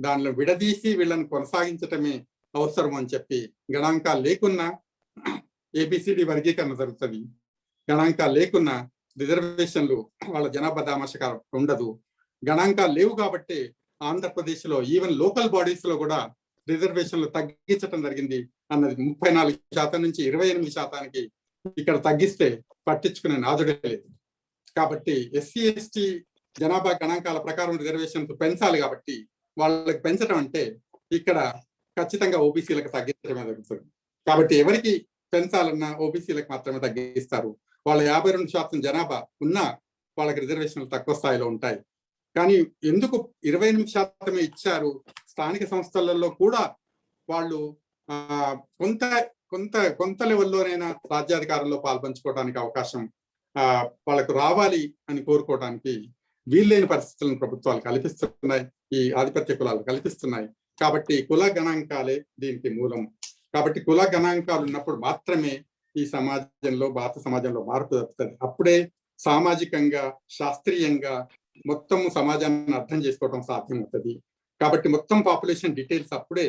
దానిలో విడదీసి వీళ్ళని కొనసాగించటమే అవసరం అని చెప్పి గణాంకాలు లేకున్నా ఏబిసిడి వర్గీకరణ జరుగుతుంది, గణాంకాలు లేకున్నా రిజర్వేషన్లు వాళ్ళ జనాభా దామాషకారం ఉండదు. గణాంకాలు లేవు కాబట్టి ఆంధ్రప్రదేశ్ లో ఈవెన్ లోకల్ బాడీస్ లో కూడా రిజర్వేషన్లు తగ్గించడం జరిగింది అన్నది 34% నుంచి 28% ఇక్కడ తగ్గిస్తే పట్టించుకునే నాదుడే లేదు. కాబట్టి ఎస్సీ ఎస్టీ జనాభా గణాంకాల ప్రకారం రిజర్వేషన్ పెంచాలి. కాబట్టి వాళ్ళకి పెంచడం అంటే ఇక్కడ ఖచ్చితంగా ఓబీసీలకు తగ్గించడమే జరుగుతుంది. కాబట్టి ఎవరికి పెంచాలన్నా ఓబీసీలకు మాత్రమే తగ్గిస్తారు. వాళ్ళ 52% జనాభా ఉన్నా వాళ్ళకి రిజర్వేషన్లు తక్కువ స్థాయిలో ఉంటాయి. కానీ ఎందుకు 28% ఇచ్చారు? స్థానిక సంస్థలలో కూడా వాళ్ళు కొంత కొంత కొంత లెవెల్లోనైనా రాజ్యాధికారంలో పాల్పంచుకోవడానికి అవకాశం వాళ్ళకు రావాలి అని కోరుకోవడానికి వీల్లేని పరిస్థితులను ప్రభుత్వాలు కల్పిస్తున్నాయి, ఈ ఆధిపత్య కులాలు కల్పిస్తున్నాయి. కాబట్టి కుల గణాంకాలే దీనికి మూలం. కాబట్టి కుల గణాంకాలు ఉన్నప్పుడు మాత్రమే ఈ సమాజంలో, భారత సమాజంలో మార్పు జరుగుతుంది. అప్పుడే సామాజికంగా, శాస్త్రీయంగా మొత్తం సమాజాన్ని అర్థం చేసుకోవడం సాధ్యమవుతుంది. కాబట్టి మొత్తం పాపులేషన్ డీటెయిల్స్ అప్పుడే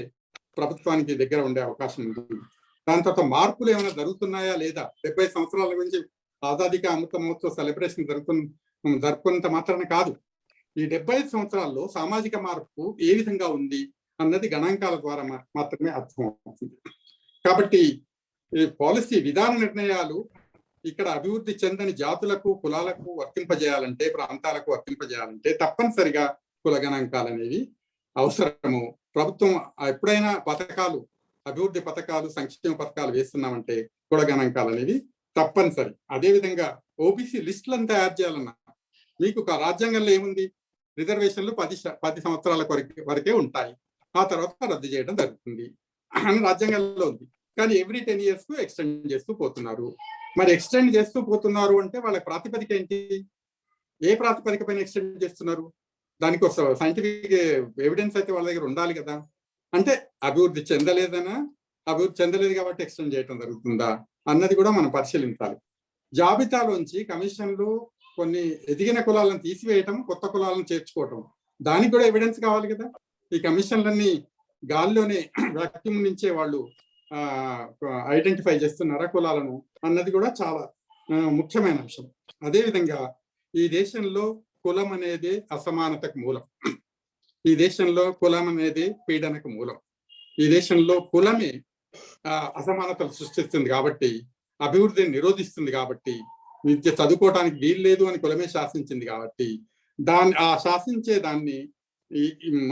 ప్రభుత్వానికి దగ్గర ఉండే అవకాశం ఉంది. దాని తర్వాత మార్పులు ఏమైనా జరుగుతున్నాయా లేదా? 70 సంవత్సరాల నుంచి ఆజాదీ కా అమృత మహోత్సవ సెలబ్రేషన్ జరుపుకున్నంత మాత్రాన కాదు, ఈ 75 సంవత్సరాల్లో సామాజిక మార్పు ఏ విధంగా ఉంది అన్నది గణాంకాల ద్వారా మాత్రమే అర్థమవుతుంది. కాబట్టి ఈ పాలసీ విధాన నిర్ణయాలు ఇక్కడ అభివృద్ధి చెందని జాతులకు కులాలకు వర్తింపజేయాలంటే, ప్రాంతాలకు వర్తింపజేయాలంటే తప్పనిసరిగా కుల గణాంకాలు అనేవి అవసరము. ప్రభుత్వం ఎప్పుడైనా పథకాలు, అభివృద్ధి పథకాలు, సంక్షేమ పథకాలు వేస్తున్నామంటే కుల గణాంకాలు అనేవి తప్పనిసరి. అదేవిధంగా ఓబీసీ లిస్టులను తయారు చేయాలన్నా మీకు రాజ్యాంగంలో ఏముంది? రిజర్వేషన్లు 10 సంవత్సరాల వరకే ఉంటాయి, ఆ తర్వాత రద్దు చేయడం జరుగుతుంది అని రాజ్యాంగంలో ఉంది. కానీ ఎవ్రీ 10 years కు ఎక్స్టెండ్ చేస్తూ పోతున్నారు. మరి ఎక్స్టెండ్ చేస్తూ పోతున్నారు అంటే వాళ్ళ ప్రాతిపదిక ఏంటి? ఏ ప్రాతిపదిక పైన ఎక్స్టెండ్ చేస్తున్నారు? దానికి ఒక సైంటిఫిక్ ఎవిడెన్స్ అయితే వాళ్ళ దగ్గర ఉండాలి కదా. అంటే అభివృద్ధి చెందలేదనా, అభివృద్ధి చెందలేదు కాబట్టి ఎక్స్టెండ్ చేయడం జరుగుతుందా అన్నది కూడా మనం పరిశీలించాలి. జాబితాలోంచి కమిషన్లు కొన్ని ఎదిగిన కులాలను తీసివేయటం, కొత్త కులాలను చేర్చుకోవటం, దానికి కూడా ఎవిడెన్స్ కావాలి కదా. ఈ కమిషన్లన్నీ గాల్లోనే వాక్యూమ్ నుంచే వాళ్ళు ఐడెంటిఫై చేస్తున్నారా కులాలను అన్నది కూడా చాలా ముఖ్యమైన అంశం. అదేవిధంగా ఈ దేశంలో కులం అనేది అసమానతకు మూలం, ఈ దేశంలో కులం అనేది పీడనకు మూలం, ఈ దేశంలో కులమే అసమానతలు సృష్టిస్తుంది కాబట్టి, అభివృద్ధిని నిరోధిస్తుంది కాబట్టి, విద్య చదువుకోవటానికి వీలు లేదు అని కులమే శాసించింది కాబట్టి, ఆ శాసించే దాన్ని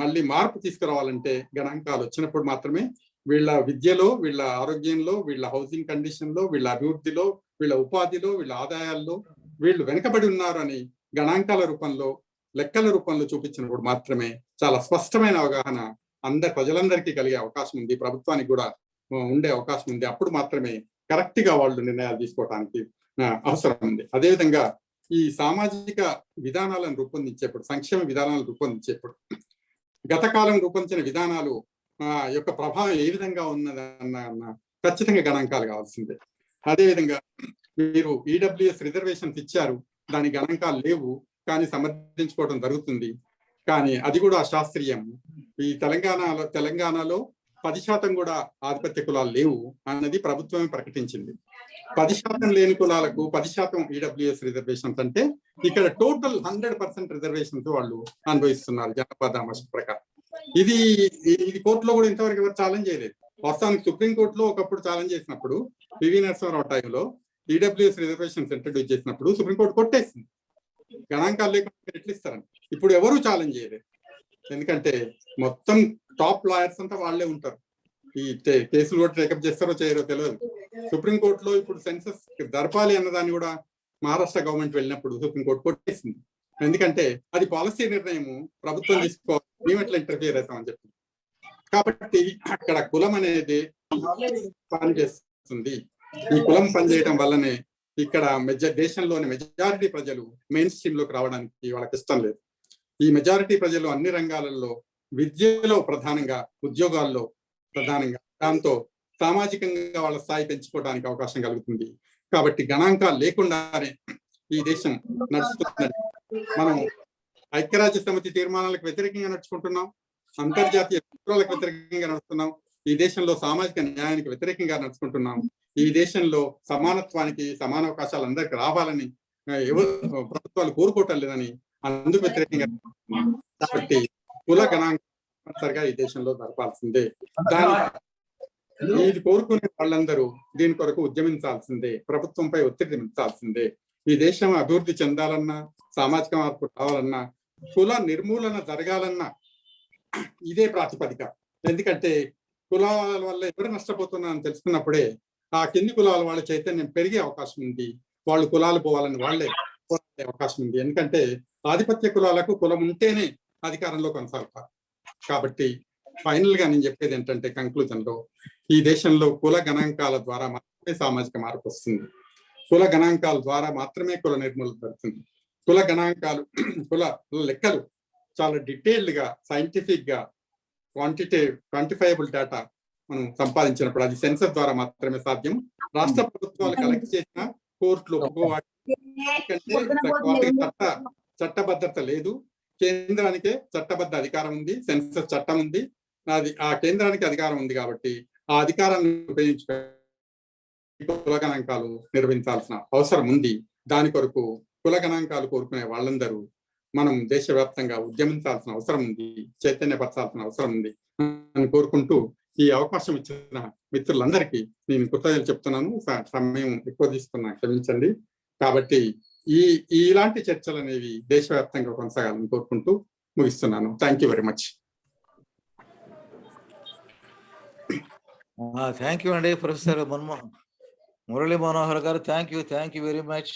మళ్ళీ మార్పు తీసుకురావాలంటే గణాంకాలు వచ్చినప్పుడు మాత్రమే వీళ్ళ విద్యలో, వీళ్ళ ఆరోగ్యంలో, వీళ్ళ హౌసింగ్ కండిషన్ లో, వీళ్ళ అభివృద్ధిలో, వీళ్ళ ఉపాధిలో, వీళ్ళ ఆదాయాల్లో వీళ్ళు వెనుకబడి ఉన్నారు అని గణాంకాల రూపంలో, లెక్కల రూపంలో చూపించినప్పుడు మాత్రమే చాలా స్పష్టమైన అవగాహన ప్రజలందరికీ కలిగే అవకాశం ఉంది, ప్రభుత్వానికి కూడా ఉండే అవకాశం ఉంది. అప్పుడు మాత్రమే కరెక్ట్ గా వాళ్ళు నిర్ణయాలు తీసుకోవడానికి అవసరం ఉంది. అదేవిధంగా ఈ సామాజిక విధానాలను రూపొందించేప్పుడు, సంక్షేమ విధానాలను రూపొందించేప్పుడు గత కాలం రూపొందించిన విధానాలు యొక్క ప్రభావం ఏ విధంగా ఉన్నదన్న ఖచ్చితంగా గణాంకాలు కావాల్సిందే. అదేవిధంగా మీరు ఈడబ్ల్యూఎస్ రిజర్వేషన్స్ ఇచ్చారు, దాని గణాంకాలు లేవు, కానీ సమర్థించుకోవడం జరుగుతుంది. కానీ అది కూడా అశాస్త్రీయం. ఈ తెలంగాణలో 10% కూడా ఆధిపత్య కులాలు లేవు అన్నది ప్రభుత్వమే ప్రకటించింది. 10% లేని కులాలకు 10% ఈడబ్ల్యూఎస్ రిజర్వేషన్స్ అంటే ఇక్కడ టోటల్ 100% రిజర్వేషన్స్ వాళ్ళు అనుభవిస్తున్నారు జనాభా దామాషా ప్రకారం. ఇది కోర్టులో కూడా ఇంతవరకు ఎవరు ఛాలెంజ్ చేయలేదు. వాస్తవానికి సుప్రీంకోర్టులో ఒకప్పుడు ఛాలెంజ్ చేసినప్పుడు, పివి నరసింహారావు టైంలో ఈడబ్ల్యూఎస్ రిజర్వేషన్స్ ఇంట్రడ్యూస్ చేసినప్పుడు సుప్రీంకోర్టు కొట్టేసింది, గణాంకాలు లేకుండా ఎట్లా ఇస్తారని. ఇప్పుడు ఎవరు ఛాలెంజ్ చేయలేదు, ఎందుకంటే మొత్తం టాప్ లాయర్స్ అంతా వాళ్ళే ఉంటారు. ఈ కేసులు కూడా టేకప్ చేస్తారో చేయరో తెలియదు. సుప్రీంకోర్టులో ఇప్పుడు సెన్సస్ జరపాలి అన్నదాన్ని కూడా మహారాష్ట్ర గవర్నమెంట్ వెళ్ళినప్పుడు సుప్రీంకోర్టు కొట్టేసింది, ఎందుకంటే అది పాలసీ నిర్ణయం, ప్రభుత్వం తీసుకోవాలి, మేము ఎట్లా ఇంటర్ఫియర్ అవుతామని చెప్పి. కాబట్టి అక్కడ కులం అనేది పనిచేస్తుంది. ఈ కులం పనిచేయడం వల్లనే ఇక్కడ దేశంలోని మెజారిటీ ప్రజలు మెయిన్ స్ట్రీమ్ లోకి రావడానికి వాళ్ళకి ఇష్టం లేదు. ఈ మెజారిటీ ప్రజలు అన్ని రంగాలలో, విద్యలో ప్రధానంగా, ఉద్యోగాల్లో ప్రధానంగా, దాంతో సామాజికంగా వాళ్ళ స్థాయి పెంచుకోవడానికి అవకాశం కలుగుతుంది. కాబట్టి గణాంకాలు లేకుండానే ఈ దేశం నడుస్తుందని మనం ఐక్యరాజ్య సమితి తీర్మానాలకు వ్యతిరేకంగా నడుచుకుంటున్నాం, అంతర్జాతీయ సూత్రాలకు వ్యతిరేకంగా నడుస్తున్నాం, ఈ దేశంలో సామాజిక న్యాయానికి వ్యతిరేకంగా నడుచుకుంటున్నాం, ఈ దేశంలో సమానత్వానికి, సమాన అవకాశాలు అందరికి రావాలని ప్రభుత్వాలు కోరుకోవటం లేదని అందుకు వ్యతిరేకంగా. కాబట్టి కుల గణాంకాలుగా ఈ దేశంలో జరపాల్సిందే. ఇది కోరుకునే వాళ్ళందరూ దీని కొరకు ఉద్యమించాల్సిందే, ప్రభుత్వంపై ఒత్తిడి పెంచాల్సిందే. ఈ దేశం అభివృద్ధి చెందాలన్నా, సామాజిక మార్పు రావాలన్నా, కుల నిర్మూలన జరగాలన్నా ఇదే ప్రాతిపదిక. ఎందుకంటే కులాల వల్ల ఎవరు నష్టపోతున్నారని తెలుసుకున్నప్పుడే ఆ కింది కులాల వాళ్ళ చైతన్యం పెరిగే అవకాశం ఉంది, వాళ్ళు కులాలు పోవాలని వాళ్ళే పోరాడే అవకాశం ఉంది. ఎందుకంటే ఆధిపత్య కులాలకు కులం ఉంటేనే అధికారంలో కొనసాగుతారు. కాబట్టి ఫైనల్ గా నేను చెప్పేది ఏంటంటే, కంక్లూజన్ లో ఈ దేశంలో కుల గణాంకాల ద్వారా మాత్రమే సామాజిక మార్పు వస్తుంది, కుల గణాంకాల ద్వారా మాత్రమే కుల నిర్మూలన జరుగుతుంది. కుల గణాంకాలు, కుల లెక్కలు చాలా డీటెయిల్డ్ గా, సైంటిఫిక్ గా, క్వాంటిఫైయబుల్ డేటా మనం సంపాదించినప్పుడు అది సెన్సస్ ద్వారా మాత్రమే సాధ్యం. రాష్ట్ర ప్రభుత్వాలు కలెక్ట్ చేసిన కోర్టులు చట్టబద్ధత లేదు, కేంద్రానికే చట్టబద్ధ అధికారం ఉంది, సెన్సస్ చట్టం ఉంది, అది ఆ కేంద్రానికి అధికారం ఉంది. కాబట్టి ఆ అధికారాన్ని ఉపయోగించుకుని కుల గణాంకాలు నిర్వహించాల్సిన అవసరం ఉంది. దాని కొరకు కుల గణాంకాలు కోరుకునే వాళ్ళందరూ మనం దేశవ్యాప్తంగా ఉద్యమించాల్సిన అవసరం ఉంది, చైతన్యపరచాల్సిన అవసరం ఉంది అని కోరుకుంటూ ఈ అవకాశం ఇచ్చిన మిత్రులందరికీ నేను కృతజ్ఞతలు చెప్తున్నాను. సమయం ఎక్కువ తీసుకున్నా క్షమించండి. కాబట్టి ఇలాంటి చర్చలు అనేవి దేశవ్యాప్తంగా కొనసాగాలని కోరుకుంటూ ముగిస్తున్నాను. Thank you very much. Thank you అండి ప్రొఫెసర్ మురళీ మనోహర్ గారు. Thank you very much.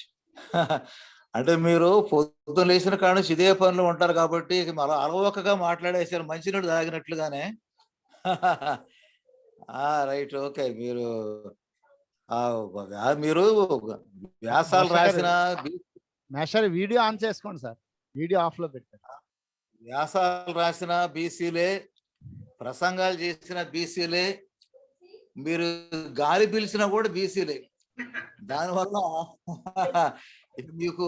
అంటే మీరు పొద్దున్న లేచిన కాడ నుంచి ఇదే పనులు ఉంటారు కాబట్టి మళ్ళీ అలవోకగా మాట్లాడేసారు, మంచినీళ్ళు తాగినట్లుగానే. Right, okay. మీరు మీరు వ్యాసాలు రాసిన వీడియో ఆన్ చేసుకోండి సార్, వీడియో ఆఫ్ లో పెట్టండి. వ్యాసాలు రాసిన బీసీలే, ప్రసంగాలు చేసిన బీసీలే, మీరు గాలి పీల్చినా కూడా బీసీలే. దానివల్ల మీకు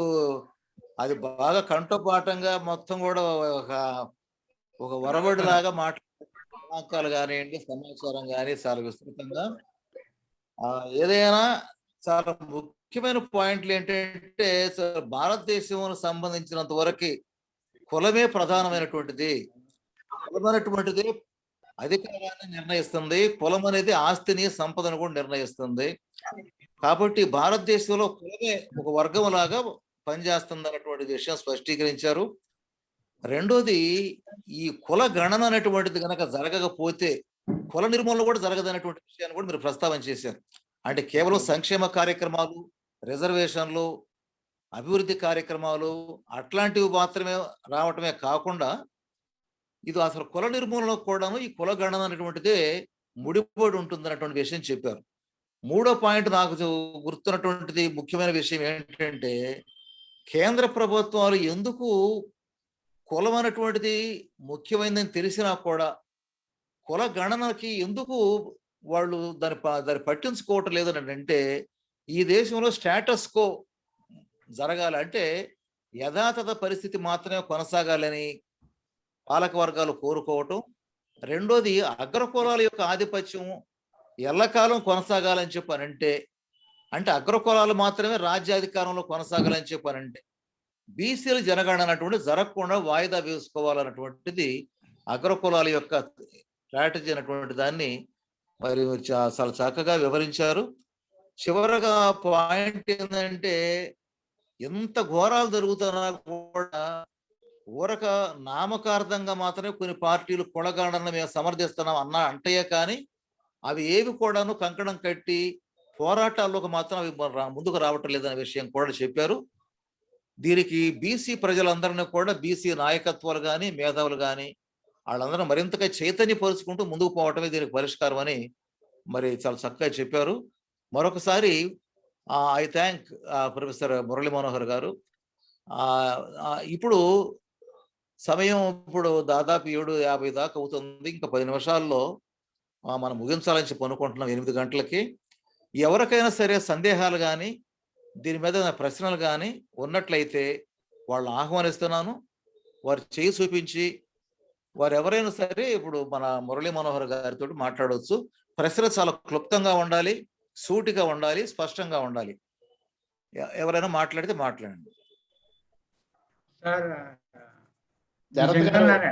అది బాగా కంఠపాఠంగా మొత్తం కూడా ఒక వరబడి లాగా మాట్లాడాలు కానివ్వండి, సమాచారం కానీ చాలా విస్తృతంగా. ఏదైనా చాలా ముఖ్యమైన పాయింట్లు ఏంటంటే భారతదేశం సంబంధించినంత వరకు కులమే ప్రధానమైనటువంటిది. కులం అనేటువంటిది అధికారాన్ని నిర్ణయిస్తుంది. కులం అనేది ఆస్తిని, సంపదను కూడా నిర్ణయిస్తుంది. కాబట్టి భారతదేశంలో కులమే ఒక వర్గం లాగా పనిచేస్తుంది అన్నటువంటి విషయం స్పష్టీకరించారు. రెండోది, ఈ కుల గణన అనేటువంటిది కనుక జరగకపోతే కుల నిర్మూలన కూడా జరగదనేటువంటి విషయాన్ని కూడా మీరు ప్రస్తావన చేశారు. అంటే కేవలం సంక్షేమ కార్యక్రమాలు, రిజర్వేషన్లు, అభివృద్ధి కార్యక్రమాలు అట్లాంటివి మాత్రమే రావటమే కాకుండా ఇది అసలు కుల నిర్మూలన కూడాను ఈ కుల గణన అనేటువంటిదే ముడిపడి ఉంటుంది అన్నటువంటి విషయం చెప్పారు. మూడో పాయింట్ నాకు గుర్తున్నటువంటిది ముఖ్యమైన విషయం ఏంటంటే, కేంద్ర ప్రభుత్వాలు ఎందుకు కులం అనేటువంటిది ముఖ్యమైనదని తెలిసినా కూడా కుల గణనకి ఎందుకు వాళ్ళు దాన్ని పట్టించుకోవటం లేదని అంటే, ఈ దేశంలో స్టేటస్ కో జరగాలంటే యథాతథ పరిస్థితి మాత్రమే కొనసాగాలని పాలక వర్గాలు కోరుకోవటం. రెండోది, అగ్రకులాల యొక్క ఆధిపత్యం ఎల్లకాలం కొనసాగాలని చెప్పానంటే, అంటే అగ్రకులాలు మాత్రమే రాజ్యాధికారంలో కొనసాగాలని చెప్పానంటే బీసీల జనగణన అన్నటువంటి జరగకుండా వాయిదా వేసుకోవాలన్నటువంటిది అగ్రకులాల యొక్క స్ట్రాటజీ అన్నటువంటి దాన్ని మరి చాలా చక్కగా వివరించారు. చివరగా పాయింట్ ఏంటంటే, ఎంత ఘోరాలు జరుగుతున్నా కూడా ఊరక నామకార్థంగా మాత్రమే కొన్ని పార్టీలు కులగణన మేము సమర్థిస్తున్నాం అంటయే కానీ అవి ఏవి కూడాను కంకణం కట్టి పోరాటాల్లోకి మాత్రం అవి ముందుకు రావటం లేదనే విషయం కూడా చెప్పారు. దీనికి బీసీ ప్రజలందరినీ కూడా బీసీ నాయకత్వాలు కానీ మేధావులు కానీ వాళ్ళందరూ మరింతగా చైతన్యపరుచుకుంటూ ముందుకు పోవటమే దీనికి పరిష్కారం అని మరి చాలా చక్కగా చెప్పారు. మరొకసారి I thank professor Murali Manohar గారు. ఇప్పుడు సమయం దాదాపు 7:50 దాకా అవుతుంది. ఇంకా 10 నిమిషాల్లో మనం ముగించాలని చెప్పి అనుకుంటున్నాం 8 గంటలకి. ఎవరికైనా సరే సందేహాలు కానీ దీని మీద ప్రశ్నలు కానీ ఉన్నట్లయితే వాళ్ళని ఆహ్వానిస్తున్నాను. వారు చేయి చూపించి వారు ఎవరైనా సరే ఇప్పుడు మన మురళీ మనోహర్ గారితో మాట్లాడవచ్చు. ప్రశ్న చాలా క్లుప్తంగా ఉండాలి, సూటిగా ఉండాలి, స్పష్టంగా ఉండాలి. ఎవరైనా మాట్లాడితే మాట్లాడండి. సార్ శరత్ గారు